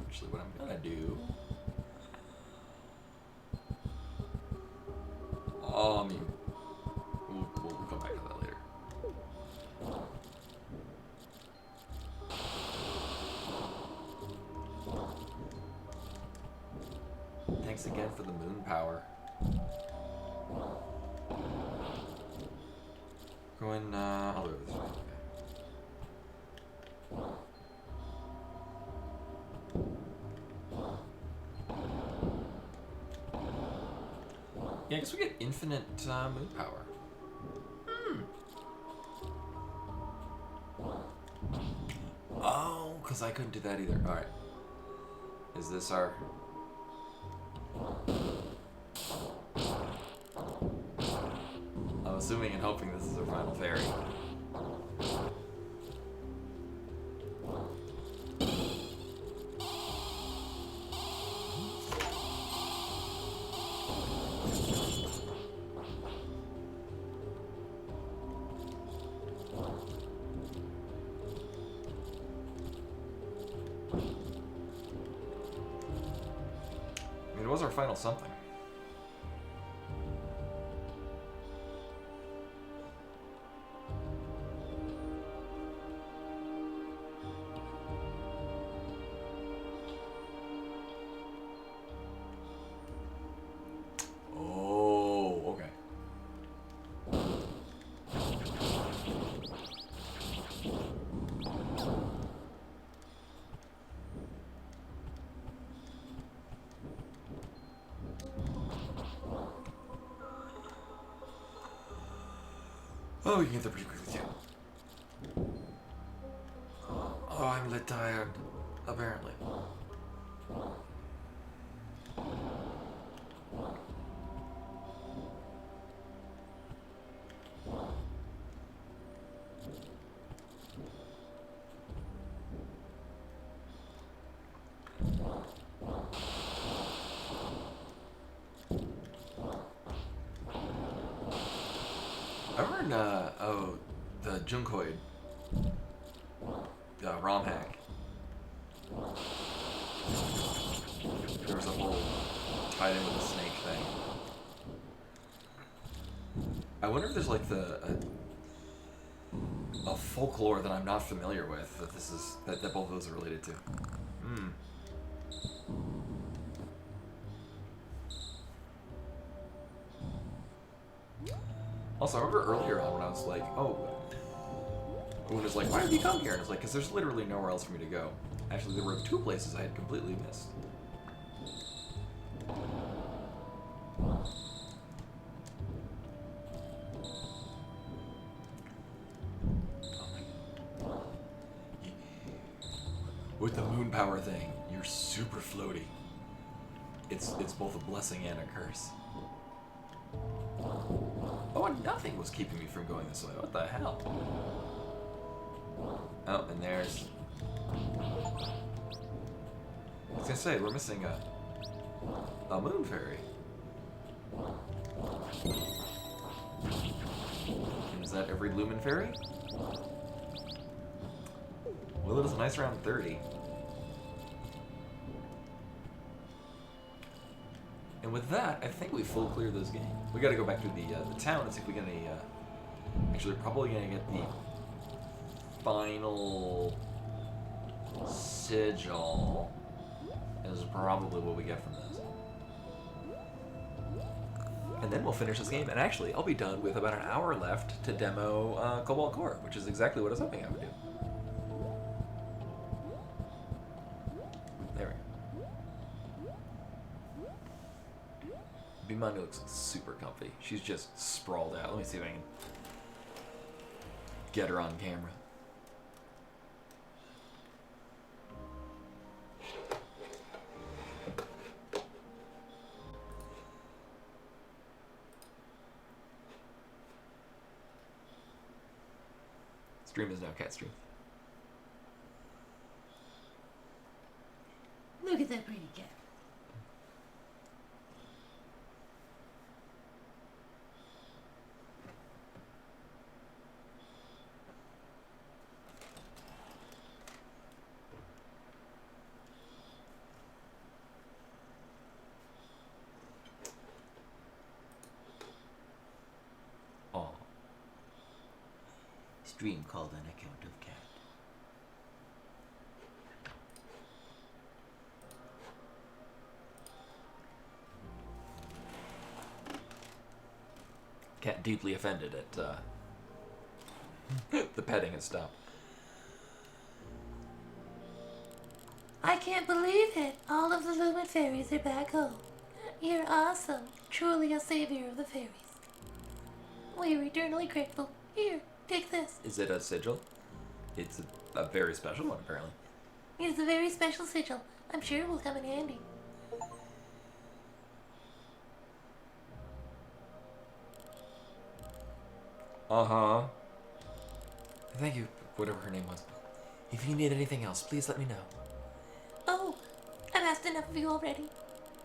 Actually, what I'm gonna do... I mean, we'll come back to that later. Thanks again for the moon power. Going all the way over this way. Yeah, I guess we get infinite moon power. Oh, because I couldn't do that either. Alright. Is this our... I'm assuming and hoping this is our final fairy. I mean, it was our final something. Oh, okay. Oh, you can get there pretty quickly too. Oh, I'm lit tired, apparently. I remember in, the Junkoid, ROM hack. There was a whole tied in with the snake thing. I wonder if there's like a folklore that I'm not familiar with that this is that both of those are related to. Hmm. Also, I remember earlier on when I was like, oh, when it was like, why have you come here? And it's like, because there's literally nowhere else for me to go. Actually, there were 2 places I had completely missed. With the moon power thing, you're super floaty. It's both a blessing and a curse. Oh, and nothing was keeping me from going this way. What the hell? Oh, and there's... I was gonna say, we're missing a moon fairy. And is that every lumen fairy? Well, it is a nice round 30. And And with that, I think we full cleared this game. We got to go back to the town and see if we get any. Actually, we're probably gonna get the final sigil. Is probably what we get from this. And then we'll finish this game. And actually, I'll be done with about an hour left to demo Cobalt Core, which is exactly what I was hoping I would do. There we go. Bimani looks super comfy. She's just sprawled out. Let me see if I can get her on camera. Stream is now cat stream. Look at that pretty cat. Oh, Stream called on account of cat. cat deeply offended at the petting has stopped. I can't believe it. All of the Lumen fairies are back home. You're awesome. Truly a savior of the fairies. We are eternally grateful. Here, take this. Is it a sigil? It's a very special one, apparently. It's a very special sigil. I'm sure it will come in handy. Uh-huh. Thank you, whatever her name was. If you need anything else, please let me know. Oh, I've asked enough of you already.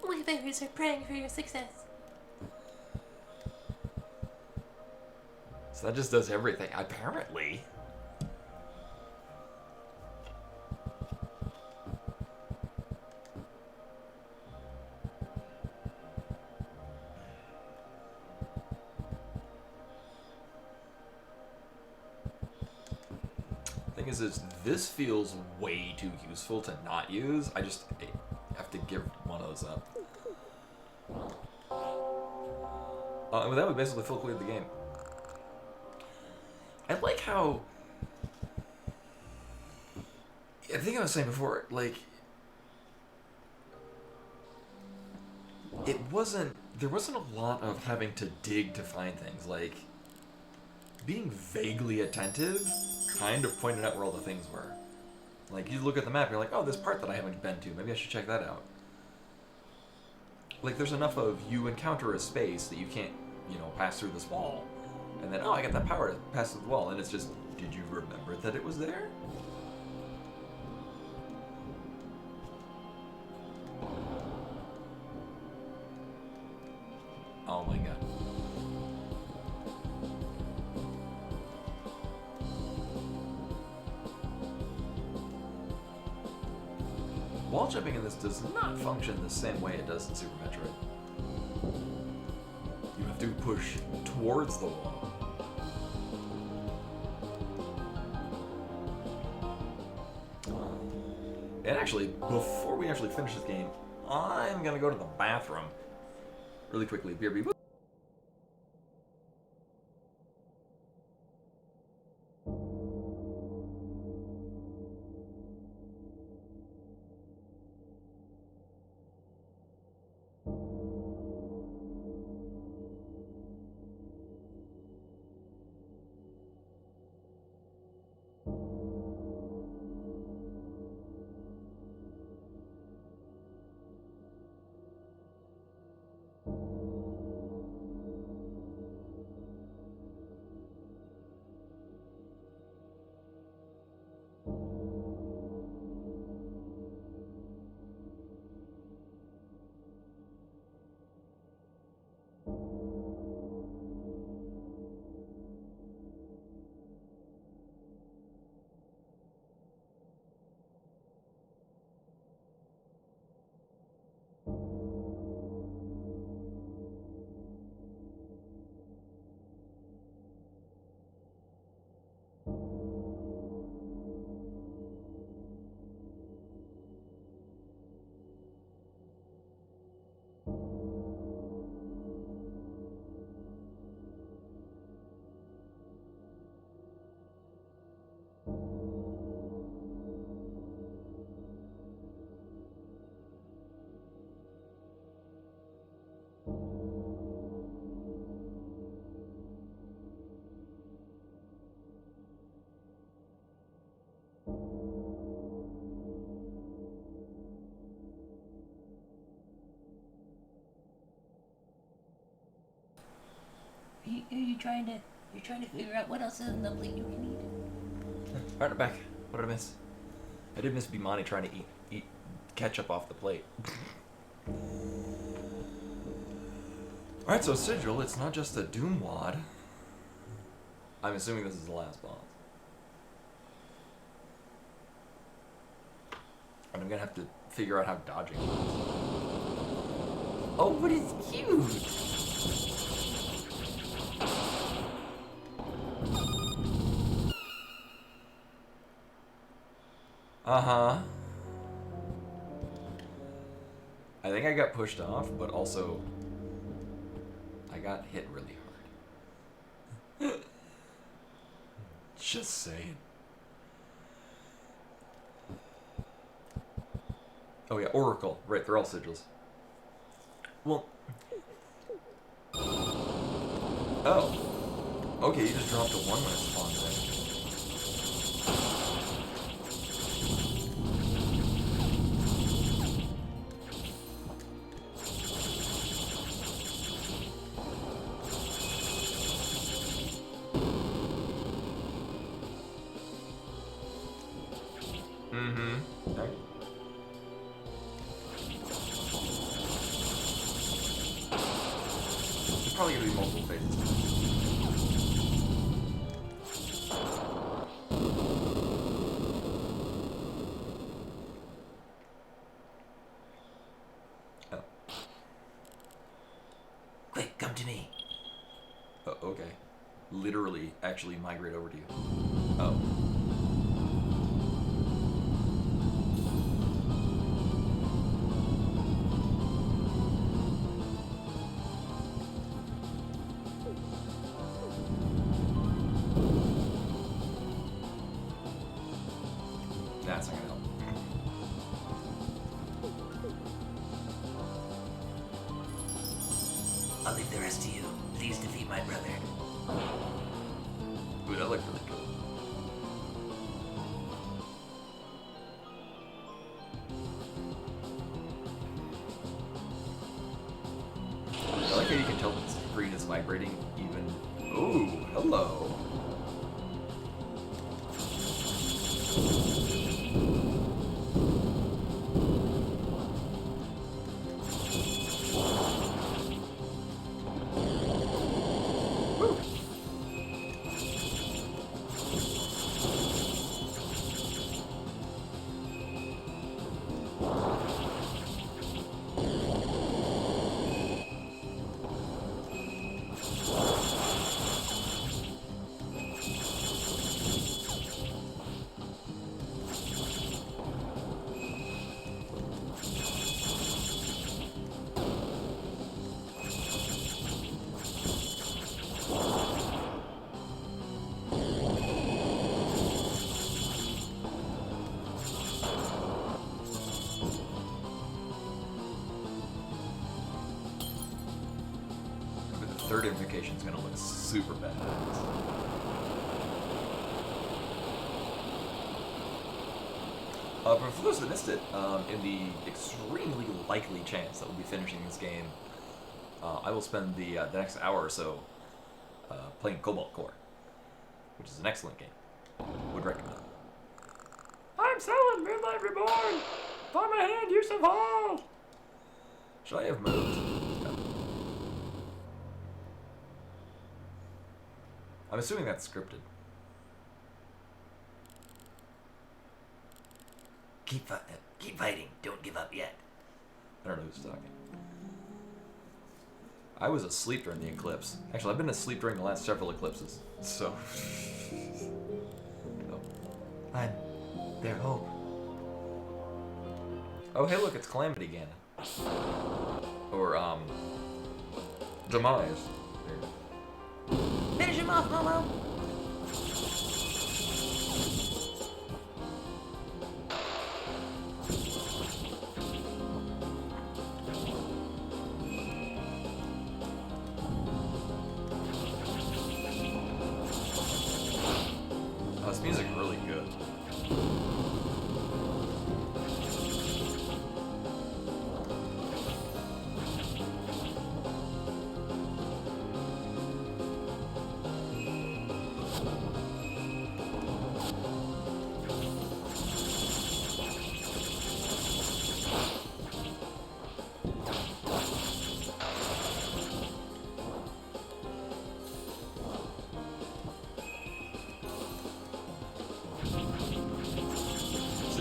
We fairies are praying for your success. So that just does everything, apparently. Thing is this feels way too useful to not use. I have to give one of those up. And with that, we basically full cleared the game. I like how... I think I was saying before, like... There wasn't a lot of having to dig to find things. Like, being vaguely attentive kind of pointed out where all the things were. Like, you look at the map, you're like, oh, this part that I haven't been to, maybe I should check that out. Like, there's enough of you encounter a space that you can't, pass through this wall. And then, oh, I got that power to pass through the wall. And it's just, did you remember that it was there? Oh my god. Wall jumping in this does not function the same way it does in Super Metroid. You have to push towards the wall. And actually, before we actually finish this game, I'm gonna go to the bathroom really quickly. BRB. you trying to? You're trying to figure out what else is in the plate you can eat. Alright, I'm back. What did I miss? I did miss Bimani trying to eat ketchup off the plate. Alright, so Sigil, it's not just a Doom Wad. I'm assuming this is the last boss. And I'm gonna have to figure out how dodging works. Oh, but it's cute! Uh-huh. I think I got pushed off, but also I got hit really hard. Just saying. Oh yeah, Oracle. Right, they're all sigils. Well. Oh. Okay, you just dropped a 1 when it spawned, right? Okay. There's probably gonna be multiple phases. Oh. Quick, come to me. Okay. Literally, actually migrate over to you. Oh. That's not gonna help. I'll leave the rest to you. Please defeat my brother. Ooh, that looked really cool. I like how you can tell that the screen is vibrating even. Ooh, hello. Third invocation is going to look super badass. But for those that missed it, in the extremely likely chance that we'll be finishing this game, I will spend the next hour or so playing Cobalt Core, which is an excellent game. Would recommend. I'm selling Moonlight Reborn! For my hand, use of all! Should I have moved? No. I'm assuming that's scripted. Keep fighting. Don't give up yet. I don't know who's talking. I was asleep during the eclipse. Actually, I've been asleep during the last several eclipses, so... oh. I'm their hope. Oh, hey, look, it's Calamity Ganon. Or, Demise. There. Finish him off, Momo. Oh, this music is really good.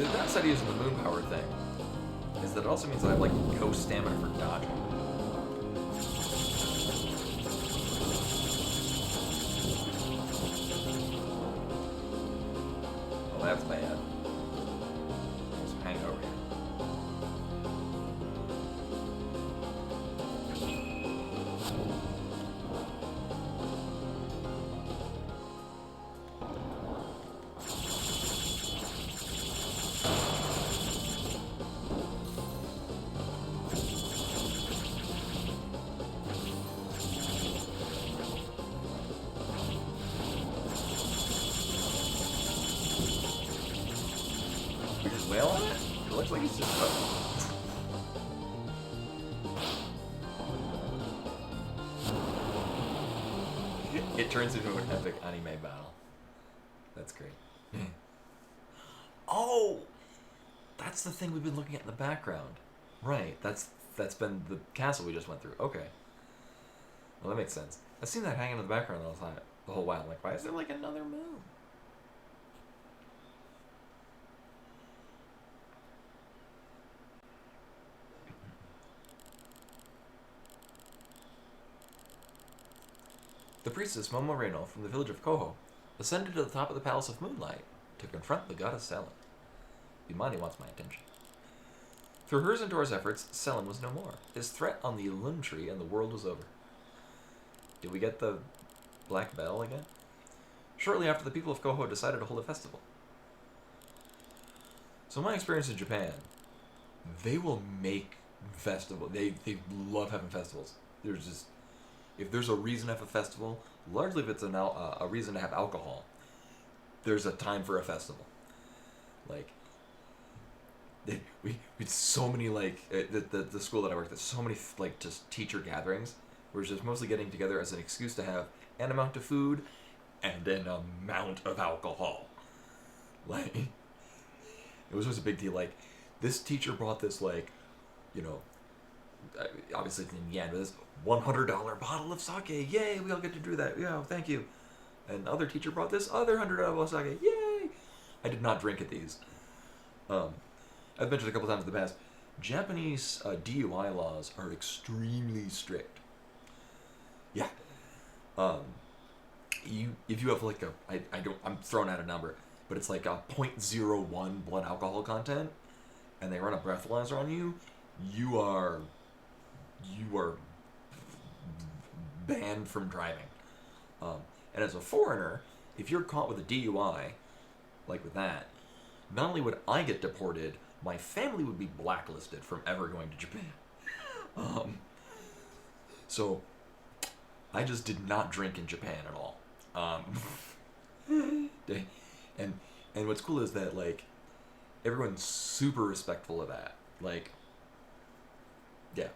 the downside of using the moon power thing is that it also means that I have like ghost stamina for dodging. Oh, that's bad. Let's hang over here. We just wail on it? It looks like he's just It turns into an epic anime battle. That's great. Oh! That's the thing we've been looking at in the background. Right, that's been the castle we just went through. Okay. Well, that makes sense. I've seen that hanging in the background the whole while. I'm like, why is there like another moon? The priestess Momodora from the village of Koho ascended to the top of the Palace of Moonlight to confront the goddess Selin. Imani wants my attention. Through hers and Dora's efforts, Selin was no more. His threat on the Loom Tree and the world was over. Did we get the Black Bell again? Shortly after, the people of Koho decided to hold a festival. So my experience in Japan, they will make festival. They love having festivals. There's just, if there's a reason to have a festival, largely if it's a reason to have alcohol, there's a time for a festival. Like, we had so many, like, the school that I worked at, so many, like, just teacher gatherings, where it's just mostly getting together as an excuse to have an amount of food and an amount of alcohol. Like, it was just a big deal. Like, this teacher brought this, like, you know, obviously it's in yen, but this $100 bottle of sake. Yay, we all get to do that. Yeah, thank you. And other teacher brought this other $100 bottle of sake. Yay! I did not drink at these. I've mentioned a couple times in the past, Japanese DUI laws are extremely strict. Yeah. If you have like I'm throwing out a number, but it's like a 0.01 blood alcohol content, and they run a breathalyzer on you, you are banned from driving. And as a foreigner, if you're caught with a DUI, like with that, not only would I get deported, my family would be blacklisted from ever going to Japan. So I just did not drink in Japan at all. And what's cool is that, like, everyone's super respectful of that. Like, yeah.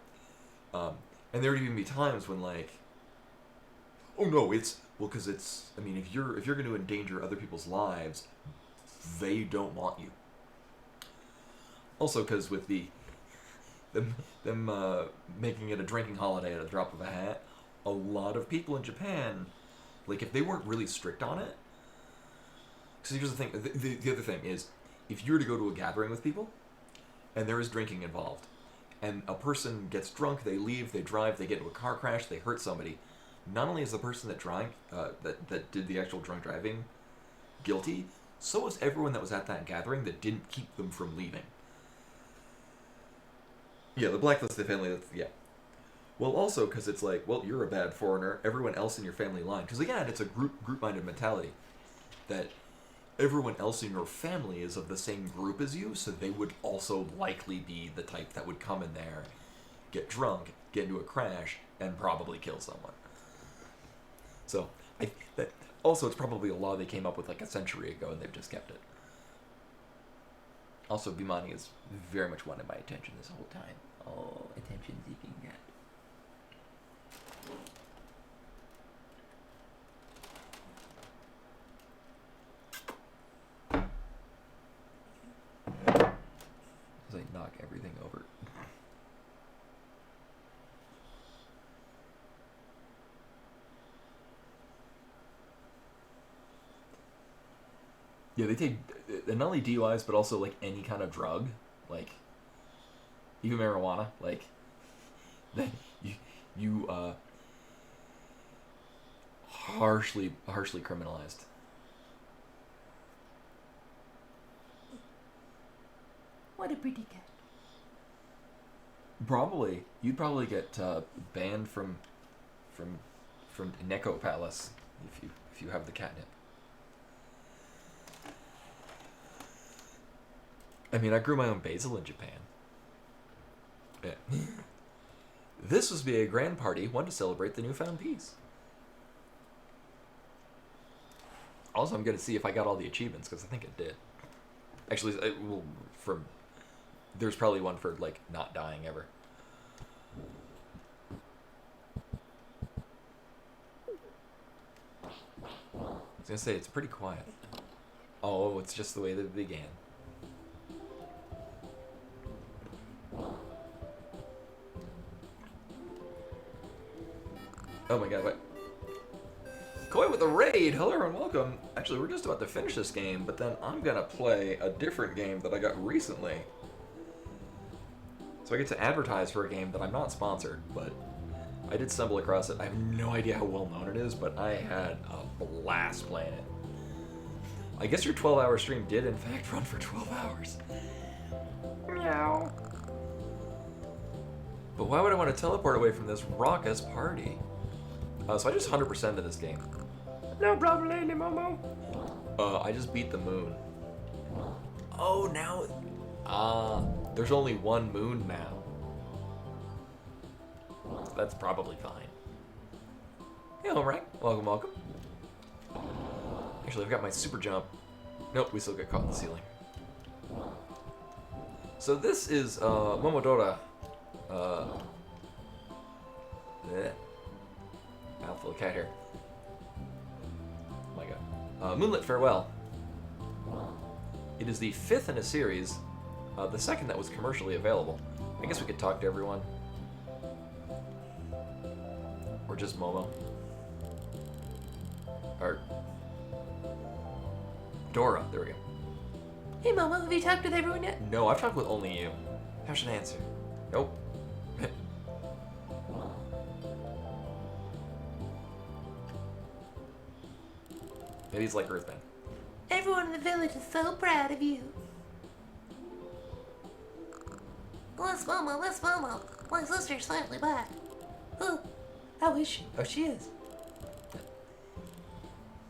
And there would even be times when, like, oh no, because it's, I mean, if you're going to endanger other people's lives, they don't want you. Also, because with them making it a drinking holiday at a drop of a hat, a lot of people in Japan, like, if they weren't really strict on it, because here's the thing, the other thing is, if you were to go to a gathering with people, and there is drinking involved, and a person gets drunk, they leave, they drive, they get into a car crash, they hurt somebody, not only is the person that drank, that did the actual drunk driving guilty, so was everyone that was at that gathering that didn't keep them from leaving. Yeah, the blacklisted family, yeah. Well, also, because it's like, well, you're a bad foreigner, everyone else in your family line. Because again, it's a group-minded mentality that everyone else in your family is of the same group as you, so they would also likely be the type that would come in there, get drunk, get into a crash, and probably kill someone. So, also, it's probably a law they came up with like a century ago, and they've just kept it. Also, Bimani has very much wanted my attention this whole time. Oh, attention-seeking cat. As I knock everything over. Yeah, they take not only DUIs but also like any kind of drug, like even marijuana. Like you harshly criminalized. What a pretty cat. Probably you'd probably get banned from Neko Palace if you have the catnip. I mean, I grew my own basil in Japan. Yeah. This was be a grand party, one to celebrate the newfound peace. Also, I'm going to see if I got all the achievements, because I think it did. Actually, there's probably one for, like, not dying ever. I was going to say, it's pretty quiet. Oh, it's just the way that it began. Oh my god, wait. Koi with a raid! Hello and welcome. Actually, we're just about to finish this game, but then I'm gonna play a different game that I got recently. So I get to advertise for a game that I'm not sponsored, but I did stumble across it. I have no idea how well known it is, but I had a blast playing it. I guess your 12-hour stream did in fact run for 12 hours. Meow. But why would I want to teleport away from this raucous party? So I just 100%ed this game. No problem, Lady Momo. I just beat the moon. Oh, now... there's only one moon now. So that's probably fine. Hey, alright. Welcome, welcome. Actually, I've got my super jump. Nope, we still get caught in the ceiling. So this is, Momodora. Mouthful of cat hair. Oh my god. Moonlit Farewell. It is the 5th in a series, the 2nd that was commercially available. I guess we could talk to everyone. Or just Momo. Or Dora, there we go. Hey, Momo, have you talked with everyone yet? No, I've talked with only you. How should I answer? Nope. Maybe it's like Earthbang. Everyone in the village is so proud of you. Let's Momo. My sister's finally back. Oh, I wish. Oh, she is.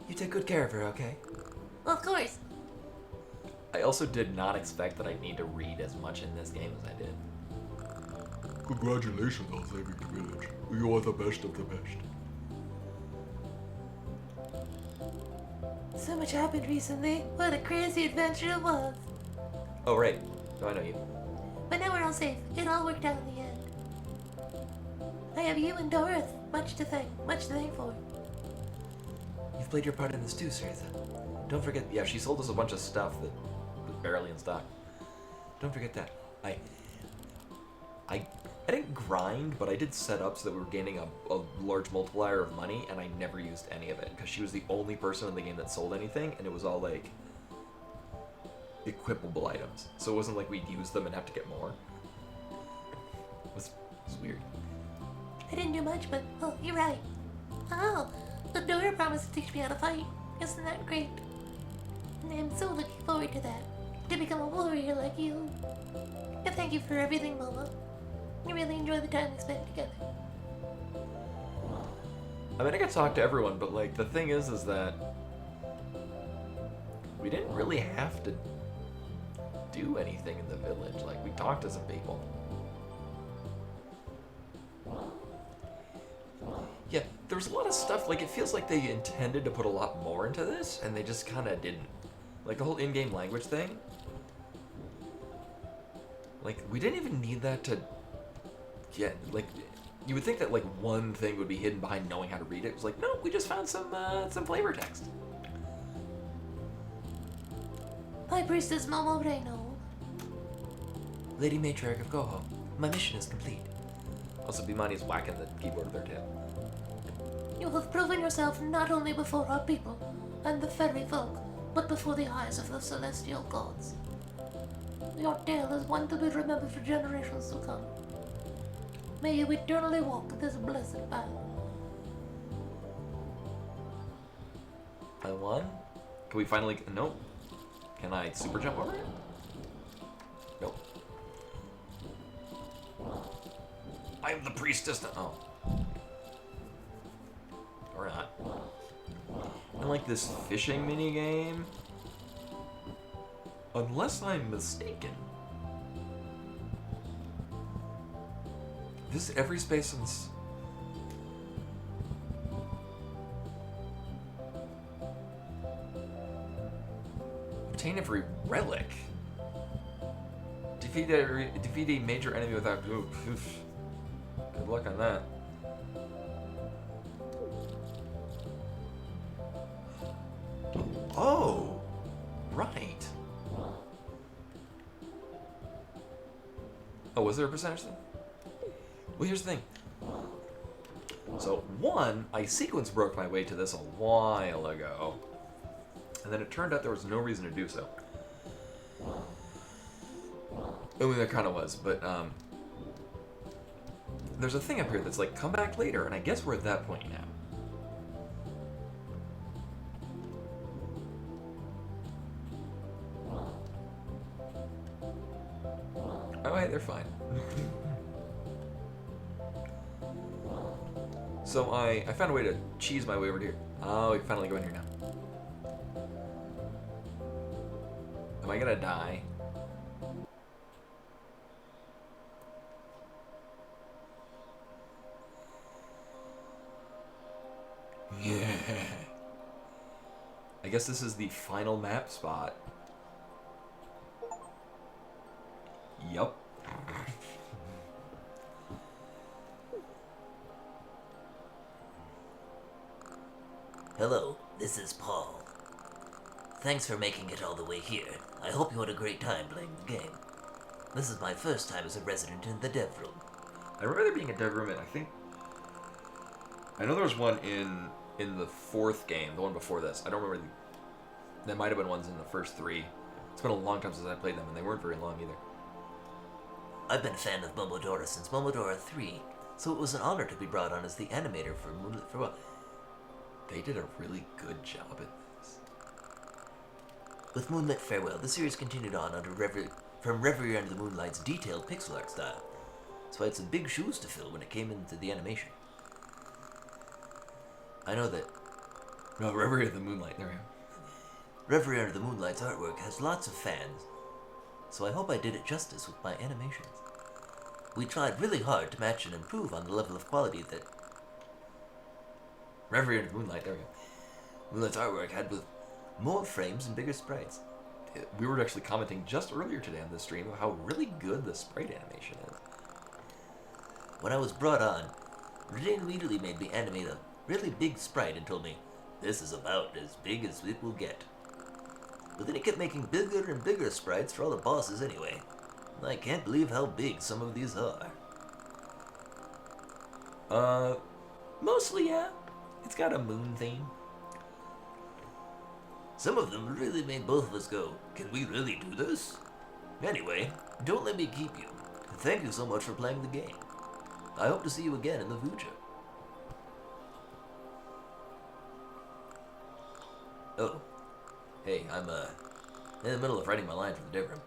You take good care of her, okay? Of course. I also did not expect that I'd need to read as much in this game as I did. Congratulations on saving the village. You are the best of the best. So much happened recently. What a crazy adventure it was. Oh, right. No, I know you. But now we're all safe. It all worked out in the end. I have you and Doris. Much to thank for. You've played your part in this too, Saritha. Don't forget, yeah, she sold us a bunch of stuff that was barely in stock. Don't forget that. I didn't grind, but I did set up so that we were gaining a large multiplier of money, and I never used any of it, because she was the only person in the game that sold anything, and it was all, like, equipable items. So it wasn't like we'd use them and have to get more. It was weird. I didn't do much, but oh, you're right. Oh, the Dora promised to teach me how to fight. Isn't that great? And I'm so looking forward to that. To become a warrior like you. And thank you for everything, Momo. I really enjoy the time we spent together. I mean, I got to talk to everyone, but, like, the thing is that we didn't really have to do anything in the village. Like, we talked to some people. Yeah, there was a lot of stuff, like, it feels like they intended to put a lot more into this, and they just kind of didn't. Like, the whole in-game language thing. Like, we didn't even need that to get, like, you would think that, like, one thing would be hidden behind knowing how to read it. It was like, no, we just found some flavor text. High Priestess Momo Reino. Lady Matriarch of Goho, my mission is complete. Also, Bimani's whacking the keyboard with her tail. You have proven yourself not only before our people and the fairy folk, but before the eyes of the celestial gods. Your tale is one to be remembered for generations to come. May you eternally walk this blessed path. I won? Can we finally... Nope. Can I super jump over it? Nope. I'm the priestess. Oh. Or not. I like this fishing mini game. Unless I'm mistaken. This every space in... Obtain every relic. Defeat a major enemy without... Oof. Good luck on that. Oh! Right. Oh, was there a percentage thing? Well, here's the thing. So, one, I sequence broke my way to this a while ago. And then it turned out there was no reason to do so. I mean, there kind of was, but, there's a thing up here that's like, come back later, and I guess we're at that point now. Oh, hey, they're fine. So I found a way to cheese my way over here. Oh, we can finally go in here now. Am I gonna die? Yeah. I guess this is the final map spot. Yup. Hello, this is Paul. Thanks for making it all the way here. I hope you had a great time playing the game. This is my first time as a resident in the dev room. I remember there being a dev room I know there was one in the fourth game, the one before this. I don't remember there might have been ones in the first three. It's been a long time since I played them, and they weren't very long either. I've been a fan of Momodora since Momodora 3, so it was an honor to be brought on as the animator for Moonlit Farewell. They did a really good job at this. With Moonlit Farewell, the series continued on from Reverie Under the Moonlight's detailed pixel art style, so I had some big shoes to fill when it came into the animation. I know that No, Reverie of the Moonlight, there we go. Reverie Under the Moonlight's artwork has lots of fans, so I hope I did it justice with my animations. We tried really hard to match and improve on the level of quality that Reverie Under the Moonlight, there we go. Moonlight's artwork had with more frames and bigger sprites. We were actually commenting just earlier today on this stream about how really good the sprite animation is. When I was brought on, Renee immediately made me animate a really big sprite and told me, this is about as big as it will get. But then he kept making bigger and bigger sprites for all the bosses anyway. I can't believe how big some of these are. Mostly, yeah. It's got a moon theme. Some of them really made both of us go, can we really do this? Anyway, don't let me keep you. Thank you so much for playing the game. I hope to see you again in the future. Oh, hey, I'm in the middle of writing my line for the dev room.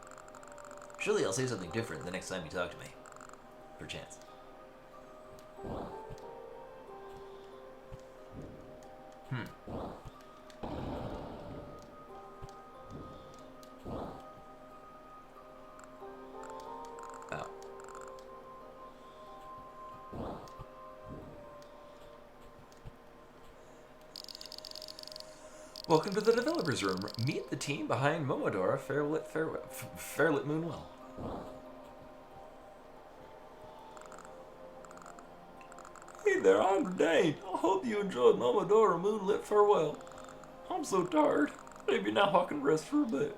Surely I'll say something different the next time you talk to me. Perchance. Oh. Welcome to the developers room. Meet the team behind Momodora Fairlit Moonwell. Hey there, I'm Dane. I hope you enjoyed Momodora Moonlit Farewell. I'm so tired. Maybe now I can rest for a bit.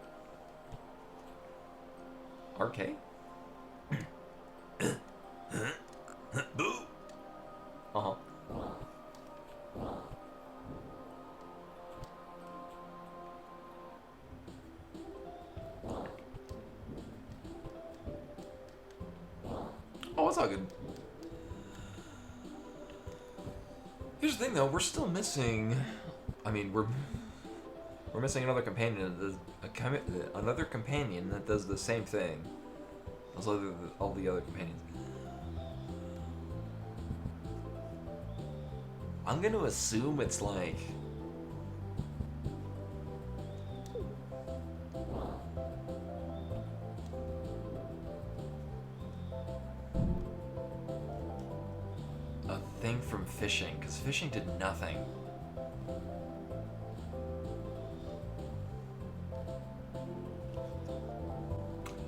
RK? Boo! Uh-huh. that's all good. Here's the thing, though. We're still missing. I mean, we're missing another companion. Another companion that does the same thing as all the other companions. I'm gonna assume it's like. A thing from fishing, because fishing did nothing.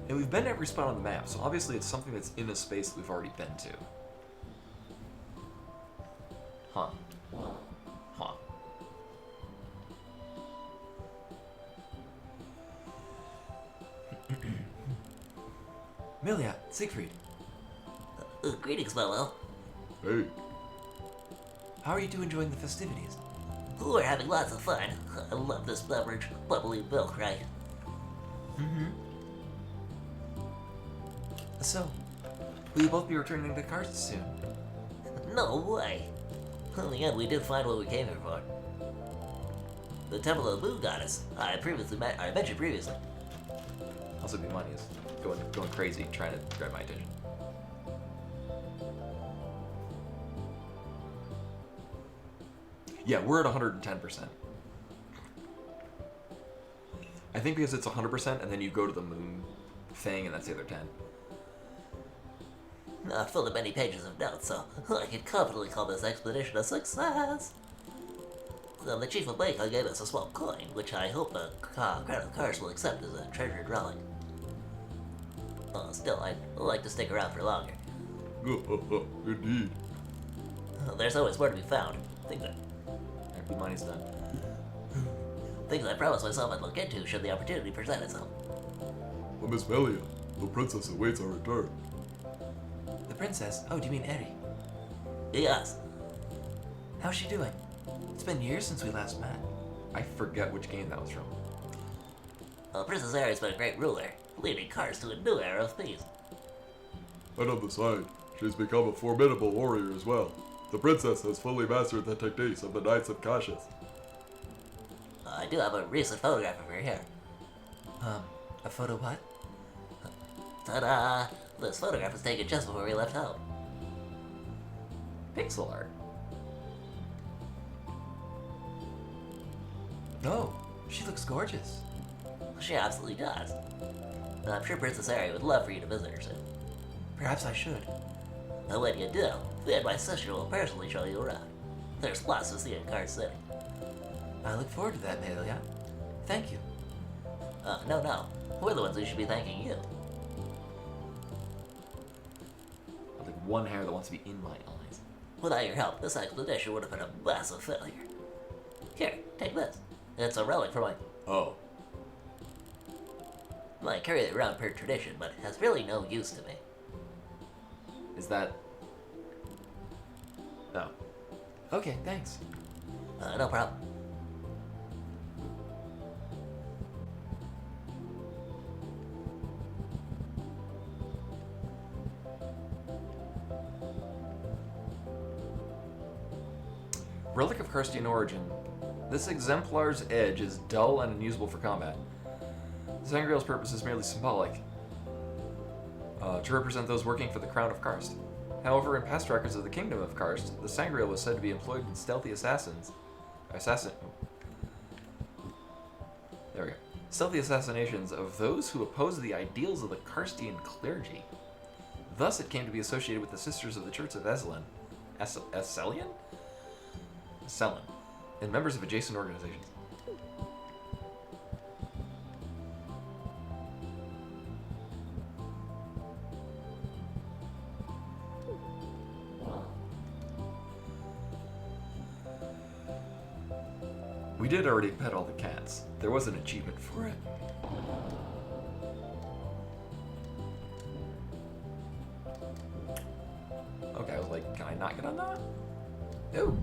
And we've been to every spot on the map, so obviously it's something that's in a space that we've already been to. Huh. Huh. Milia, Siegfried, Greetings, Momo. Hey, how are you two enjoying the festivities? We're having lots of fun. I love this beverage. Bubbly milk, right? So, will you both be returning to Karst soon? No way. In the end, we did find what we came here for. The Temple of the Moon Goddess. I mentioned previously. Also, Bimani is going crazy trying to grab my attention. Yeah, we're at 110%. I think because it's 100% and then you go to the moon thing and that's the other 10. I've filled up many pages of notes, so I can confidently call this expedition a success. The Chief of Bacon gave us a small coin, which I hope the Crown of Cars will accept as a treasured relic. Still, I'd like to stick around for longer. indeed. There's always more to be found. Things Bimani's done. I promised myself I'd look into should the opportunity present itself. Well, Miss Melia, the princess awaits our return. The princess? Oh, do you mean Eri? Yes. How's she doing? It's been years since we last met. I forget which game that was from. Princess Aerie's been a great ruler, leading Cars to a new era of peace. And on the side, she's become a formidable warrior as well. The princess has fully mastered the techniques of the Knights of Cassius. I do have a recent photograph of her here. A photo what? Ta-da! This photograph was taken just before we left home. Pixel art. Oh, she looks gorgeous. She absolutely does. I'm sure Princess Aerie would love for you to visit her soon. Perhaps I should. And when you do, then my sister will personally show you around. There's lots to see in Cars City. I look forward to that, Melia. Thank you. No. We're the ones who should be thanking you. I have like one hair that wants to be in my eyes. Without your help, this expedition would have been a massive failure. Here, take this. It's a relic for my... Oh. I carry it around per tradition, but it has really no use to me. Is that... No. Okay, thanks. No problem. Relic of Karstian origin. This exemplar's edge is dull and unusable for combat. The Sangreal's purpose is merely symbolic, to represent those working for the Crown of Karst. However, in past records of the Kingdom of Karst, the Sangreal was said to be employed in stealthy stealthy assassinations of those who oppose the ideals of the Karstian clergy. Thus, it came to be associated with the Sisters of the Church of Eselen. Eselian? Selen, and members of adjacent organizations. We did already pet all the cats. There was an achievement for it. Okay, I was like, can I not get on that? No.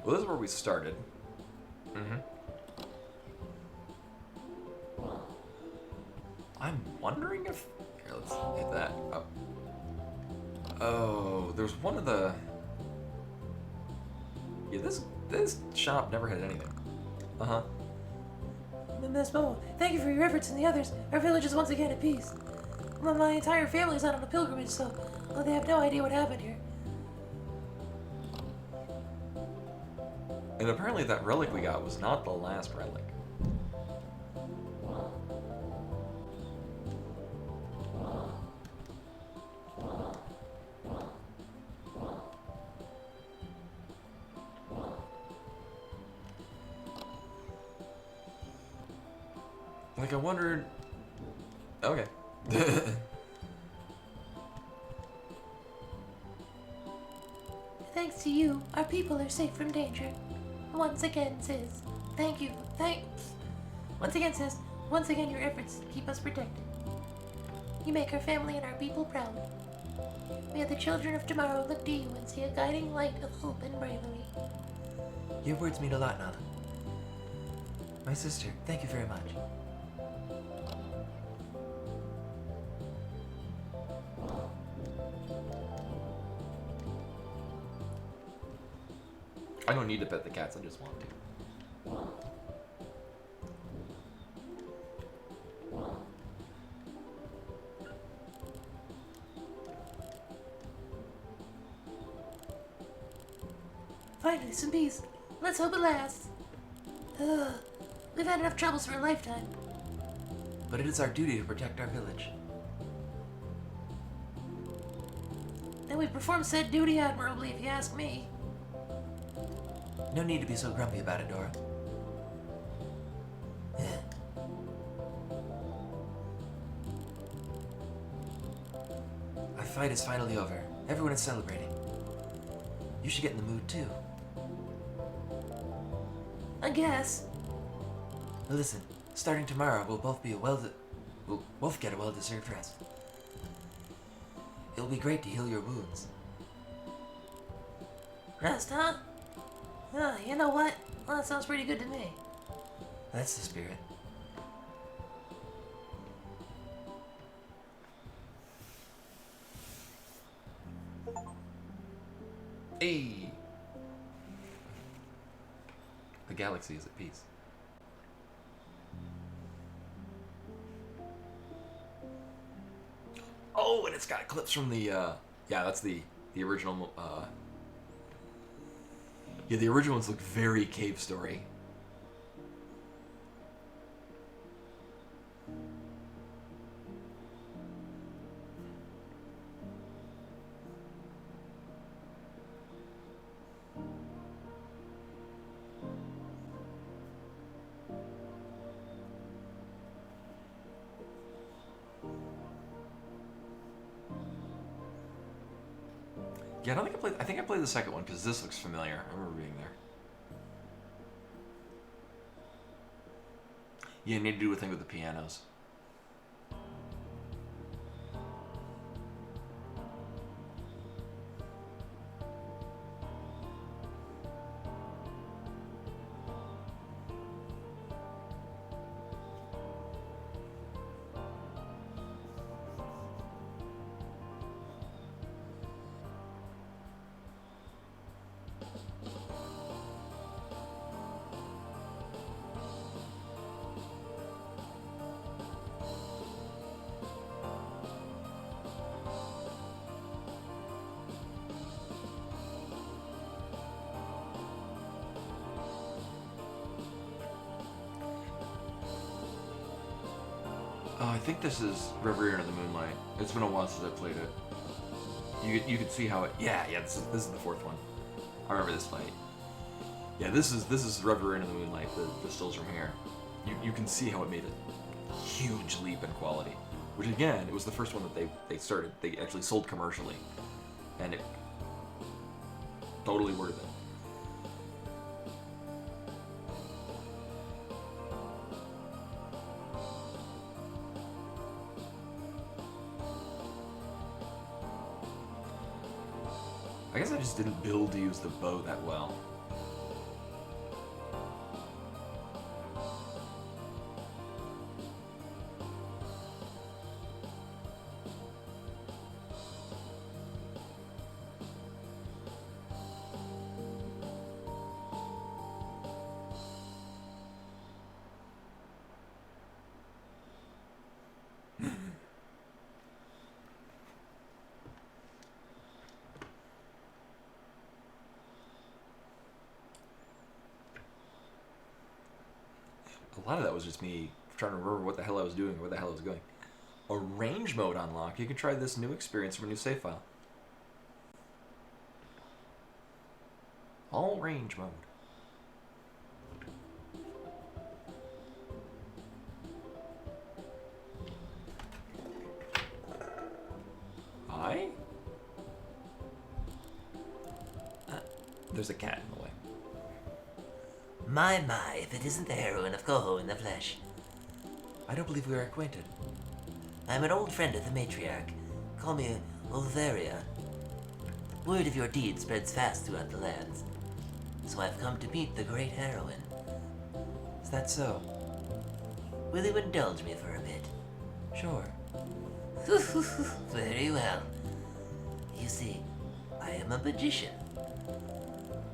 Well, this is where we started. I'm wondering if... Here, let's hit that. Oh, there's one of the... Yeah, this shop never had anything. Uh-huh. Miss Momo, thank you for your efforts and the others. Our village is once again at peace. My entire family's out on a pilgrimage, so they have no idea what happened here. And apparently that relic we got was not the last relic. Like, I wondered... Okay. Thanks to you, our people are safe from danger. Once again, sis. Thank you. Once again, sis. Once again, your efforts keep us protected. You make our family and our people proud. May the children of tomorrow look to you and see a guiding light of hope and bravery. Your words mean a lot, Nala. My sister, thank you very much. I don't need to pet the cats, I just want to. Finally, some peace. Let's hope it lasts. We've had enough troubles for a lifetime. But it is our duty to protect our village. And we've performed said duty admirably, if you ask me. No need to be so grumpy about it, Dora. Our fight is finally over. Everyone is celebrating. You should get in the mood too. I guess. Now listen, starting tomorrow, we'll both get a well-deserved rest. It'll be great to heal your wounds. Rest, huh? You know what? Well, that sounds pretty good to me. That's the spirit. Hey! The galaxy is at peace. Oh, and it's got clips from the, yeah, that's the original, yeah, the original ones look very Cave Story. Yeah, I don't think I think I played the second one because this looks familiar. I remember being there. Yeah, you need to do a thing with the pianos. I think this is Reverie Under the Moonlight. It's been a while since I played it. You could see how it. Yeah. This is the fourth one. I remember this fight. Yeah, this is Reverie Under the Moonlight. The stills from here. You can see how it made a huge leap in quality. Which again, it was the first one that they actually sold commercially, and it totally worth it. I guess I just didn't build to use the bow that well. A lot of that was just me trying to remember what the hell I was doing, where the hell I was going. A range mode unlock. You can try this new experience from a new save file. All range mode. There's a cat in the way. My, if it isn't the heroine of Coho in the flesh. I don't believe we are acquainted. I'm an old friend of the matriarch. Call me Olveria. Word of your deed spreads fast throughout the lands. So I've come to meet the great heroine. Is that so? Will you indulge me for a bit? Sure. Very well. You see, I am a magician.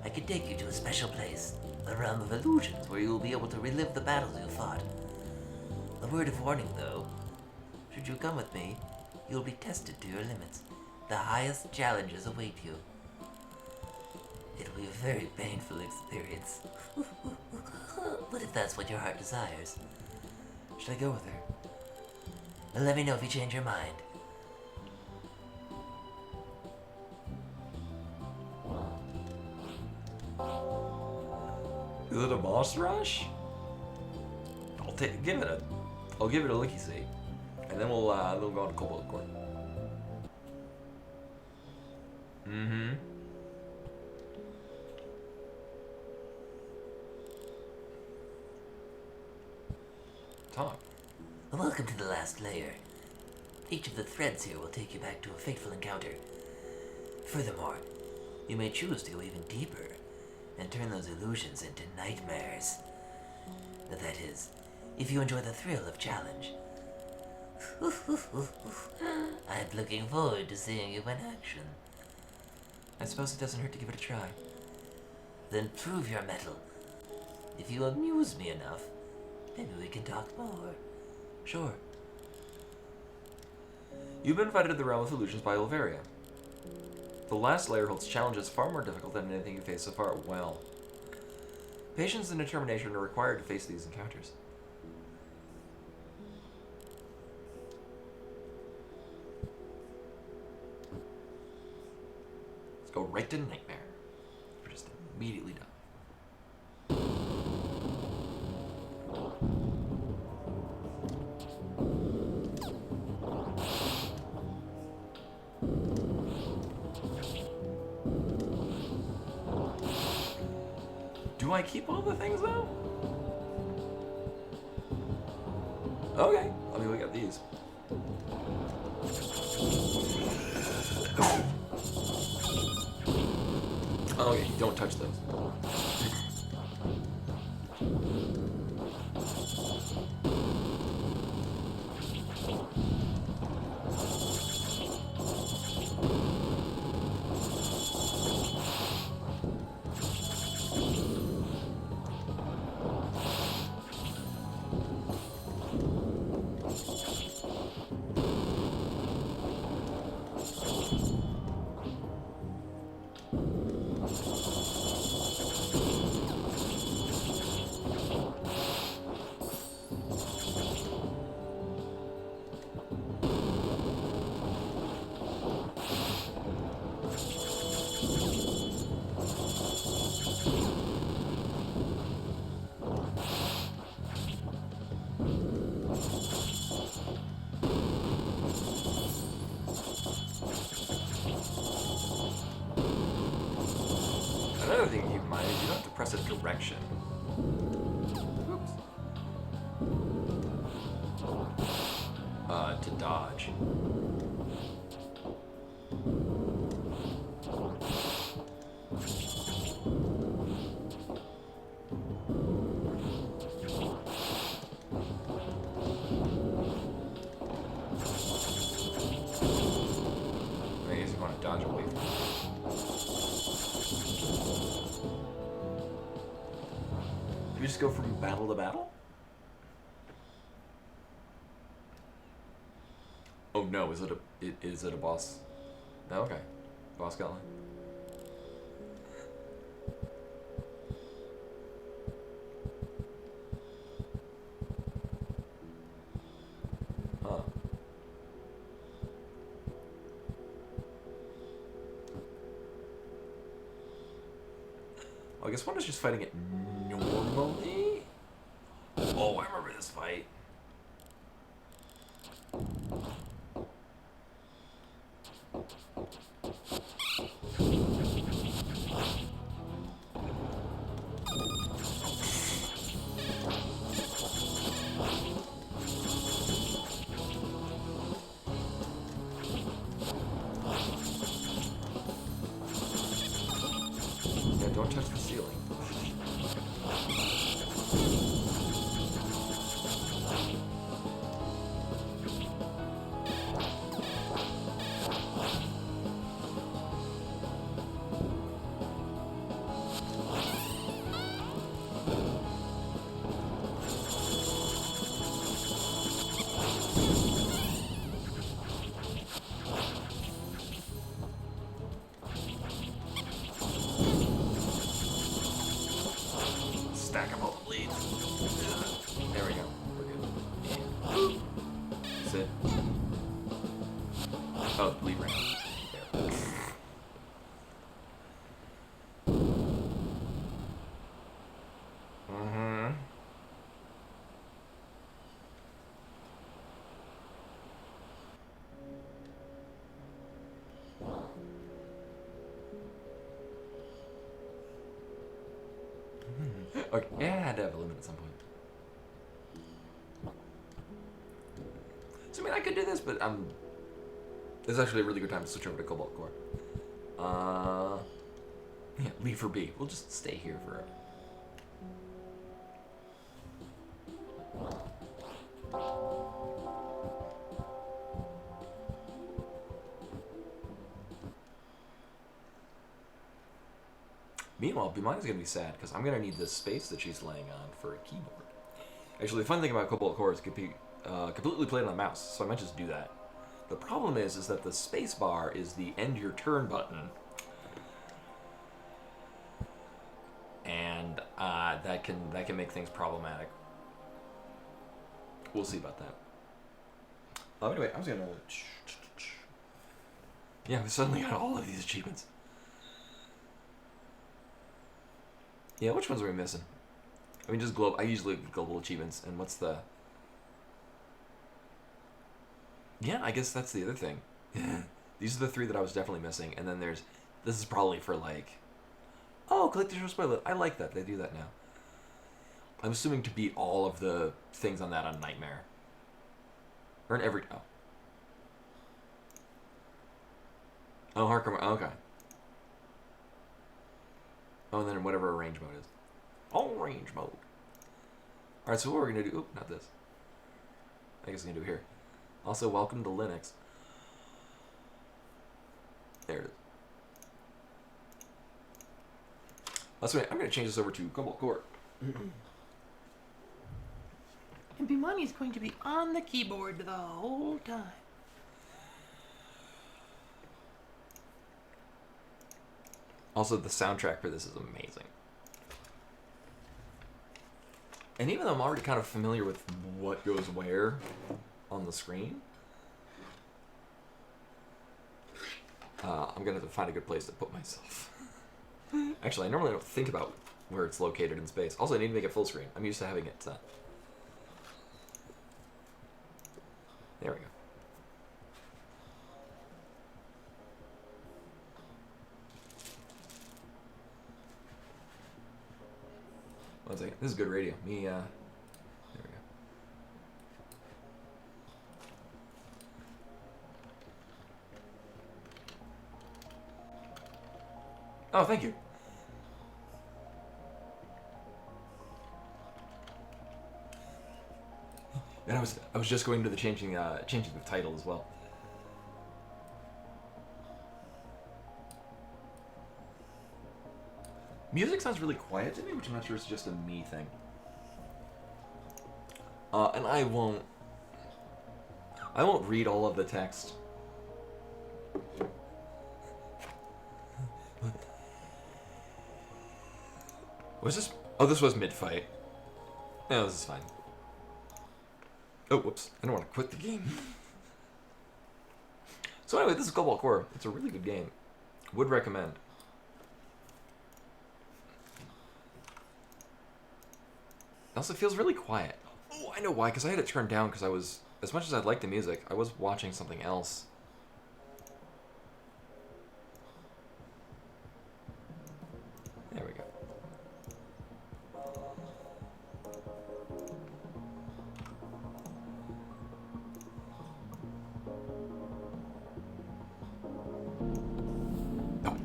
I can take you to a special place, a realm of illusions where you will be able to relive the battles you fought. A word of warning, though. Should you come with me, you will be tested to your limits. The highest challenges await you. It will be a very painful experience. But if that's what your heart desires, Should I go with her? let me know if you change your mind. Is it a boss rush? I'll give it a looky see, and then we'll go on to Cobalt Court. Mm-hmm. Talk. Welcome to the last layer. Each of the threads here will take you back to a fateful encounter. Furthermore, you may choose to go even deeper and turn those illusions into nightmares. That is, if you enjoy the thrill of challenge. I'm looking forward to seeing you in action. I suppose it doesn't hurt to give it a try. Then prove your mettle. If you amuse me enough, maybe we can talk more. Sure. You've been invited to the Realm of Illusions by Olveria. The last layer holds challenges far more difficult than anything you faced so far. Well, patience and determination are required to face these encounters. Let's go right to Nightmare. We're just immediately done. Do I keep all the things though? Okay. I mean, we got these. Okay, don't touch those. Another thing to keep in mind is you don't have to press a direction. Oops. To dodge. I guess you want to dodge away from it. Do we just go from battle to battle? Oh no, is it a boss? No, okay. Boss got line. I guess one is just fighting it normally. Oh, I remember this fight. Yeah, don't touch the ceiling. Stack up all the bleeds. There we go. We're good. And sit. Oh, bleed ran. There. Mm-hmm. Okay, yeah, I had to have a limit at some point. So I mean, I could do this, but this is actually a really good time to switch over to Cobalt Core. Yeah, leave for B. We'll just stay here forever. Meanwhile, Bimani's gonna be sad because I'm gonna need this space that she's laying on for a keyboard. Actually, the fun thing about Cobalt Core is it could be completely played on a mouse, so I might just do that. The problem is that the space bar is the end your turn button, and that can make things problematic. We'll see about that. Anyway, I was gonna. Yeah, we suddenly got all of these achievements. Yeah, which ones are we missing? I mean, just global. I usually look at global achievements, and what's the? Yeah, I guess that's the other thing. These are the three that I was definitely missing, and then there's. This is probably for like. Oh, click to show spoiler. I like that they do that now. I'm assuming to beat all of the things on that on Nightmare. Or in every. Oh. Oh, hardcore. Okay. Oh, and then whatever range mode is. Oh, range mode. Alright, so what we're going to do... Oop, not this. I guess I'm going to do it here. Also, welcome to Linux. There it is. That's right. I'm going to change this over to Cobalt Core. And Bimani is going to be on the keyboard the whole time. Also, the soundtrack for this is amazing. And even though I'm already kind of familiar with what goes where on the screen, I'm going to have to find a good place to put myself. Actually, I normally don't think about where it's located in space. Also, I need to make it full screen. I'm used to having it set. There we go. One second. This is good radio. There we go. Oh, thank you. And I was just going to the changing the title as well. Music sounds really quiet to me, which I'm not sure is just a me thing. And I won't read all of the text. Was this? Oh, this was mid-fight. No, this is fine. Oh, whoops. I don't want to quit the game. So anyway, this is Cobalt Core. It's a really good game. Would recommend. Also, it feels really quiet. Oh, I know why, because I had it turned down because I was, as much as I'd like the music, I was watching something else. There we go. Oh.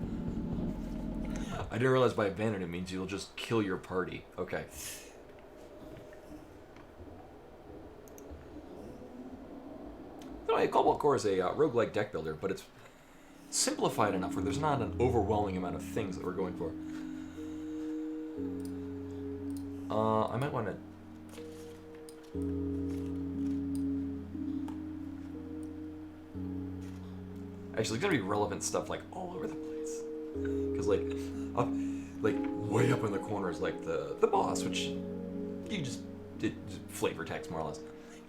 I didn't realize by abandon it means you'll just kill your party. Okay. No, Cobalt Core is a roguelike deck builder, but it's simplified enough where there's not an overwhelming amount of things that we're going for. I might want to... Actually, it's going to be relevant stuff, like, all over the place. Because, like, up, like, way up in the corner is, like, the boss, which you just flavor text, more or less.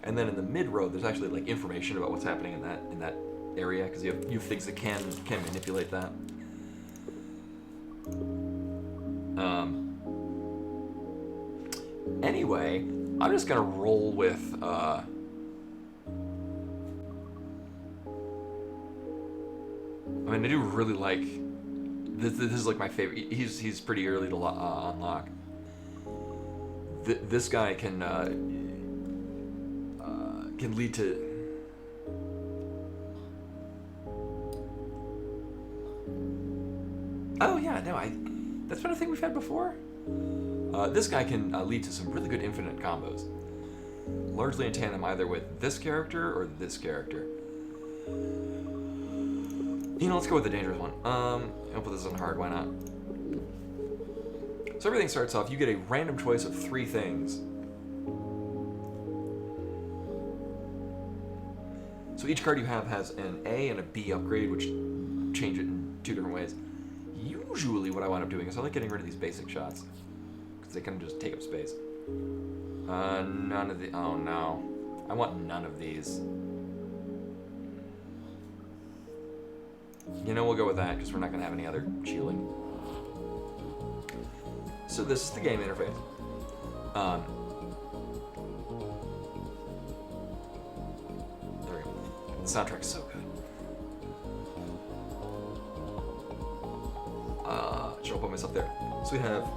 And then in the mid-road, there's actually, like, information about what's happening in that area, because you have things that can manipulate that. Anyway, I'm just gonna roll with I mean, I do really like this. This is like my favorite. He's pretty early to unlock. This guy can lead to. Oh yeah, no, that's been a thing we've had before. This guy can lead to some really good infinite combos, largely in tandem either with this character or this character. You know, let's go with the dangerous one. I'll put this on hard, why not? So everything starts off, you get a random choice of 3 things. So each card you have has an A and a B upgrade, which change it in 2 different ways. Usually what I wind up doing is I like getting rid of these basic shots, because they can just take up space. None of the... Oh no. I want none of these. You know, we'll go with that, because we're not going to have any other shielding. So this is the game interface. There we go. The soundtrack's so good. I'll put myself there. So we have...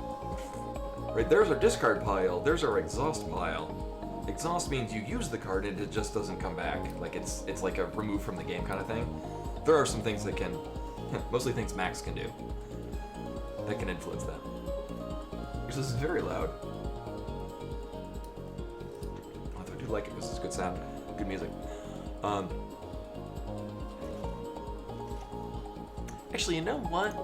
Right, there's our discard pile. There's our exhaust pile. Exhaust means you use the card and it just doesn't come back. Like, it's like a remove from the game kind of thing. There are some things that can... mostly things Max can do. That can influence that. Because this is very loud. Although I do like it, this is good sound. Good music. Actually, you know what?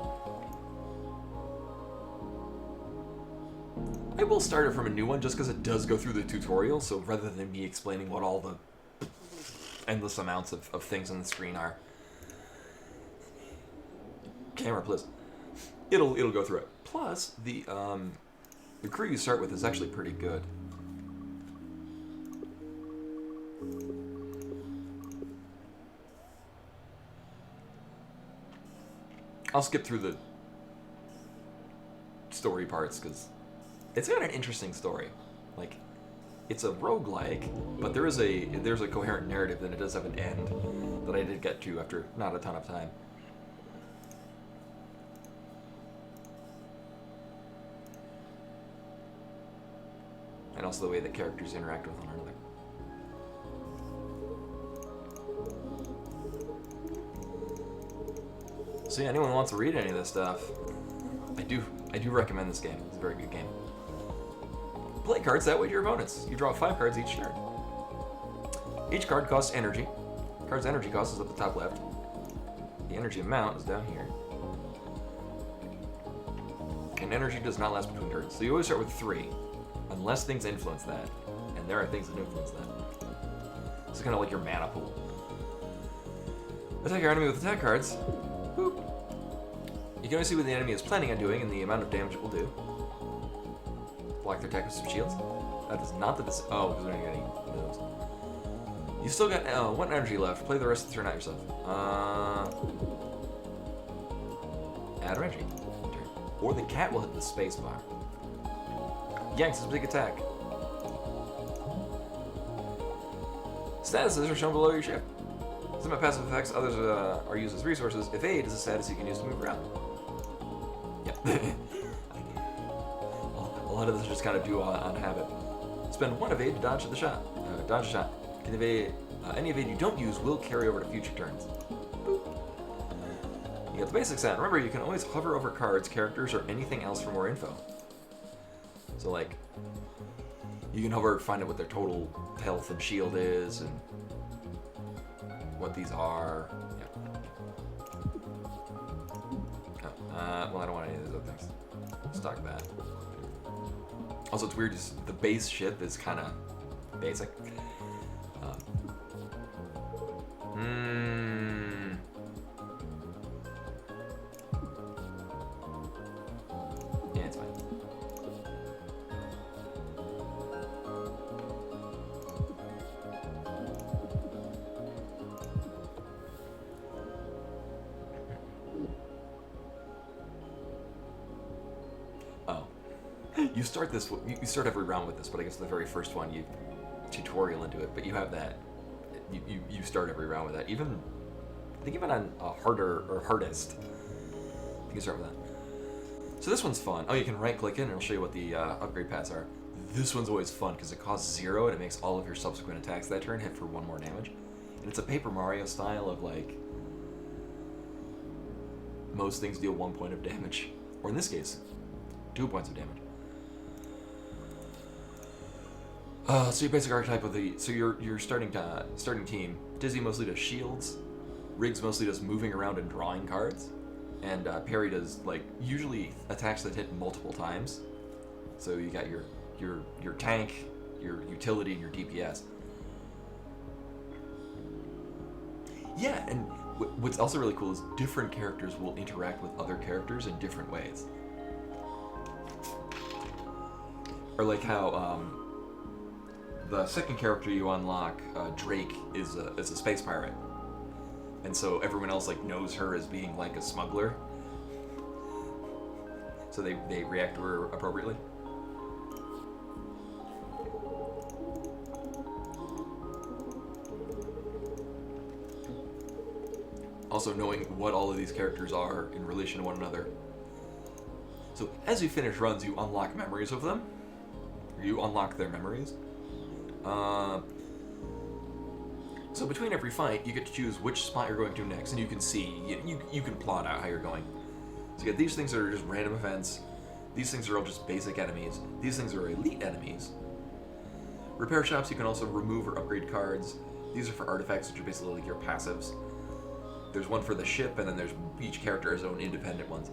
I will start it from a new one just because it does go through the tutorial, so rather than me explaining what all the endless amounts of things on the screen are. Camera, please. It'll go through it. Plus, the crew you start with is actually pretty good. I'll skip through the story parts because it's got an interesting story. Like, it's a roguelike, but there's a coherent narrative, and it does have an end that I did get to after not a ton of time. And also the way that characters interact with one another. So yeah, anyone who wants to read any of this stuff, I do recommend this game. It's a very good game. Play cards that way to your opponents. You draw 5 cards each turn. Each card costs energy. Card's energy cost is at the top left. The energy amount is down here. And energy does not last between turns. So you always start with 3, unless things influence that. And there are things that influence that. It's kind of like your mana pool. Attack your enemy with attack cards. Boop. You can only see what the enemy is planning on doing and the amount of damage it will do. Block their attack with some shields. That is not the... Oh, because we don't get any moves. You still got 1 energy left. Play the rest of the turn out yourself. Add energy. Or the cat will hit the space bar. Yanks his big attack. Statuses are shown below your ship. Some of passive effects, others are used as resources. If aid is a status you can use to move around. Yeah. A lot of this is just kind of due on habit. Spend 1 evade to dodge the shot. Dodge a shot. Can evade, any evade you don't use will carry over to future turns. Boop. You got the basic set. Remember, you can always hover over cards, characters, or anything else for more info. So, like, you can hover, find out what their total health and shield is, and what these are. Yeah. Well, I don't want any of those other things. Stock that. Also, it's weird, just the base ship is kind of basic. Yeah, it's fine. Oh. You start this. You start every round with this, but I guess the very first one you tutorial into it. But you have that. You start every round with that. I think even on a harder or hardest, you can start with that. So this one's fun. Oh, you can right click in and it'll show you what the upgrade paths are. This one's always fun because it costs 0 and it makes all of your subsequent attacks that turn hit for 1 more damage. And it's a Paper Mario style of like most things deal 1 point of damage, or in this case, 2 points of damage. So your basic archetype of your starting team. Dizzy mostly does shields, Riggs mostly does moving around and drawing cards, and Perry does like usually attacks that hit multiple times. So you got your tank, your utility, and your DPS. Yeah, and what's also really cool is different characters will interact with other characters in different ways. Or like how the second character you unlock, Drake, is a space pirate, and so everyone else like knows her as being like a smuggler, so they react to her appropriately. Also knowing what all of these characters are in relation to one another. So as you finish runs, you unlock memories of them. You unlock their memories. So between every fight, you get to choose which spot you're going to next, and you can see, you can plot out how you're going. So you get these things that are just random events. These things are all just basic enemies. These things are elite enemies. Repair shops, you can also remove or upgrade cards. These are for artifacts, which are basically like your passives. There's one for the ship, and then there's each character has own independent ones.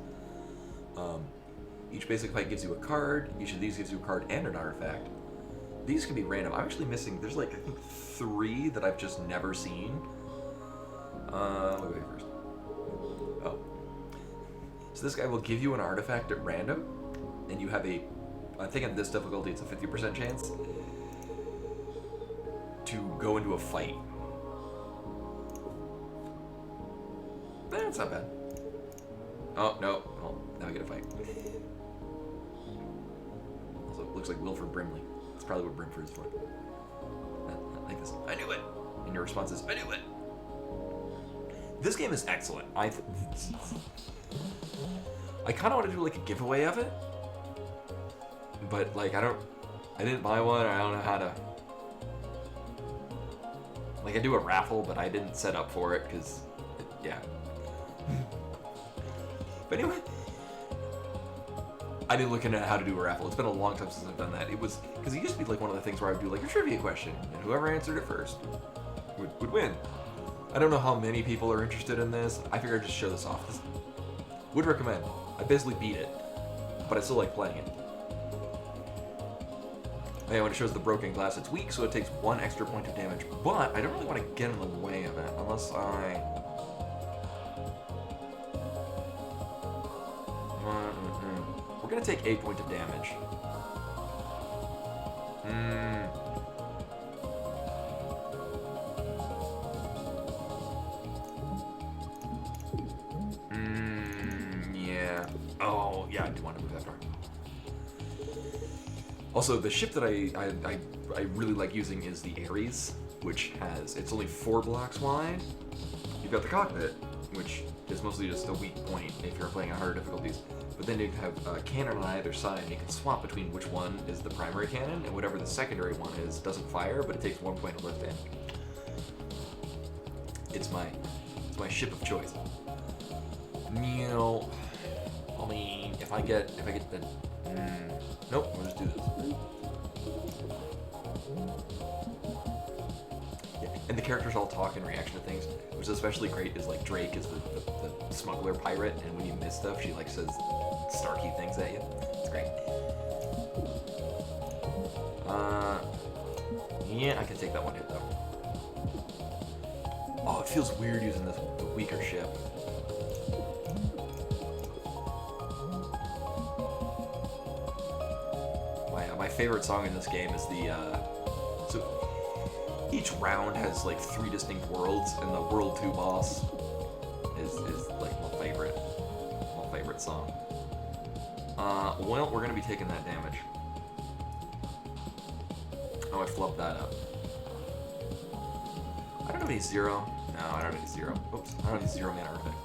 Each basic fight gives you a card. Each of these gives you a card and an artifact. These can be random. I'm actually missing, there's like, I think 3 that I've just never seen. Let me wait first. Oh. So this guy will give you an artifact at random, and you have I think in this difficulty it's a 50% chance to go into a fight. That's not bad. Oh, no. Oh, now I get a fight. Also, it looks like Wilford Brimley. That's probably what Brimford is for. Like this. I knew it. And your response is, I knew it. This game is excellent. I kind of want to do like a giveaway of it. But like, I didn't buy one. I don't know how to. Like, I do a raffle, but I didn't set up for it because, yeah. But anyway, I didn't look into how to do a raffle. It's been a long time since I've done that. It was because it used to be like one of the things where I would do like a trivia question, and whoever answered it first would win. I don't know how many people are interested in this. I figured I'd just show this off. Would recommend. I basically beat it, but I still like playing it. And when it shows the broken glass, it's weak, so it takes 1 extra point of damage. But I don't really want to get in the way of it unless I. We're gonna take 8 points of damage. Yeah. Oh, yeah, I do want to move that far. Also, the ship that I really like using is the Ares. which it's only 4 blocks wide. You've got the cockpit, which is mostly just a weak point if you're playing on harder difficulties. But then you have a cannon on either side, and you can swap between which one is the primary cannon, and whatever the secondary one is doesn't fire, but it takes 1 point to lift in. It's my ship of choice. Meow. I mean, if I get the... nope, we'll just do this. Yeah, and the characters all talk in reaction to things, which is especially great is like Drake is the smuggler pirate, and when you miss stuff, she like says Starkey things at you. It's great. Yeah, I can take that one hit though. Oh, it feels weird using the weaker ship. My favorite song in this game is so each round has like 3 distinct worlds, and the World 2 boss is like my favorite song. Well, we're gonna be taking that damage. Oh, I flubbed that up. I don't have any 0. No, I don't have any 0. Oops, I don't have any 0 mana artifact.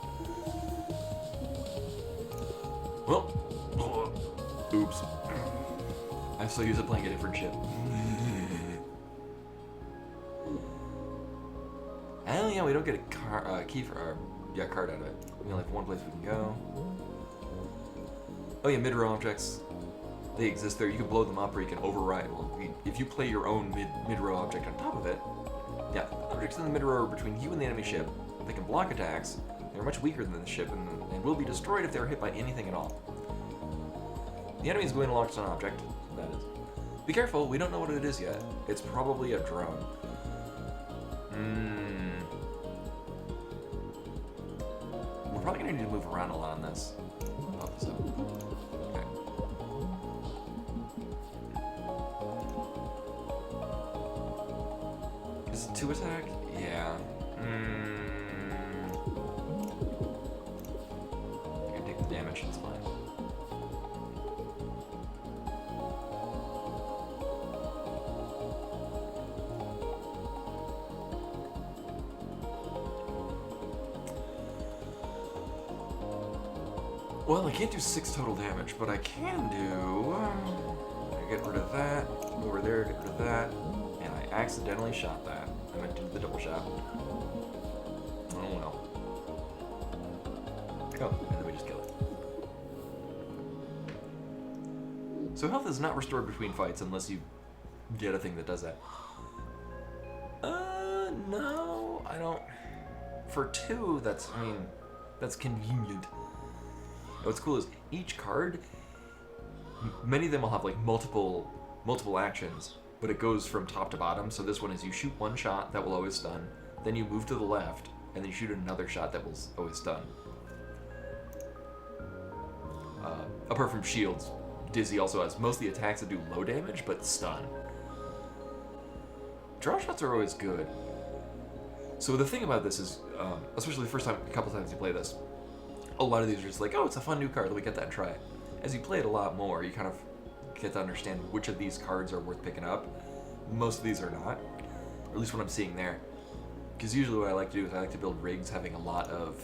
Well, oops. I'm so used to playing a different ship. Hell yeah, we don't get a key for our card out of it. We only have 1 place we can go. Oh yeah, mid-row objects. They exist there. You can blow them up, or you can override. Well, if you play your own mid-row object on top of it, yeah, objects in the mid-row are between you and the enemy ship. They can block attacks. They're much weaker than the ship, and will be destroyed if they are hit by anything at all. The enemy is going to launch an object. That is. Be careful. We don't know what it is yet. It's probably a drone. We're probably gonna need to move around a lot on this. Oh, so. Okay. Is it 2 attack? Yeah. I can take the damage, it's fine. Well, I can't do 6 total damage, but I can do... I get rid of that, over there, get rid of that, and I accidentally shot that. I meant to do the double shot. Oh well. Oh, and then we just kill it. So health is not restored between fights unless you get a thing that does that. No, I don't... For 2, that's convenient. What's cool is each card, many of them will have like multiple actions, but it goes from top to bottom. So this one is you shoot 1 shot that will always stun, then you move to the left, and then you shoot another shot that will always stun. Apart from shields, Dizzy also has most of the attacks that do low damage, but stun. Draw shots are always good. So the thing about this is, especially the first time, a couple times you play this, a lot of these are just like, oh, it's a fun new card, let me get that and try it. As you play it a lot more, you kind of get to understand which of these cards are worth picking up. Most of these are not, or at least what I'm seeing there. Because usually what I like to do is I like to build rigs having a lot of...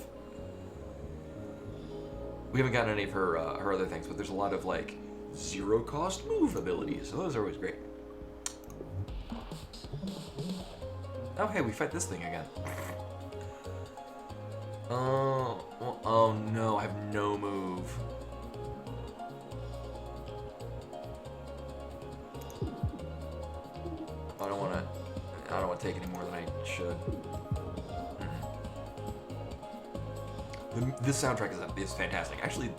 We haven't gotten any of her other things, but there's a lot of like 0 cost move abilities, so those are always great. Oh hey, we fight this thing again. Oh no, I have no move. I don't want to take any more than I should. This soundtrack is fantastic. Actually,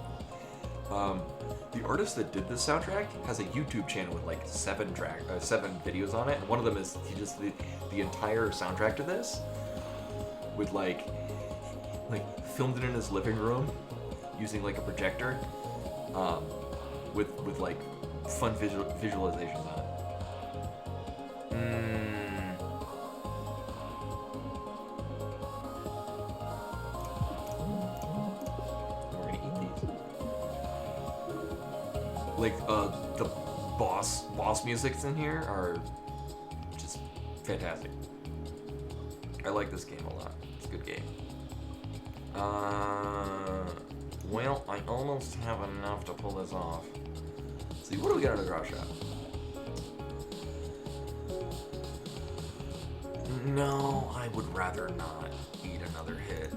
the artist that did this soundtrack has a YouTube channel with like 7 videos on it, and one of them is he just the entire soundtrack to this with like filmed it in his living room using like a projector, with like fun visualizations on it. We're gonna eat these. Like the boss musics in here are just fantastic. I like this game a lot. It's a good game. Well, I almost have enough to pull this off. Let's see, what do we got in the draw shop? No, I would rather not eat another hit.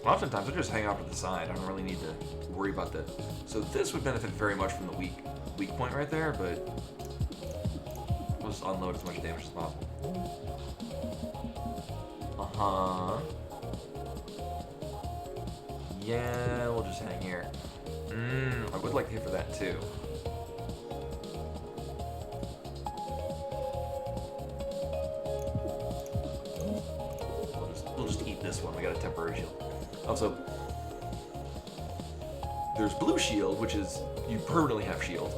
Oftentimes, I just hang off to the side. I don't really need to worry about that. So this would benefit very much from the weak point right there, but we'll just unload as much damage as possible. Uh-huh. Yeah, we'll just hang here. I would like to hit for that too. We'll just eat this one. We got a temporary shield. Also, there's blue shield, which is you permanently have shield.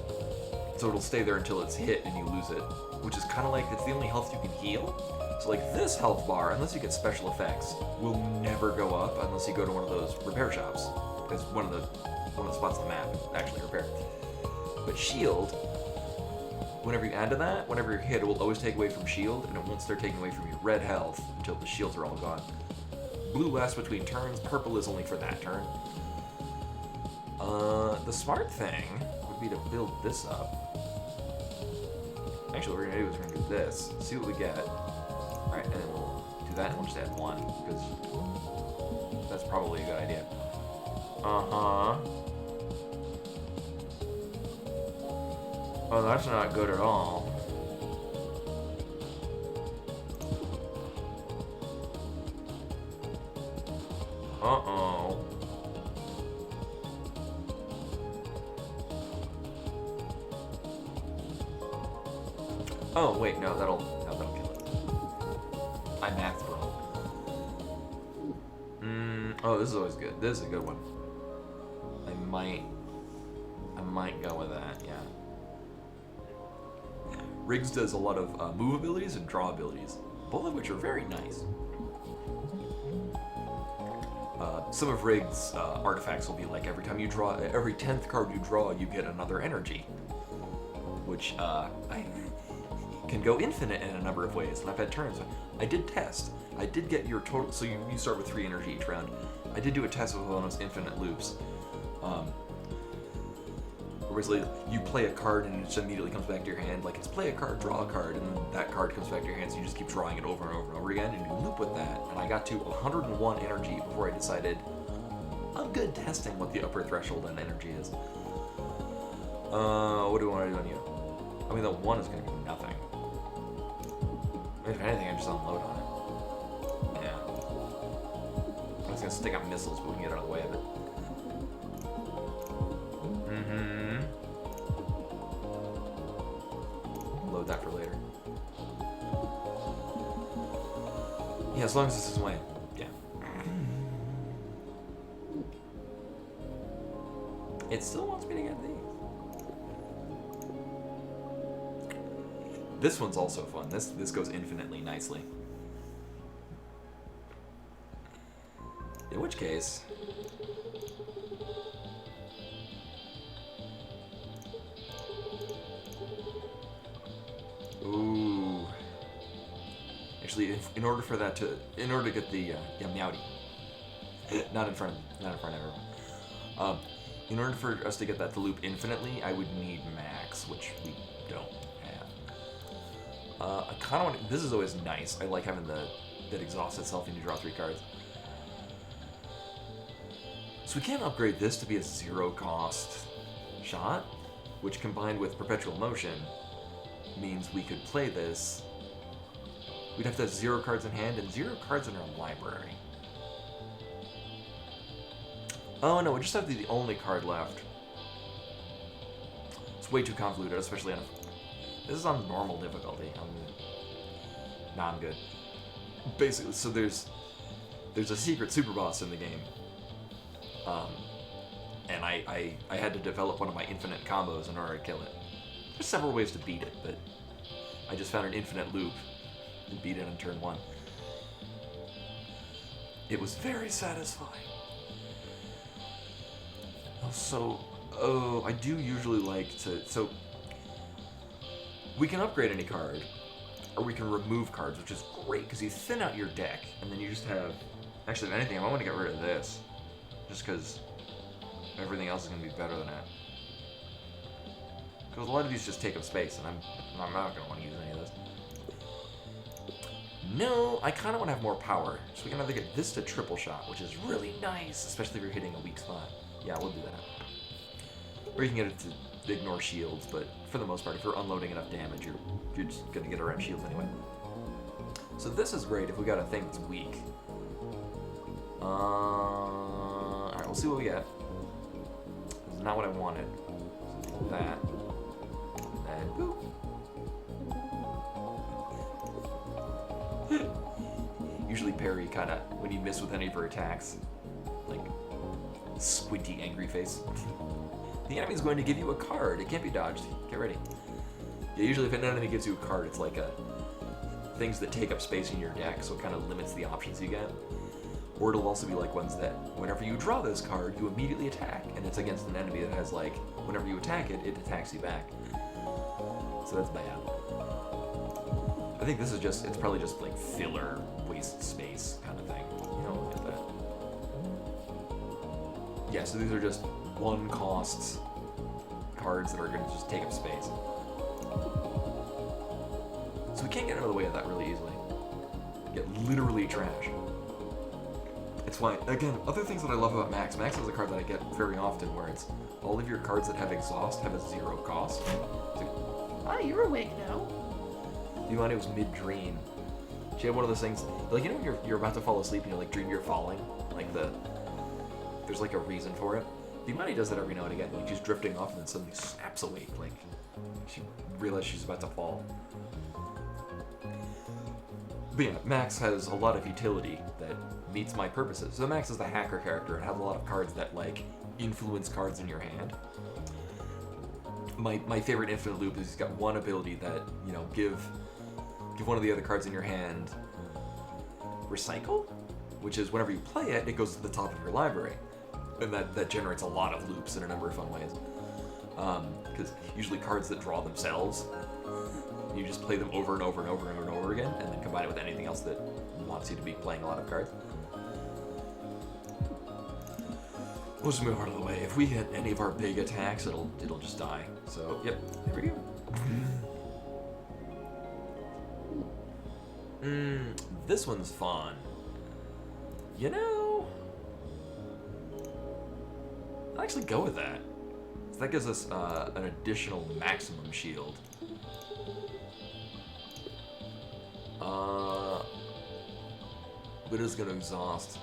So it'll stay there until it's hit and you lose it, which is kind of like it's the only health you can heal. So like this health bar, unless you get special effects, will never go up unless you go to one of those repair shops. It's one of the spots on the map actually repair. But shield, whenever you add to that, whenever you're hit, it will always take away from shield, and it won't start taking away from your red health until the shields are all gone. Blue lasts between turns. Purple is only for that turn. The smart thing would be to build this up. Actually, what we're gonna do is we're gonna do this, see what we get. Alright, and then we'll do that, and we'll just add one, because that's probably a good idea. Uh-huh. Oh, that's not good at all. Uh-oh. Oh, wait, no, that'll kill it. I mathed wrong. Oh, this is always good. This is a good one. I might go with that, yeah. Riggs does a lot of move abilities and draw abilities, both of which are very nice. Some of Riggs' artifacts will be like every 10th card you draw, you get another energy, which can go infinite in a number of ways. And I've had turns. I did test. I did get your total. So you start with 3 energy each round. I did do a test with one of those infinite loops. Where basically you play a card and it just immediately comes back to your hand. Like it's play a card, draw a card, and then that card comes back to your hand. So you just keep drawing it over and over and over again, and you loop with that. And I got to 101 energy before I decided I'm good testing what the upper threshold on energy is. What do we want to do on you? I mean, the 1 is going to be nothing. If anything, I just unload on it. Yeah. I'm just going to stick up missiles, but we can get out of the way of it. Load that for later. Yeah, as long as this is way. Yeah. It still wants me to get these. This one's also fun. This goes infinitely nicely. In which case... Ooh. Actually, in order to get the Meowdy, not in front of everyone. In order for us to get that to loop infinitely, I would need Max, which we don't have. I kind of want. This is always nice. I like having that exhausts itself and you draw 3 cards. So we can upgrade this to be a 0-cost shot, which combined with perpetual motion means we could play this. We'd have to have 0 cards in hand and 0 cards in our library. Oh no, we just have the only card left. It's way too convoluted, especially on this is on normal difficulty. I'm good. Basically, so there's a secret super boss in the game. And I had to develop one of my infinite combos in order to kill it. There's several ways to beat it, but I just found an infinite loop and beat it on turn 1. It was very satisfying. Also, I do usually like to... So, we can upgrade any card. or we can remove cards, which is great because you thin out your deck, and then you just have. Actually, if anything, I want to get rid of this, just because everything else is going to be better than it. Because a lot of these just take up space, and I'm not going to want to use any of this. No, I kind of want to have more power, so we can either get this to triple shot, which is really nice, especially if you're hitting a weak spot. Yeah, we'll do that. Or you can get it to ignore shields, but for the most part, if you're unloading enough damage, you're just going to get around shields anyway. So this is great if we got a thing that's weak. Alright, we'll see what we get. This is not what I wanted. So that. And boop. Usually parry kind of, when you miss with any of her attacks, like, squinty angry face. The enemy's going to give you a card. It can't be dodged. Get ready. Yeah, usually if an enemy gives you a card, it's like things that take up space in your deck, so it kind of limits the options you get. Or it'll also be like ones that, whenever you draw this card, you immediately attack, and it's against an enemy that has like, whenever you attack it, it attacks you back. So that's bad. I think this is just, it's probably just like filler, waste space kind of thing. You know, look at that. Yeah, so these are just one costs cards that are going to just take up space. So we can't get out of the way of that really easily. Get literally trash. It's why, again, other things that I love about Max. Max is a card that I get very often where it's all of your cards that have exhaust have a 0 cost. It's like, Ah, you're awake now. Imani was mid-dream. She had one of those things, like, you know when you're about to fall asleep and you like dream you're falling? Like there's like a reason for it. Imani does that every now and again. Like she's drifting off and then suddenly snaps awake. Like she realizes she's about to fall. But yeah, Max has a lot of utility that meets my purposes. So Max is the hacker character and has a lot of cards that like influence cards in your hand. My favorite infinite loop is he's got one ability that, you know, give one of the other cards in your hand recycle, which is whenever you play it, it goes to the top of your library. And that generates a lot of loops in a number of fun ways. Because usually cards that draw themselves, you just play them over and over and over and over and over again, and then combine it with anything else that wants you to be playing a lot of cards. We'll just move out of the way. If we hit any of our big attacks, it'll just die. So, yep, there we go. This one's fun. You know, I'll actually go with that. So that gives us an additional maximum shield. But it's gonna exhaust.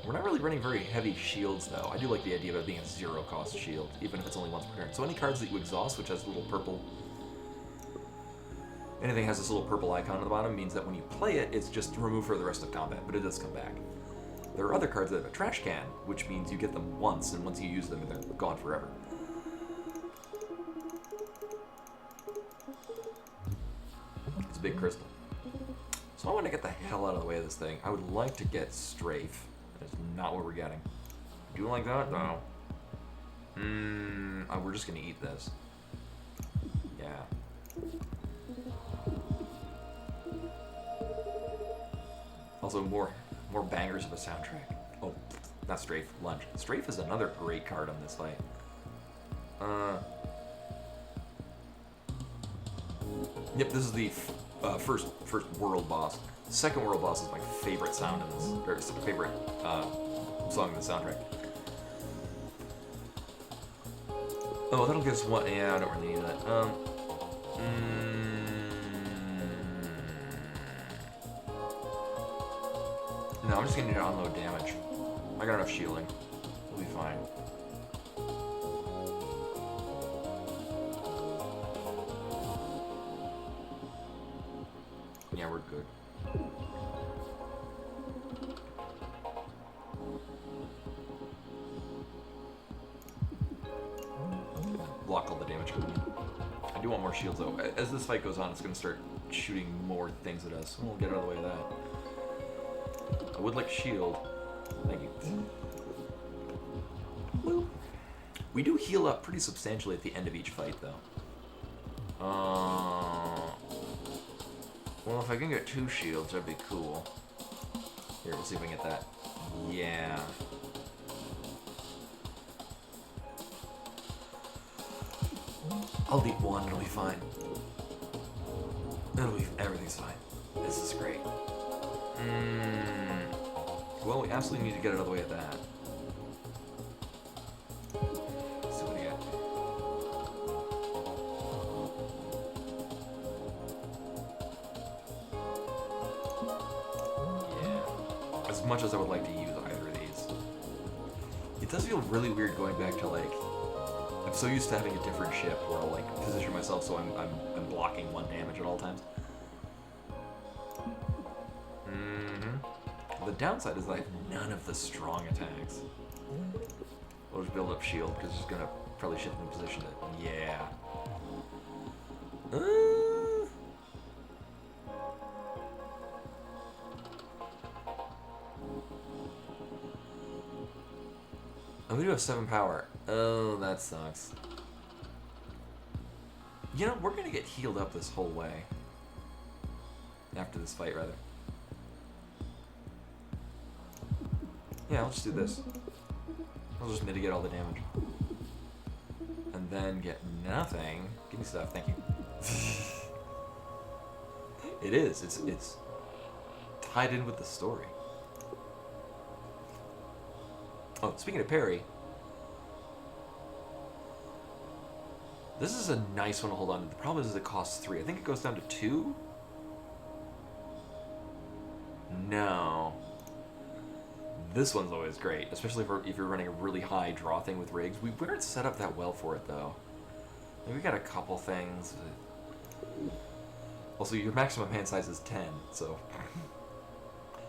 We're not really running very heavy shields though. I do like the idea of it being a 0 cost shield, even if it's only once per turn. So any cards that you exhaust, which has a little purple, anything has this little purple icon at the bottom, means that when you play it, it's just removed for the rest of combat, but it does come back. There are other cards that have a trash can, which means you get them once, and once you use them, they're gone forever. It's a big crystal. So I want to get the hell out of the way of this thing. I would like to get Strafe. That's not what we're getting. Do you like that? No. We're just gonna eat this. Yeah. Also, more bangers of a soundtrack. Oh, not Strafe. Lunge. Strafe is another great card on this fight. Yep, this is the first world boss. The second world boss is my favorite sound in this, or favorite song in the soundtrack. Oh, that'll give us one. Yeah, I don't really need that. No, I'm just gonna need to unload damage. I got enough shielding. We'll be fine. Yeah, we're good. Block all the damage coming in. I do want more shields though. As this fight goes on, it's going to start shooting more things at us. We'll get out of the way of that. I would like shield. Thank you. Boop. We do heal up pretty substantially at the end of each fight though. Well, if I can get 2 shields, that'd be cool. Here, we'll see if I can get that. Yeah. I'll eat 1, it'll be fine. Everything's fine. This is great. Well, we absolutely need to get another way at that. Let's see what we got. Yeah. As much as I would like to use either of these, it does feel really weird going back to like. I'm so used to having a different ship where I'll like position myself so I'm blocking 1 damage at all times. The downside is that I have none of the strong attacks. I'll just build up shield because it's gonna probably shift in position to yeah. Oh, we do have 7 power. Oh, that sucks. You know, we're gonna get healed up this whole way. After this fight, rather. Yeah, let's do this. I'll just mitigate all the damage. And then get nothing. Give me stuff, thank you. It is. It's tied in with the story. Oh, speaking of parry, this is a nice one to hold on to. The problem is it costs 3. I think it goes down to 2? No. This one's always great, especially if you're running a really high draw thing with rigs. We weren't set up that well for it, though. Like, we got a couple things. Also, your maximum hand size is 10, so...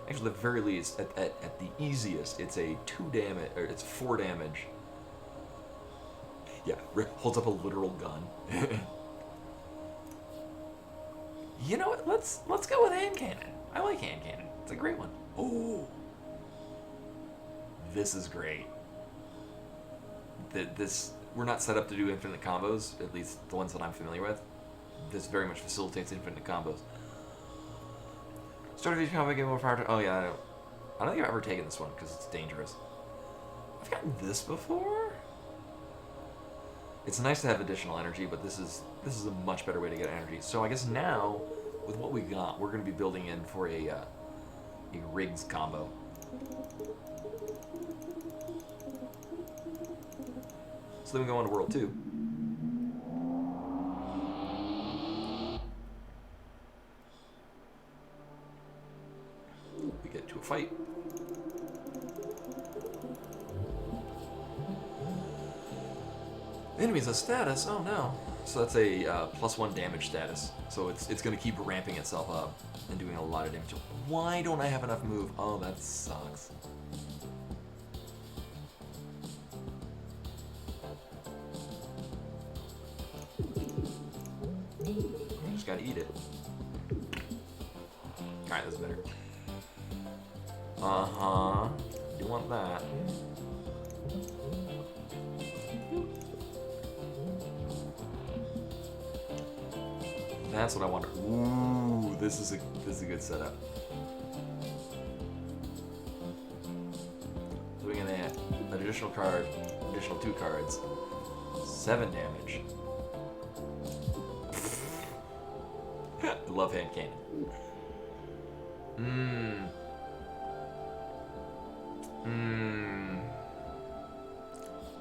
Actually, at the very least, at the easiest, it's a 2 damage, or it's 4 damage. Yeah, Rick holds up a literal gun. You know what? Let's go with hand cannon. I like hand cannon. It's a great one. Oh, this is great. We're not set up to do infinite combos, at least the ones that I'm familiar with. This very much facilitates infinite combos. Start of each combo, get more power to... Oh yeah, I don't think I've ever taken this one because it's dangerous. I've gotten this before? It's nice to have additional energy, but this is a much better way to get energy. So I guess now, with what we got, we're going to be building in for a rigs combo. So then we go on to World 2. We get to a fight. Enemies a status? Oh no. So that's a +1 damage status. So it's going to keep ramping itself up and doing a lot of damage. Why don't I have enough move? Oh, that sucks. Just gotta eat it. Alright, that's better. Uh-huh. You want that. That's what I wonder. Ooh, this is a good setup. Doing an additional card, additional 2 cards, 7 damage. I love hand cannon.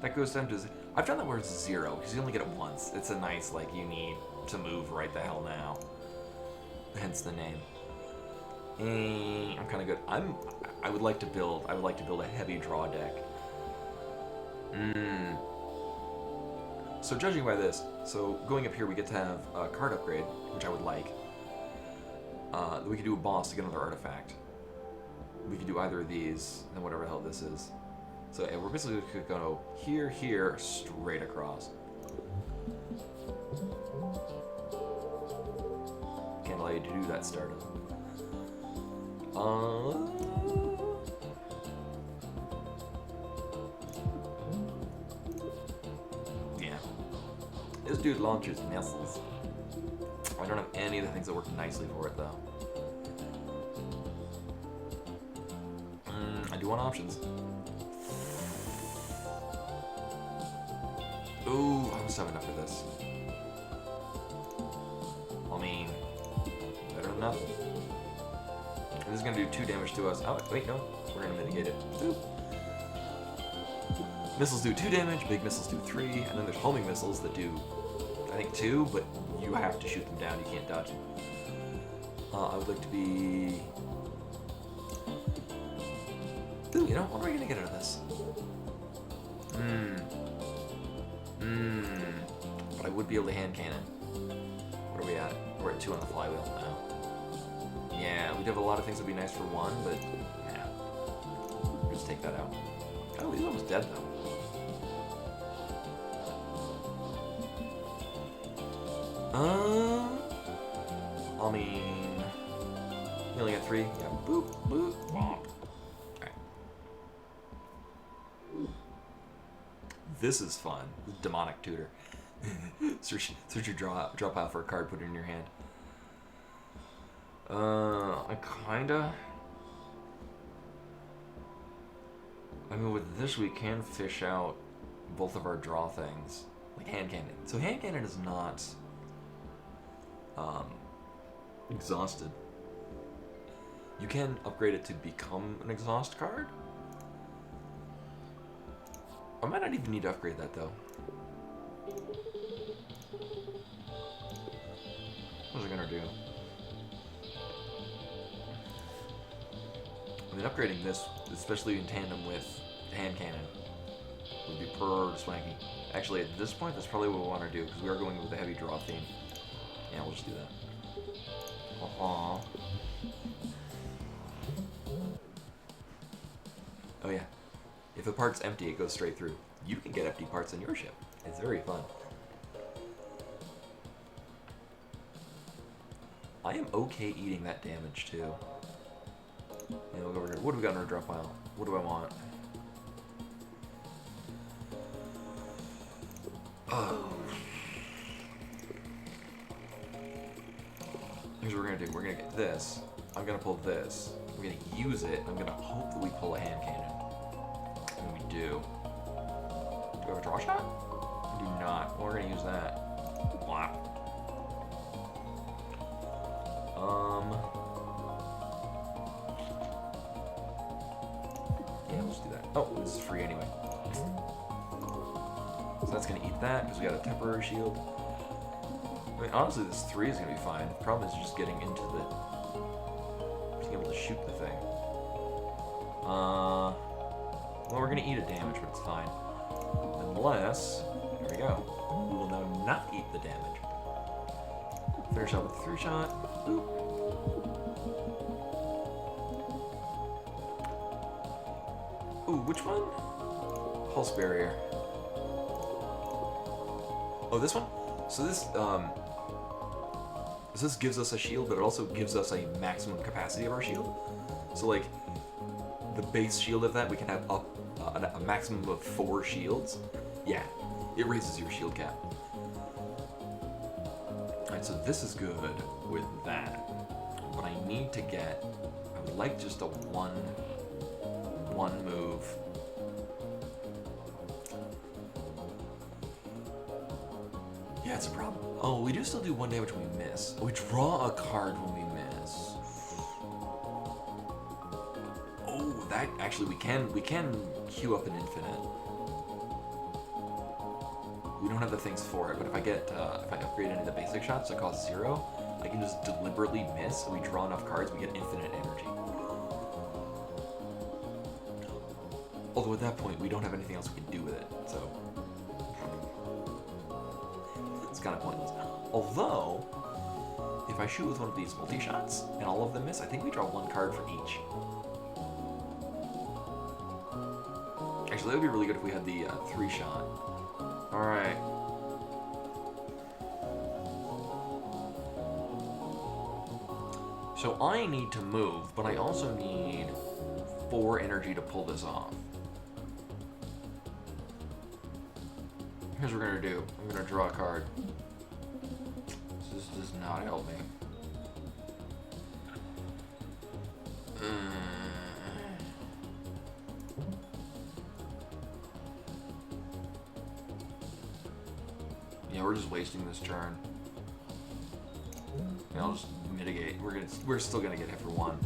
That goes down to... I've done that where it's 0, because you only get it once. It's a nice, like, you need to move right the hell now. Hence the name. I'm kind of good. I would like to build a heavy draw deck. So judging by this, so going up here we get to have a card upgrade, which I would like. We could do a boss to get another artifact. We could do either of these, and whatever the hell this is. So yeah, we're basically going to go here, straight across. Can't allow you to do that startup. Yeah. This dude launches missiles. don't have any of the things that work nicely for it, though. I do want options. Ooh, I almost have enough for this. I mean, better than nothing. This is gonna do 2 damage to us. Oh, wait, no. We're gonna mitigate it. Boop. Missiles do 2 damage, big missiles do 3, and then there's homing missiles that do, I think, 2, but you have to shoot them down, you can't dodge them. I would like to be... Ooh, you know, what are we gonna get out of this? But I would be able to hand cannon. What are we at? We're at 2 on the flywheel now. Yeah, we'd have a lot of things that would be nice for 1, but yeah. We'll just take that out. Oh, he's almost dead though. I mean, we only got 3. Yeah, boop, boop, bonk. Alright. This is fun. Demonic tutor. search your draw pile for a card, put it in your hand. I kinda. I mean, with this we can fish out both of our draw things, like hand cannon. So hand cannon is not exhausted. You can upgrade it to become an exhaust card. I might not even need to upgrade that though. What's it gonna do? I mean, upgrading this, especially in tandem with hand cannon, would be pretty swanky. Actually, at this point, that's probably what we want to do, because we are going with a heavy draw theme. Yeah, we'll just do that. Oh yeah. If a part's empty, it goes straight through. You can get empty parts in your ship. It's very fun. I am okay eating that damage too. Yeah, we'll go over here. What do we got in our drop pile? What do I want? Oh. Here's what we're gonna do. We're gonna get this. I'm gonna pull this. We're gonna use it. I'm gonna hope that we pull a hand cannon. And we do. Do we have a draw shot? We do not. Well, we're gonna use that. Wow. Yeah, let's do that. Oh, this is free anyway. So that's gonna eat that because we got a temporary shield. I mean, honestly, this 3 is gonna be fine. The problem is just getting into the, being able to shoot the thing. Well, we're gonna eat a damage, but it's fine. Unless, here we go. We will now not eat the damage. Finish up with the 3-shot. Boop. Ooh, which one? Pulse barrier. Oh, this one? So this gives us a shield, but it also gives us a maximum capacity of our shield. So like, the base shield of that, we can have up a maximum of 4 shields. Yeah, it raises your shield cap. Alright, so this is good with that. But I need to get, I would like just a one move. Yeah, it's a problem. Oh, we do still do 1 damage when we miss. We draw a card when we miss. Oh, that actually we can queue up an infinite. We don't have the things for it, but if I upgrade any of the basic shots that cost 0, I can just deliberately miss, and we draw enough cards, we get infinite energy. Although at that point, we don't have anything else we can do with it, so it's kind of pointless. Although, if I shoot with one of these multi-shots, and all of them miss, I think we draw 1 card for each. Actually, that would be really good if we had the 3-shot. Alright. So I need to move, but I also need 4 energy to pull this off. Here's what we're gonna do. I'm gonna draw a card. This does not help me. Yeah, we're just wasting this turn. Yeah, I'll just mitigate. We're still gonna get hit for 1.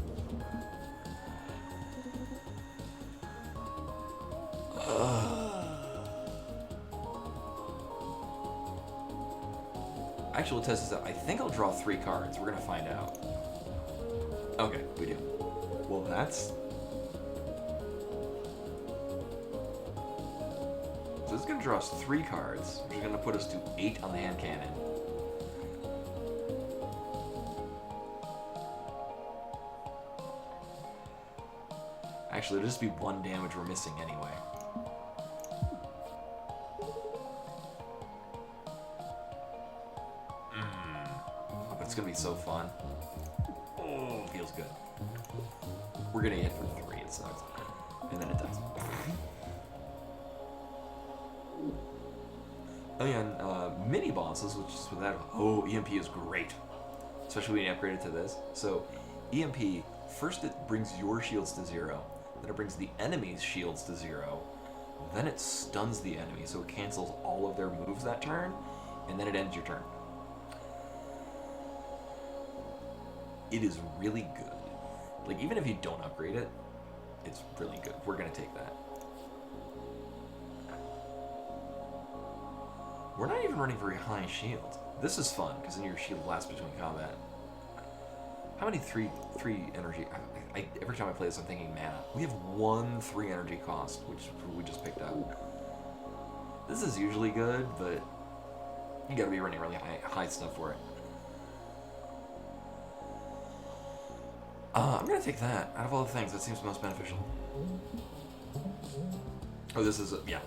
Actual test is that I think I'll draw 3 cards. We're gonna find out. Okay, we do. Well, that's... So this is gonna draw us 3 cards, which is gonna put us to 8 on the hand cannon. Actually, it'll just be 1 damage we're missing anyway. Oh, it's gonna be so fun. Oh, feels good. We're gonna hit for 3, it sucks. And then it does. And then mini bosses, which is without... Oh, EMP is great. Especially when you upgrade it to this. So, EMP, first it brings your shields to 0. Then it brings the enemy's shields to 0. Then it stuns the enemy, so it cancels all of their moves that turn. And then it ends your turn. It is really good. Like, even if you don't upgrade it, it's really good. We're gonna take that. We're not even running very high shield. This is fun, because then your shield lasts between combat. How many 3 energy? Every time I play this, I'm thinking mana. We have 1 3 energy cost, which we just picked up. This is usually good, but you gotta be running really high stuff for it. I'm gonna take that. Out of all the things, that seems most beneficial. Oh, this is, yeah,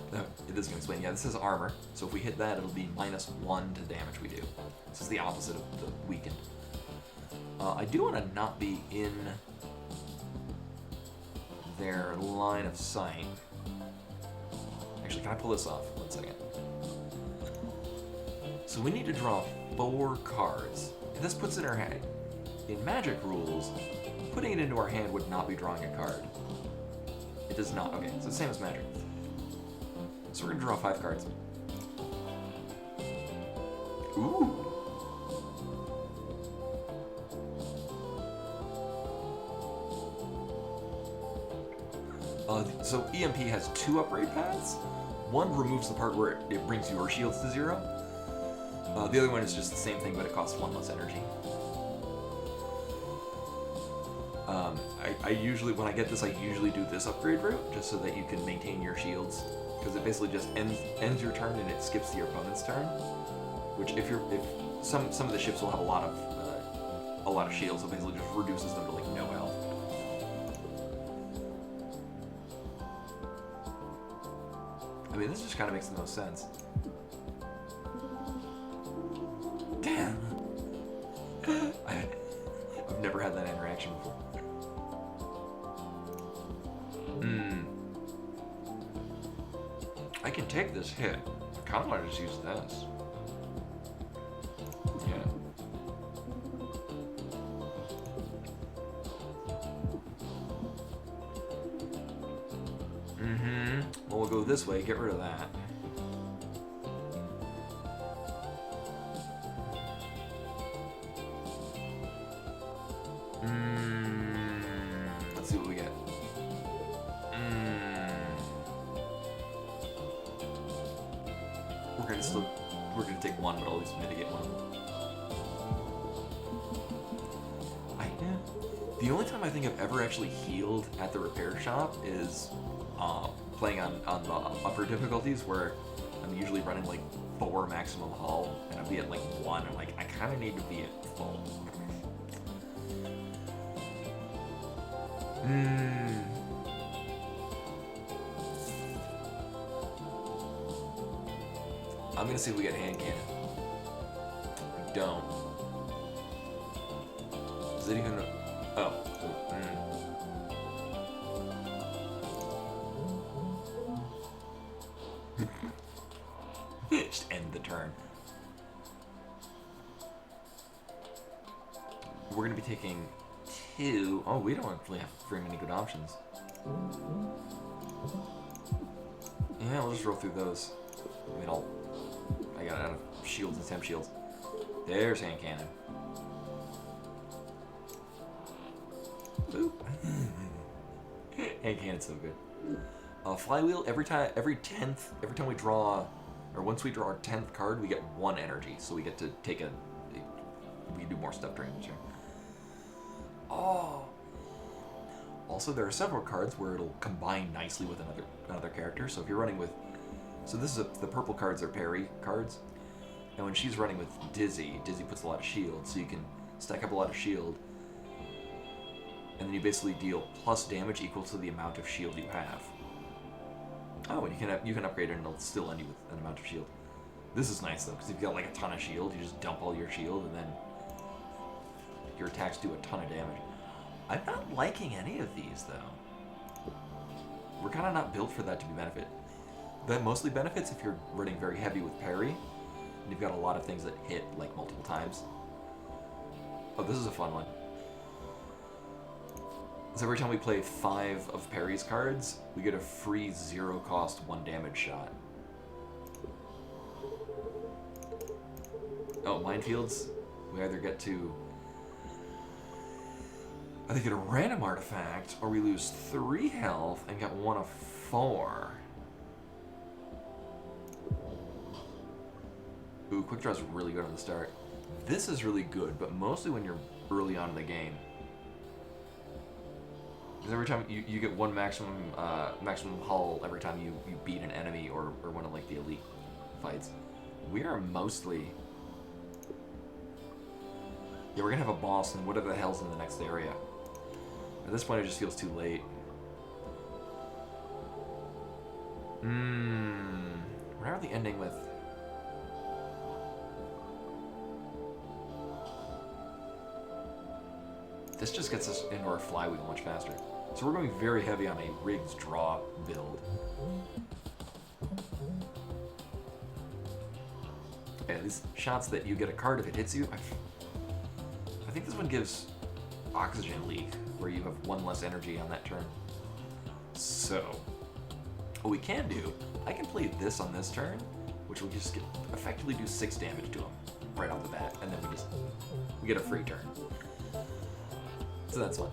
this is gonna explain. Yeah, this is armor, so if we hit that, it'll be -1 to damage we do. This is the opposite of the weakened. I do want to not be in their line of sight. Actually, can I pull this off? 1 second. So we need to draw 4 cards. And this puts it in our hand. In Magic rules, putting it into our hand would not be drawing a card. It does not. Okay, so the same as Magic. So we're going to draw 5 cards. Ooh. So EMP has 2 upgrade paths. One removes the part where it brings your shields to 0. The other one is just the same thing, but it costs 1 less energy. I usually, when I get this, I usually do this upgrade route, just so that you can maintain your shields, because it basically just ends your turn and it skips to your opponent's turn. Which, if some of the ships will have a lot of shields, so it basically just reduces them to like no health. I mean, this just kind of makes the most sense. Damn. I've never had that interaction before. I can take this hit. I kind of want to just use this. Yeah. Well, we'll go this way, get rid of that. Let's see what we get. We're gonna take 1, but I'll at least mitigate 1. The only time I think I've ever actually healed at the repair shop is playing on the upper difficulties, where I'm usually running like 4 maximum hull, and I'll be at like 1. I'm like, I kind of need to be at full. I'm gonna see if we get hand cannon. We don't. Is it even? Oh. Just end the turn. we're gonna be taking 2. Oh, we don't actually have very many good options. Yeah, we'll just roll through those. I mean, I got out of shields and temp shields. There's hand cannon. Boop. Hand cannon's so good. Flywheel, every time we draw, or once we draw our 10th card, we get 1 energy. So we get to take we can do more stuff during the turn. Oh. Also, there are several cards where it'll combine nicely with another character. So if you're running with, the purple cards are parry cards, and when she's running with Dizzy puts a lot of shield, so you can stack up a lot of shield, and then you basically deal plus damage equal to the amount of shield you have. Oh, and you can upgrade it, and it'll still end you with an amount of shield. This is nice though, because if you've got like a ton of shield, you just dump all your shield, and then your attacks do a ton of damage. I'm not liking any of these, though. We're kind of not built for that to be benefit. That mostly benefits if you're running very heavy with parry, and you've got a lot of things that hit, like, multiple times. Oh, this is a fun one. So every time we play 5 of Parry's cards, we get a free 0-cost 1 damage shot. Oh, minefields? We either get to get a random artifact, or we lose 3 health and get 1 of 4. Ooh, quick draw is really good on the start. This is really good, but mostly when you're early on in the game. Because every time you get 1 maximum hull every time you beat an enemy or one of like the elite fights. We are mostly, yeah, we're gonna have a boss and whatever the hell's in the next area. At this point, it just feels too late. Where are the ending with? This just gets us into our flywheel much faster. So we're going very heavy on a Riggs draw build. Yeah, these shots that you get a card if it hits you. I think this one gives Oxygen Leak, where you have 1 less energy on that turn. So, what we can do, I can play this on this turn, which will just effectively do 6 damage to him right off the bat, and then we get a free turn. So that's fun.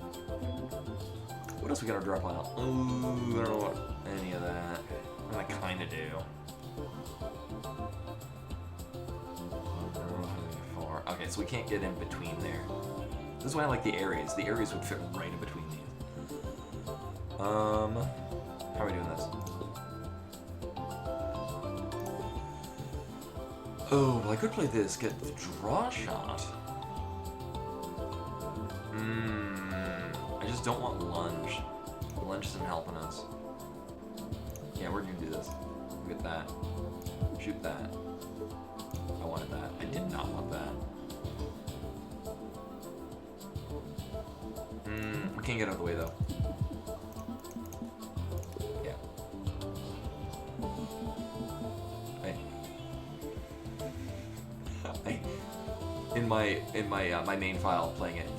What else we gotta drop out? Ooh, I don't know what any of that. I kinda do. Okay, so we can't get in between there. This is why I like the Ares. The Ares would fit right in between these. How are we doing this? Oh, well, I could play this, get the draw shot. I just don't want lunge. Lunge isn't helping us. Yeah, we're gonna do this. Get that. Shoot that. I wanted that. I did not want that. We can't get out of the way though. Yeah. In my main file playing it,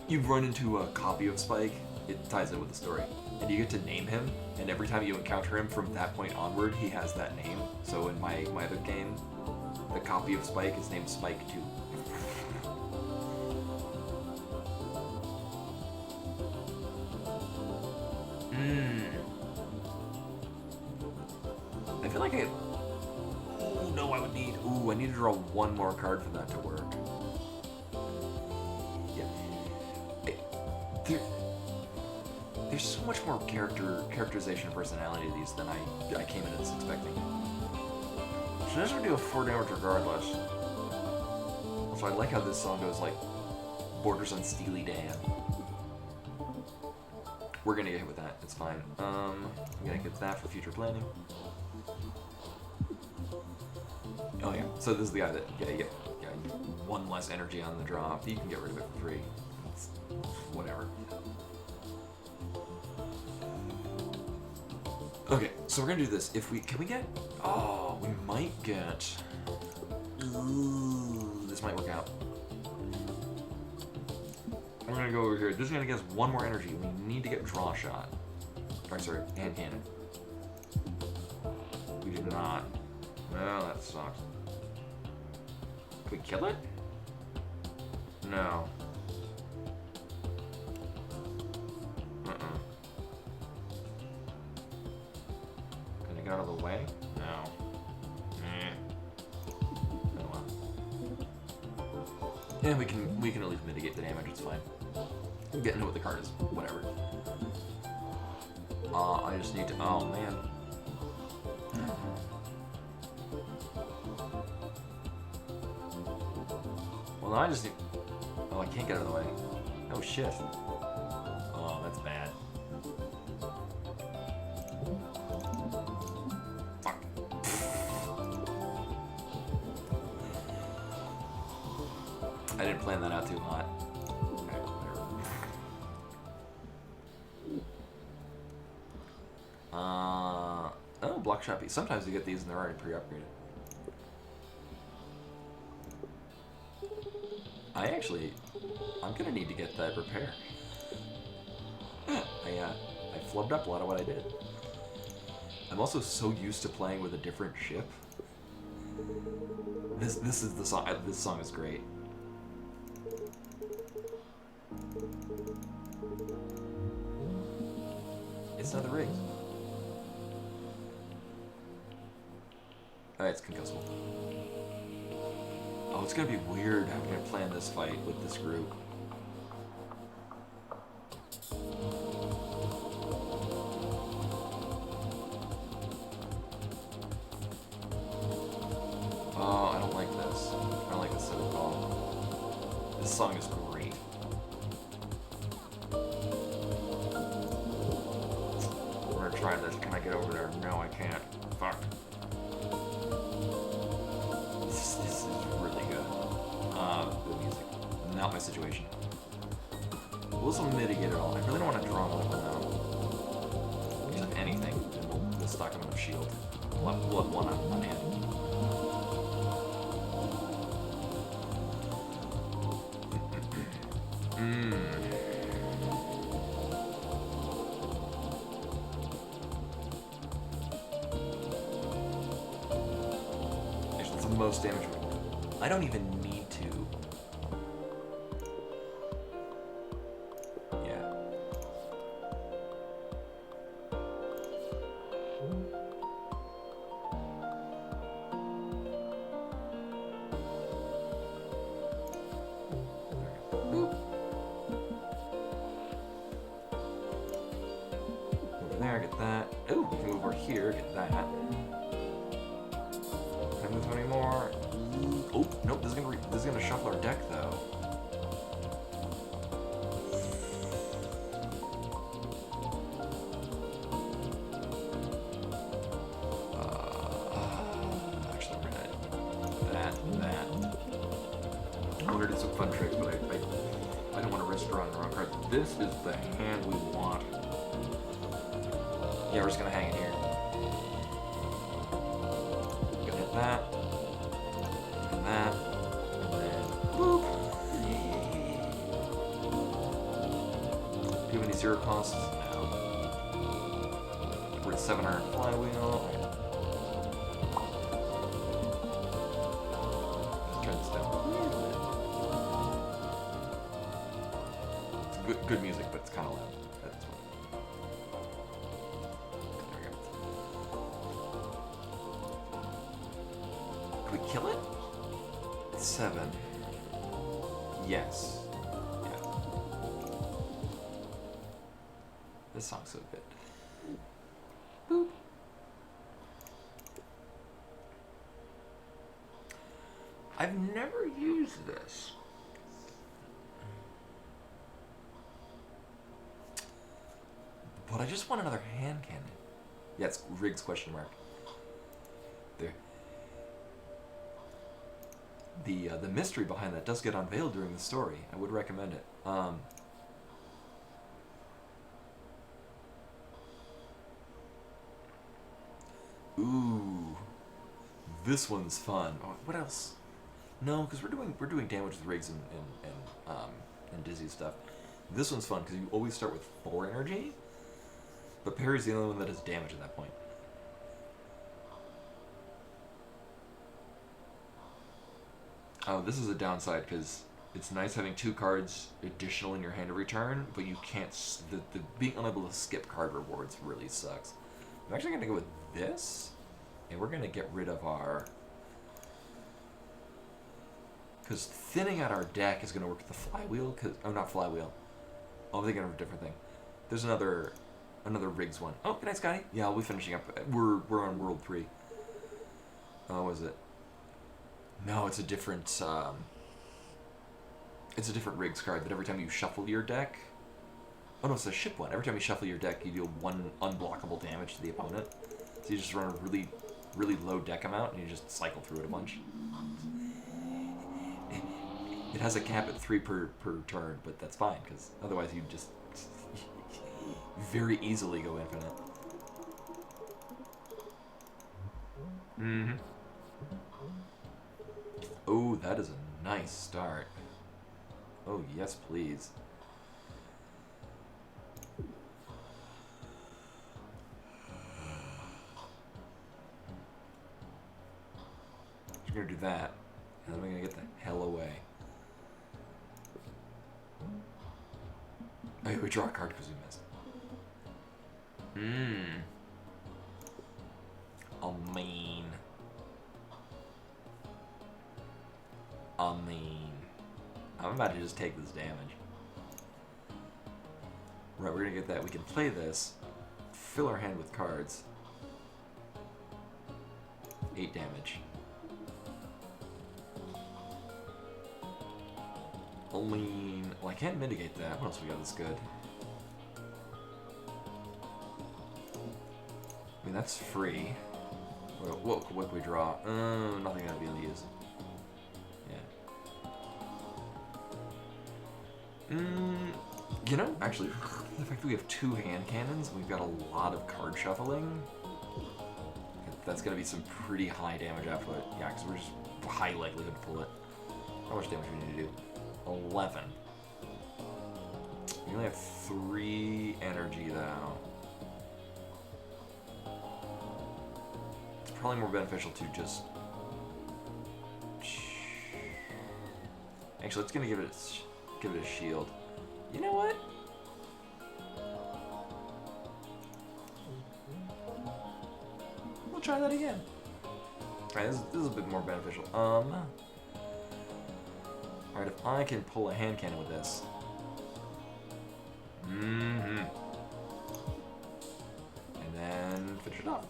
you run into a copy of Spike. It ties in with the story, and you get to name him. And every time you encounter him from that point onward, he has that name. So in my other game, the copy of Spike is named Spike 2. I feel like I need to draw 1 more card for that to work. Yeah. There's so much more characterization and personality to these than I came into this expecting. So this would do a 4 damage regardless. So I like how this song goes like borders on Steely Dan. We're gonna get hit with that, it's fine. I'm gonna get that for future planning. Oh yeah, so this is the guy that, yeah, 1 less energy on the drop. You can get rid of it for free. It's whatever. Okay, so we're gonna do this. Can we get, we might get, ooh, this might work out. We're gonna go over here. This is gonna give us one more energy. We need to get draw shot. Or sorry, hand cannon. We did not. Well, that sucks. Can we kill it? No. Can I get out of the way? No. Oh well. Yeah, we can at least mitigate the damage. It's fine. We'll get into what the card is. Whatever. I just need to. Oh man. Well, now I just need. Oh, I can't get out of the way. Oh shit. Oh, that's bad. Fuck. I didn't plan that out too hot. Okay, whatever. Oh, block shot piece. Sometimes you get these and they're already pre-upgraded. I'm gonna need to get that repair. I flubbed up a lot of what I did. I'm also so used to playing with a different ship. This is the song. This song is great. It's not the rigs. Alright, it's concussable. Oh, it's gonna be weird having to plan this fight with this group. Oh, I don't like this. I don't like this at all. This song is great. We're gonna try this. Can I get over there? No, I can't. Fuck. This is really good. Good music. Not my situation. We'll also mitigate it all. I really don't want to draw another one though. Because if anything, then we'll stock him in a shield. We'll have one on hand. Actually, it's the most damage. I don't even need to. Yeah. Boop. Over there, get that. Ooh, we can move over here, get that. Can I move any more? Oh, nope, this is gonna shuffle our deck though. Actually, we're gonna that. I'm gonna do some fun tricks, but I don't want to risk drawing the wrong card. This is the hand we want. Yeah, we're just gonna hang it here. Gonna hit that. And that. And then boop. Do you have any zero costs? No. We're at 700 flywheel. Let's turn this down. It's good music, but it's kind of loud. That's what. Can we kill it? 7. Yes. Yeah. This song's so good. Boop. I've never used this. But I just want another hand cannon. Yeah, it's Riggs question mark. There. The mystery behind that does get unveiled during the story. I would recommend it. Ooh, this one's fun. Oh, what else? No, because we're doing damage with Riggs and and dizzy stuff. This one's fun because you always start with 4 energy, but parry's the only one that does damage at that point. Oh, this is a downside because it's nice having 2 cards additional in your hand every turn, but you can't. The being unable to skip card rewards really sucks. I'm actually gonna go with this, and we're gonna get rid of our. Because thinning out our deck is gonna work with the flywheel. Not flywheel. Oh, I'm thinking of a different thing. There's another rigs one. Oh, good night, Scotty. Yeah, I'll be finishing up. We're on World 3. Oh, is it? No, it's a different rigs card that every time you shuffle your deck. Oh no, it's a ship one. Every time you shuffle your deck, you deal 1 unblockable damage to the opponent. So you just run a really, really low deck amount, and you just cycle through it a bunch. It has a cap at 3 per turn, but that's fine, because otherwise you just very easily go infinite. Mm-hmm. Oh, that is a nice start. Oh, yes, please. We're gonna do that, and then we're gonna get the hell away. Oh, we draw a card because we missed. I mean, I'm about to just take this damage. Right, we're gonna get that. We can play this, fill our hand with cards. 8 damage. Well, I can't mitigate that. What else we got that's good? I mean, that's free. What can we draw? Nothing I'd be able to use. Yeah. You know, actually, the fact that we have 2 hand cannons, we've got a lot of card shuffling. That's gonna be some pretty high damage output. Yeah, because we're just high likelihood to pull it. How much damage do we need to do? 11. We only have 3 energy though. It's probably more beneficial to just. Actually, let's gonna give it a shield. You know what? We'll try that again. Alright, this is a bit more beneficial. Alright, if I can pull a hand cannon with this. And then finish it off.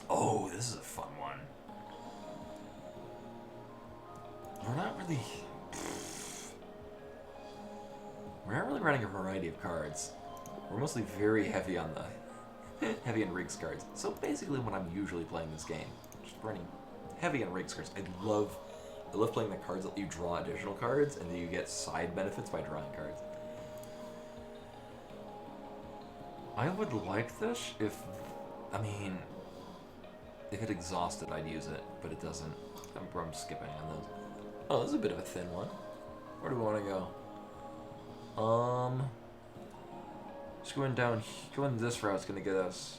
Oh, this is a fun one. We're not really running a variety of cards. We're mostly very heavy on the heavy on rigs cards. So basically when I'm usually playing this game, just running heavy on rigs cards. I love playing the cards that you draw additional cards and then you get side benefits by drawing cards. I would like this if it exhausted, I'd use it, but it doesn't. I'm skipping on those. Oh, this is a bit of a thin one. Where do we want to go? Just going this route's gonna get us.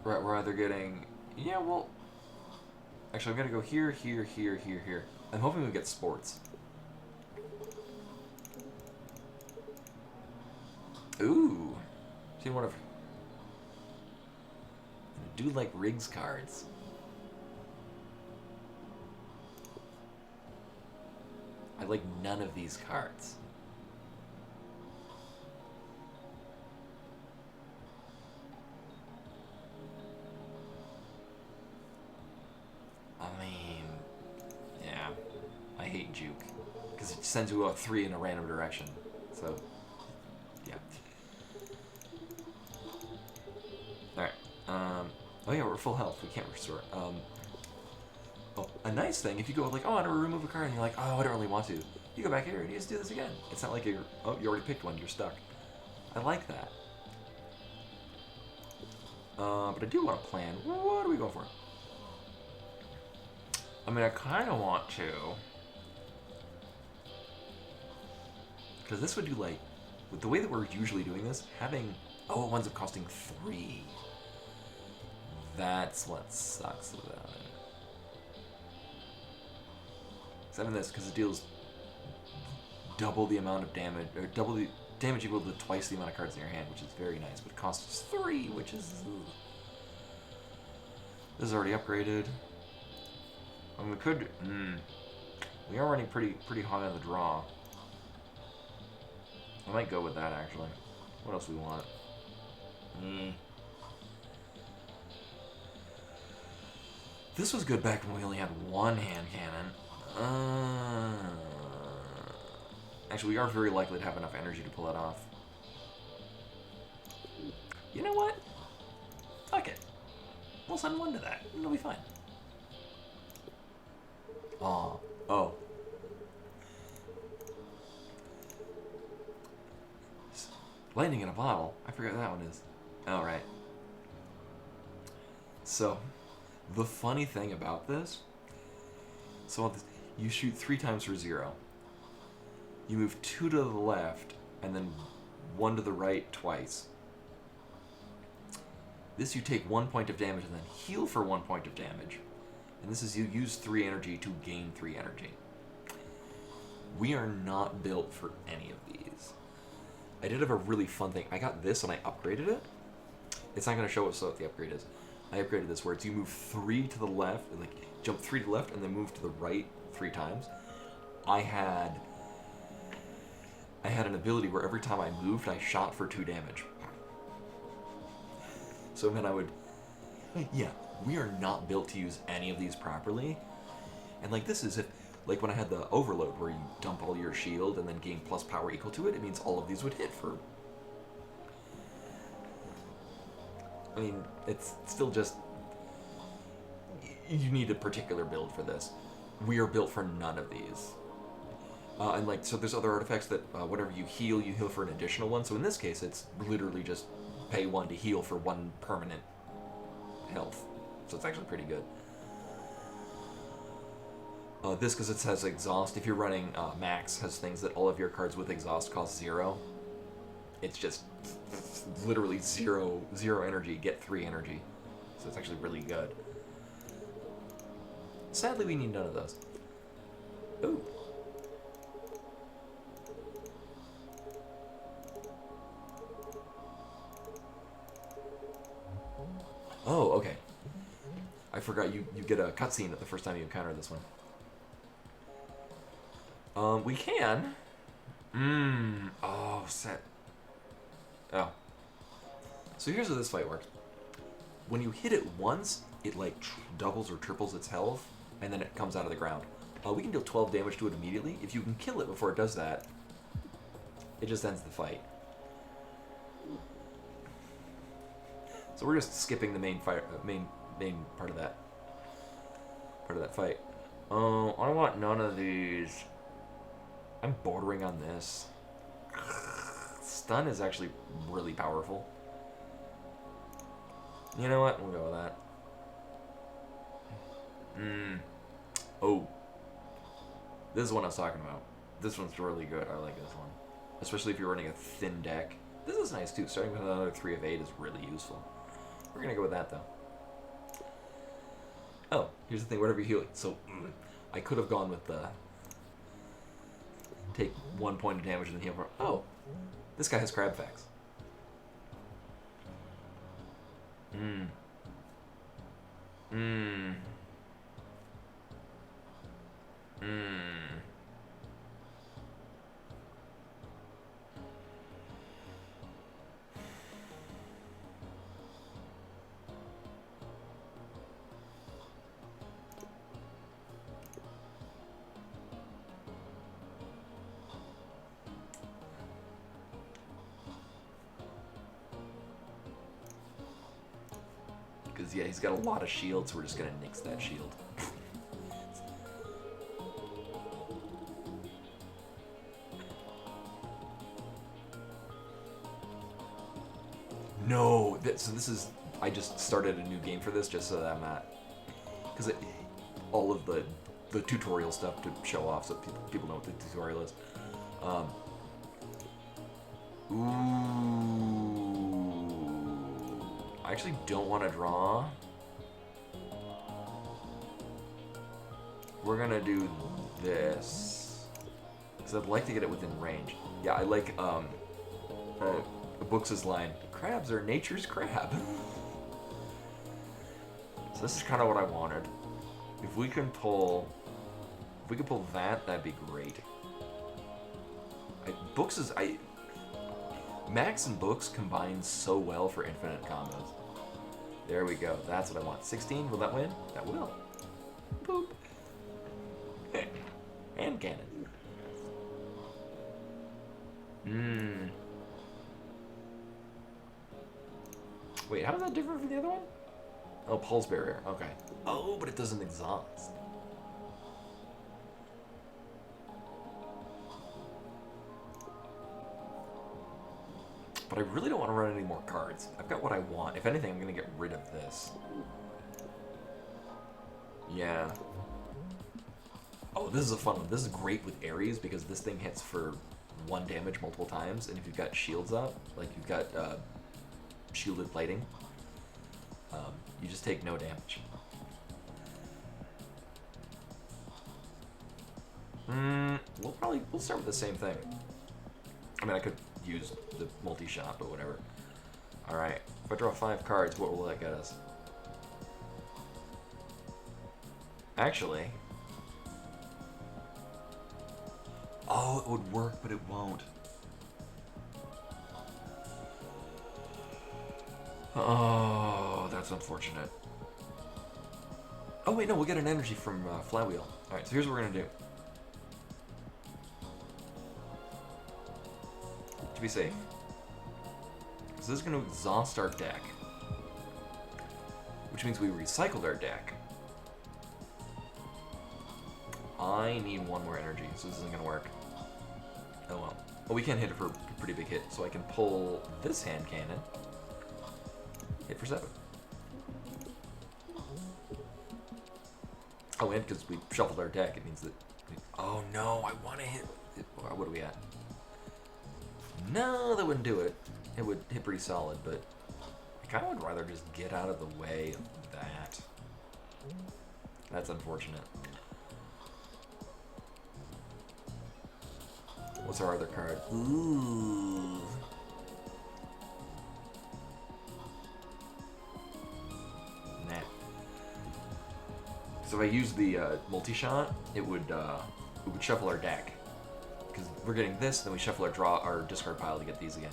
Right, we're either getting. Yeah, well. Actually, I'm gonna go here, here, here, here, here. I'm hoping we get sports. Ooh. See one of. I do like rigs cards. I like none of these cards. I mean, yeah, I hate juke because it sends you a 3 in a random direction. So, yeah. All right. Oh yeah, we're full health. We can't restore. Oh, a nice thing, if you go like, oh, I want to remove a card, and you're like, oh, I don't really want to. You go back here and you just do this again. It's not like you already picked one, you're stuck. I like that. But I do want to plan. What are we going for? I mean, I kind of want to. Because this would do, like, with the way that we're usually doing this, having... Oh, it winds up costing 3. That's what sucks about it. Except in this, because it deals double the amount of damage, or double the damage equal to twice the amount of cards in your hand, which is very nice, but it costs us 3, which is... This is already upgraded. I mean, we could... We are running pretty high on the draw. I might go with that, actually. What else do we want? This was good back when we only had one hand cannon. Actually, we are very likely to have enough energy to pull it off. You know what? Fuck it. We'll send one to that. It'll be fine. Oh. Lightning in a bottle. I forget what that one is. Oh, right. So, the funny thing about this, so you shoot 3 times for 0. You move 2 to the left, and then 1 to the right twice. This you take 1 point of damage and then heal for 1 point of damage. And this is you use 3 energy to gain 3 energy. We are not built for any of these. I did have a really fun thing. I got this and I upgraded it. It's not going to show us what the upgrade is. I upgraded this where it's you move 3 to the left, like jump 3 to the left and then move to the right 3 times. I had an ability where every time I moved, I shot for 2 damage. So then I would... Yeah, we are not built to use any of these properly. And like this is if... Like when I had the overload where you dump all your shield and then gain plus power equal to it, it means all of these would hit for... I mean, it's still just... You need a particular build for this. We are built for none of these. And like, so there's other artifacts that whatever you heal for an additional one. So in this case, it's literally just pay 1 to heal for 1 permanent health. So it's actually pretty good. This, because it has exhaust, if you're running max, has things that all of your cards with exhaust cost 0. It's just literally zero energy, get 3 energy. So it's actually really good. Sadly, we need none of those. Ooh. Oh, okay. I forgot you get a cutscene at the first time you encounter this one. We can. Oh, set. Oh. So here's how this fight works. When you hit it once, it like doubles or triples its health, and then it comes out of the ground. We can deal 12 damage to it immediately. If you can kill it before it does that, it just ends the fight. So we're just skipping the main part of that fight. Oh, I want none of these. I'm bordering on this. Stun is actually really powerful. You know what? We'll go with that. Oh. This is what I was talking about. This one's really good. I like this one. Especially if you're running a thin deck. This is nice too. Starting with another 3 of 8 is really useful. We're gonna go with that though. Oh, here's the thing. Whatever you heal. So, I could have gone with the... Take 1 point of damage and then heal for... Oh! This guy has crab facts. Because, yeah, he's got a lot of shields, so we're just going to nix that shield. No! So this is I just started a new game for this just so that I'm not, because all of the tutorial stuff to show off so people know what the tutorial is. Ooh, I actually don't want to draw. We're gonna do this because I'd like to get it within range. Yeah, I like Books' line, crabs are nature's crab. So this is kind of what I wanted. If we can pull that, that'd be great. Max and Books combine so well for infinite combos. There we go. That's what I want. 16, will that win? That will. Boop. Hand cannon. Wait, how is that different from the other one? Oh, pulse barrier. Okay. Oh, but it doesn't exhaust. But I really don't want to run any more cards. I've got what I want. If anything, I'm going to get rid of this. Yeah. Oh, this is a fun one. This is great with Ares because this thing hits for 1 damage multiple times, and if you've got shields up, like you've got shielded plating, you just take no damage. We'll start with the same thing. I mean, I could use the multi-shot, but whatever. Alright, if I draw 5 cards, what will that get us? Actually... Oh, it would work, but it won't. Oh, that's unfortunate. Oh wait, no, we'll get an energy from Flywheel. Alright, so here's what we're gonna do. To be safe. So this is gonna exhaust our deck. Which means we recycled our deck. I need 1 more energy, so this isn't gonna work. Oh well. Well, we can't hit it for a pretty big hit, so I can pull this hand cannon. Hit for 7. Oh, and because we shuffled our deck, it means that... Oh no, I want to hit... What are we at? No, that wouldn't do it. It would hit pretty solid, but... I kind of would rather just get out of the way of that. That's unfortunate. What's our other card? Ooh. Nah. So if I use the multi-shot, it would shuffle our deck. Because we're getting this, then we shuffle our discard pile to get these again.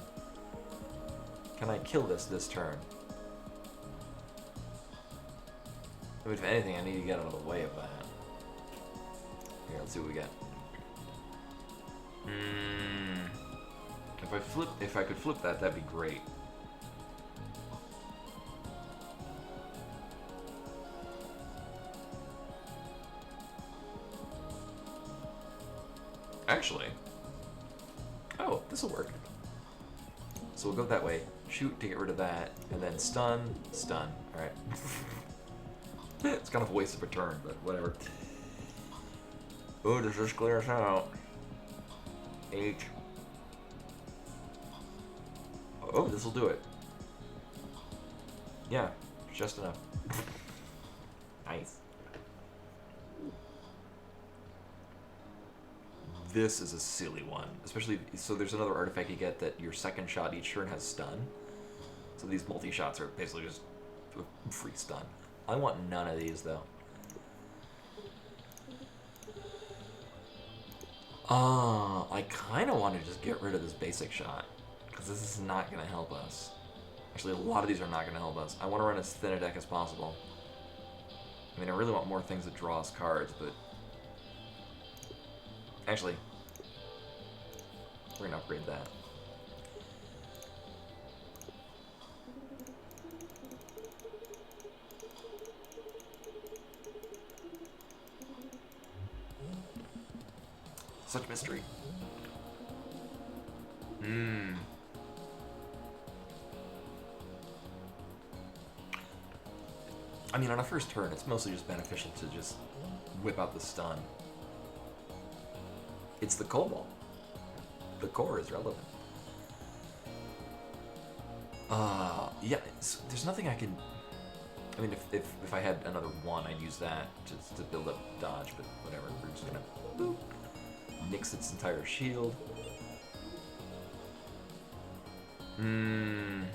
Can I kill this turn? I mean, if anything, I need to get out of the way of that. Here, let's see what we get. If I could flip that, that'd be great. Actually, oh, this will work. So we'll go that way, shoot to get rid of that, and then stun. All right. It's kind of a waste of a turn, but whatever. Oh, does this clear us out? 8. Oh, this will do it. Yeah, just enough. Nice. This is a silly one, especially so. There's another artifact you get that your second shot each turn has stun. So these multi-shots are basically just a free stun. I want none of these though. I kind of want to just get rid of this basic shot, because this is not going to help us. Actually, a lot of these are not going to help us. I want to run as thin a deck as possible. I mean, I really want more things that draw us cards, but... Actually, we're going to upgrade that. Such mystery. I mean, on a first turn, it's mostly just beneficial to just whip out the stun. It's the Cobalt. The core is relevant. Yeah, there's nothing I can... I mean, if I had another one, I'd use that to build up dodge, but whatever. We're just gonna boop, nix its entire shield. I'm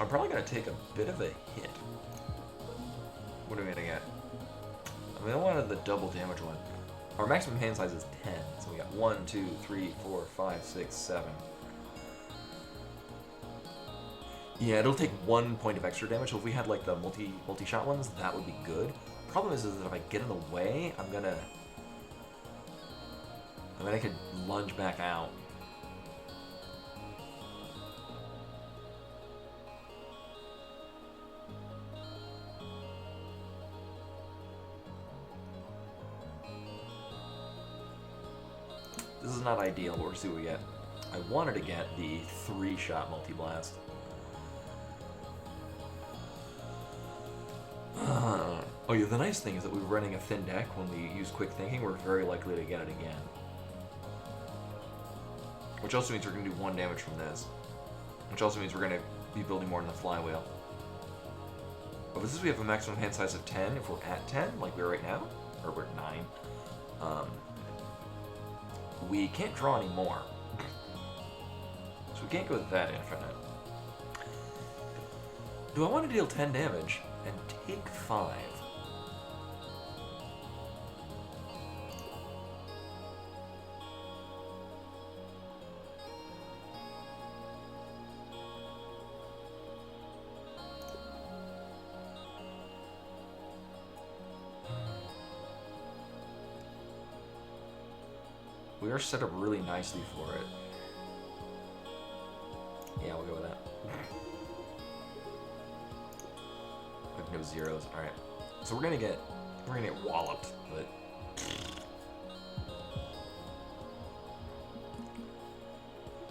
probably gonna take a bit of a hit. What are we gonna get? I mean, I wanted the double damage one. Our maximum hand size is 10, so we got 1, 2, 3, 4, 5, 6, 7. Yeah, it'll take 1 point of extra damage, so if we had like the multi-shot ones, that would be good. Problem is that if I get in the way, I mean, I could lunge back out. This is not ideal, but we'll see what we get. I wanted to get the 3-shot multi-blast. Oh yeah, the nice thing is that we're running a thin deck. When we use quick thinking, we're very likely to get it again. Which also means we're going to do 1 damage from this. Which also means we're going to be building more in the flywheel. But since we have a maximum hand size of 10, if we're at 10, like we are right now, or we're at 9, we can't draw any more. So we can't go that infinite. Do I want to deal 10 damage and take 5? We are set up really nicely for it. Yeah, we'll go with that. We have no zeros. All right. So we're gonna get walloped, but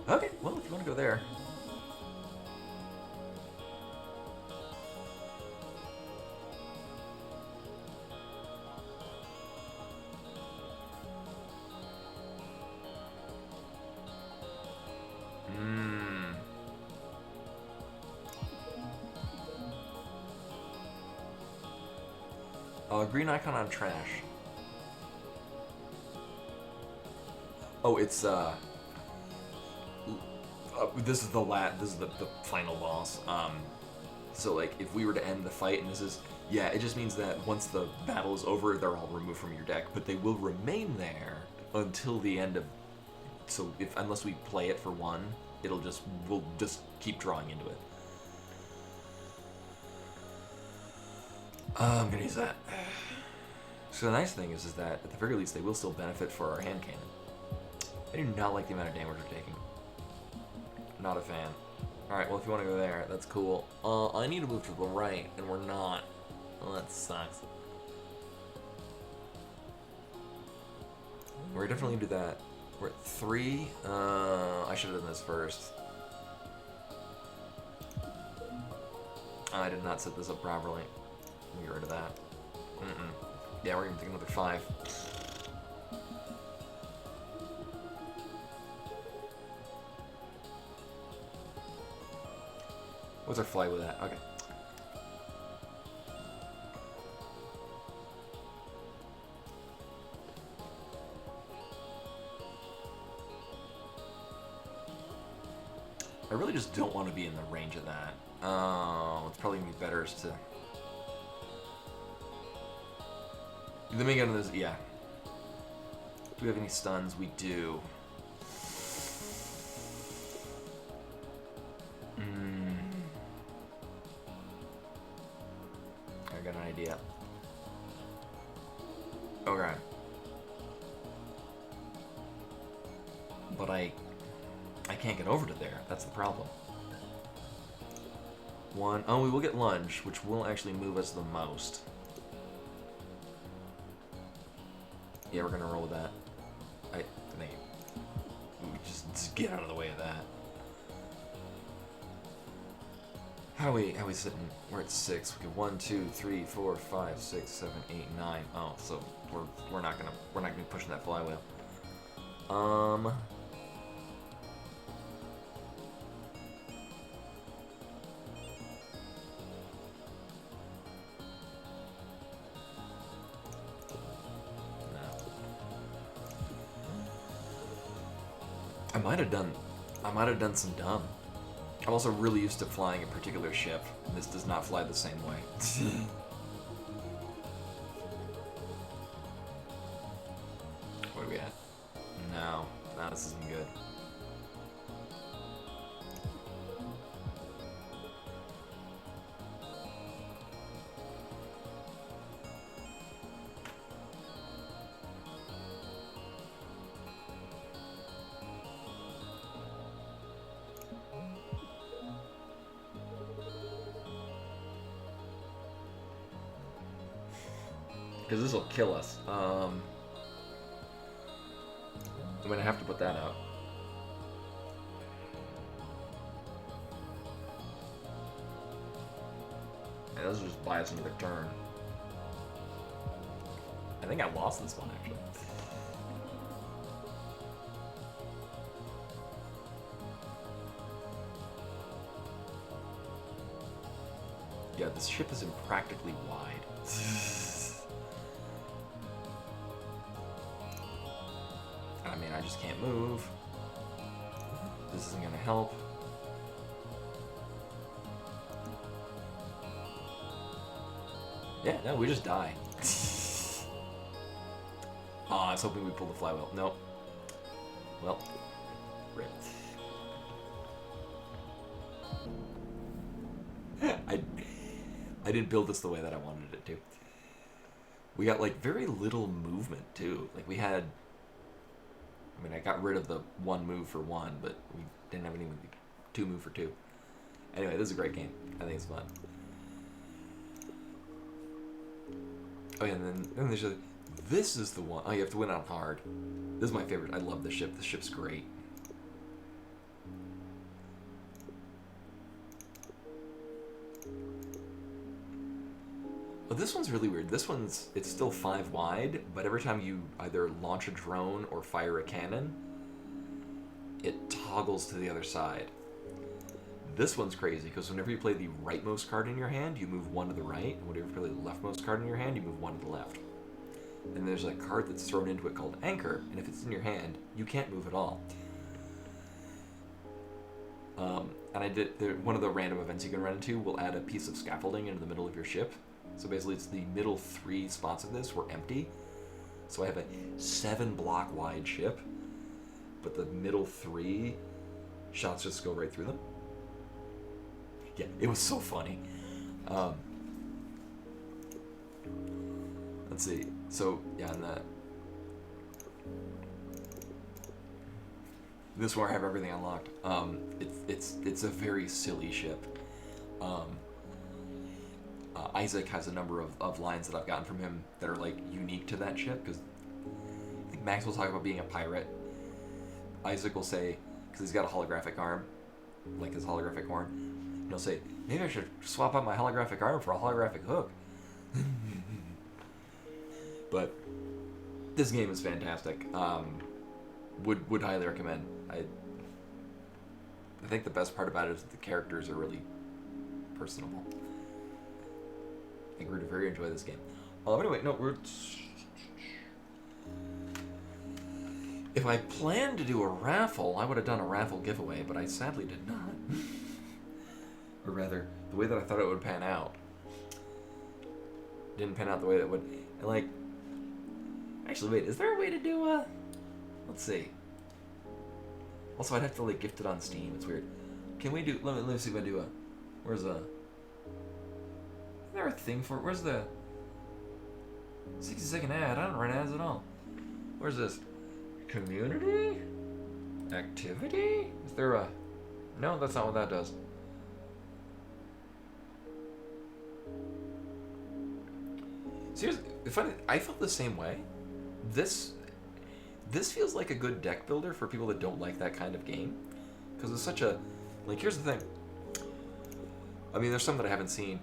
okay. Well, if you want to go there. Green icon on trash. Oh, it's this is the final boss. So like if we were to end the fight, and this is, yeah, it just means that once the battle is over, they're all removed from your deck, but they will remain there until the end of. So unless we play it for 1, we'll just keep drawing into it. I'm gonna use that. So the nice thing is that at the very least they will still benefit for our hand cannon. I do not like the amount of damage we're taking. Not a fan. Alright, well if you want to go there, that's cool. I need to move to the right, and we're not. Well, that sucks. We're definitely gonna do that. We're at 3. I should have done this first. I did not set this up properly. Let me get rid of that. Yeah, we're gonna take another 5. What's our fly with that? Okay. I really just don't want to be in the range of that. It's probably gonna be better is to. Let me get into this. Yeah. Do we have any stuns? We do. I got an idea. Okay. But I can't get over to there. That's the problem. 1. Oh, we will get lunge, which will actually move us the most. Yeah, we're gonna roll with that. Thank you. Just get out of the way of that. How we sitting? We're at 6. We get 1, 2, 3, 4, 5, 6, 7, 8, 9. Oh, so we're not gonna be pushing that flywheel. I might have done some dumb. I'm also really used to flying a particular ship, and this does not fly the same way. What are we at? No, this isn't good. Because this will kill us. I'm gonna have to put that out. And this will just buy us another turn. I think I lost this one actually. Yeah, this ship is impractically wide. I mean, I just can't move. This isn't gonna help. Yeah, no, we just die. Oh, I was hoping we pulled the flywheel. Nope. Well, rip. I didn't build this the way that I wanted it to. We got like very little movement too. Like we had, I mean, I got rid of the 1 move for 1, but we didn't have any 2 move for 2. Anyway, this is a great game. I think it's fun. Oh yeah, and then there's this is the one. Oh, you have to win on hard. This is my favorite. I love this ship. This ship's great. Well, this one's really weird. This one's, it's still 5 wide, but every time you either launch a drone or fire a cannon, it toggles to the other side. This one's crazy, because whenever you play the rightmost card in your hand, you move 1 to the right, and whenever you play the leftmost card in your hand, you move 1 to the left. And there's a card that's thrown into it called Anchor, and if it's in your hand, you can't move at all. And I did, one of the random events you can run into will add a piece of scaffolding into the middle of your ship. So basically it's the middle 3 spots of this were empty. So I have a 7 block wide ship, but the middle 3 shots just go right through them. Yeah, it was so funny. Let's see. So yeah, and this one I have everything unlocked. It's a very silly ship. Isaac has a number of lines that I've gotten from him that are like unique to that ship, because I think Max will talk about being a pirate. Isaac will say, because he's got a holographic arm, like his holographic horn, and he'll say, maybe I should swap out my holographic arm for a holographic hook. But this game is fantastic. Would highly recommend. I think the best part about it is that the characters are really personable. I think we're going to very enjoy this game. Anyway, no, if I planned to do a raffle, I would have done a raffle giveaway, but I sadly did not. Or rather, the way that I thought it would pan out didn't pan out the way that it would. And like, actually, wait, is there a way to do a? Let's see. Also, I'd have to like gift it on Steam. It's weird. Can we do? Let me see if I do a. Where's a? Is there a thing for it? Where's the 60-second ad? I don't run ads at all. Where's this? Community? Activity? Is there a... No, that's not what that does. Seriously, funny, I felt the same way. This this feels like a good deck builder for people that don't like that kind of game. Because it's such a... Like, here's the thing. I mean, there's some that I haven't seen.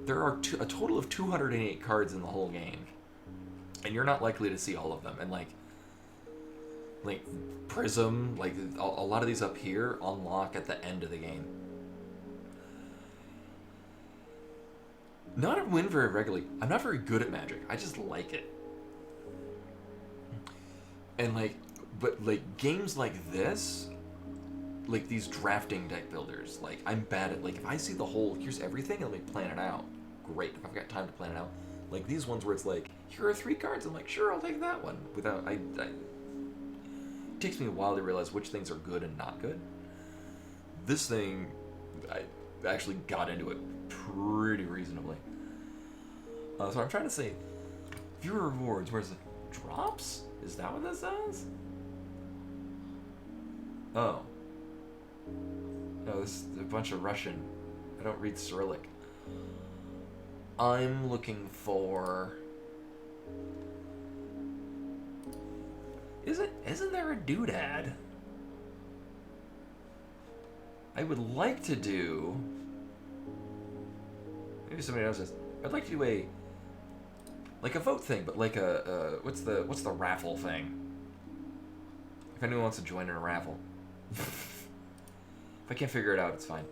There are a total of 208 cards in the whole game. And you're not likely to see all of them. And, like Prism, like, a lot of these up here unlock at the end of the game. Not a win very regularly. I'm not very good at Magic. I just like it. And, like, but, like, games like this, like, these drafting deck builders, like, I'm bad at, like, if I see the whole, here's everything, and let me plan it out. Great. If I've got time to plan it out. Like, these ones where it's like, here are 3 cards. I'm like, sure, I'll take that one. Without, it takes me a while to realize which things are good and not good. This thing, I actually got into it pretty reasonably. So I'm trying to say, viewer rewards, where's the drops? Is that what this says? Oh. No, this is a bunch of Russian. I don't read Cyrillic. I'm looking for... Isn't there a doodad? I would like to do... Maybe somebody knows this. I'd like to do a... Like a vote thing, but like a... what's the raffle thing? If anyone wants to join in a raffle. If I can't figure it out, it's fine.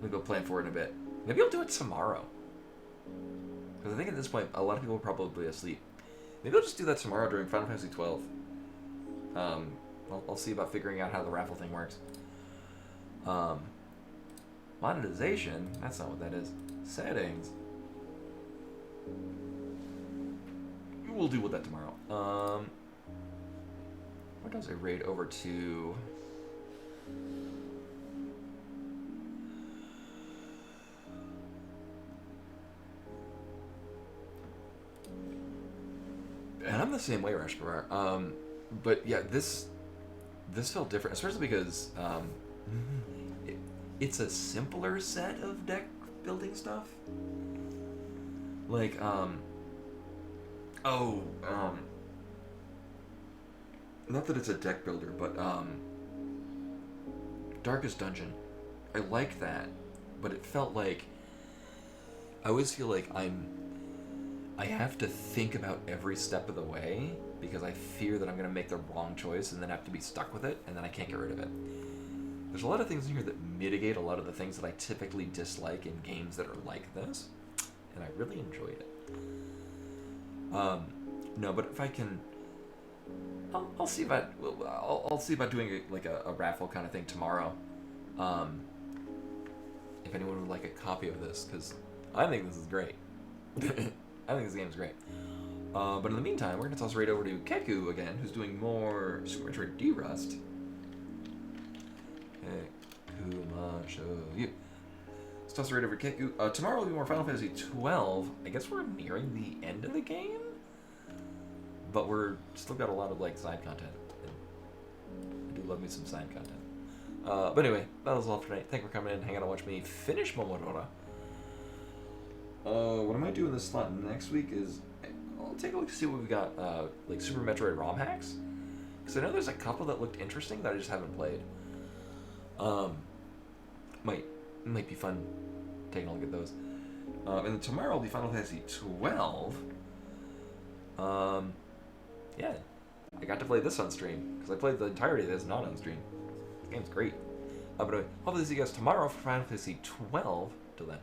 We'll go plan for it in a bit. Maybe I'll do it tomorrow. Because I think at this point, a lot of people are probably asleep. Maybe I'll just do that tomorrow during Final Fantasy 12. I'll see about figuring out how the raffle thing works. Monetization? That's not what that is. Settings. We'll deal with that tomorrow. What does a raid over to... And I'm the same way, Rashkarar. But yeah, this felt different, especially because it's a simpler set of deck building stuff. Like, not that it's a deck builder, but Darkest Dungeon. I like that, but it felt like I always feel like I have to think about every step of the way because I fear that I'm going to make the wrong choice and then have to be stuck with it and then I can't get rid of it. There's a lot of things in here that mitigate a lot of the things that I typically dislike in games that are like this, and I really enjoyed it. No, but if I can, I'll see about I'll see about doing a raffle kind of thing tomorrow. If anyone would like a copy of this, because I think this is great. I think this game's great. But in the meantime, we're going to toss right over to Keku again, who's doing more Super Metroid D-Rust. Keku, let's toss right over to Keku. Tomorrow will be more Final Fantasy 12. I guess we're nearing the end of the game? But we're still got a lot of, side content. And I do love me some side content. But anyway, that was all for tonight. Thank you for coming in, hang out and watch me finish Momodora. What I might do in this slot next week is I'll take a look to see what we've got, Super Metroid ROM hacks. Because I know there's a couple that looked interesting that I just haven't played. Might be fun taking a look at those. And then tomorrow will be Final Fantasy 12. Yeah, I got to play this on stream because I played the entirety of this not on stream. The game's great. But anyway, hopefully see you guys tomorrow for Final Fantasy 12. Till then.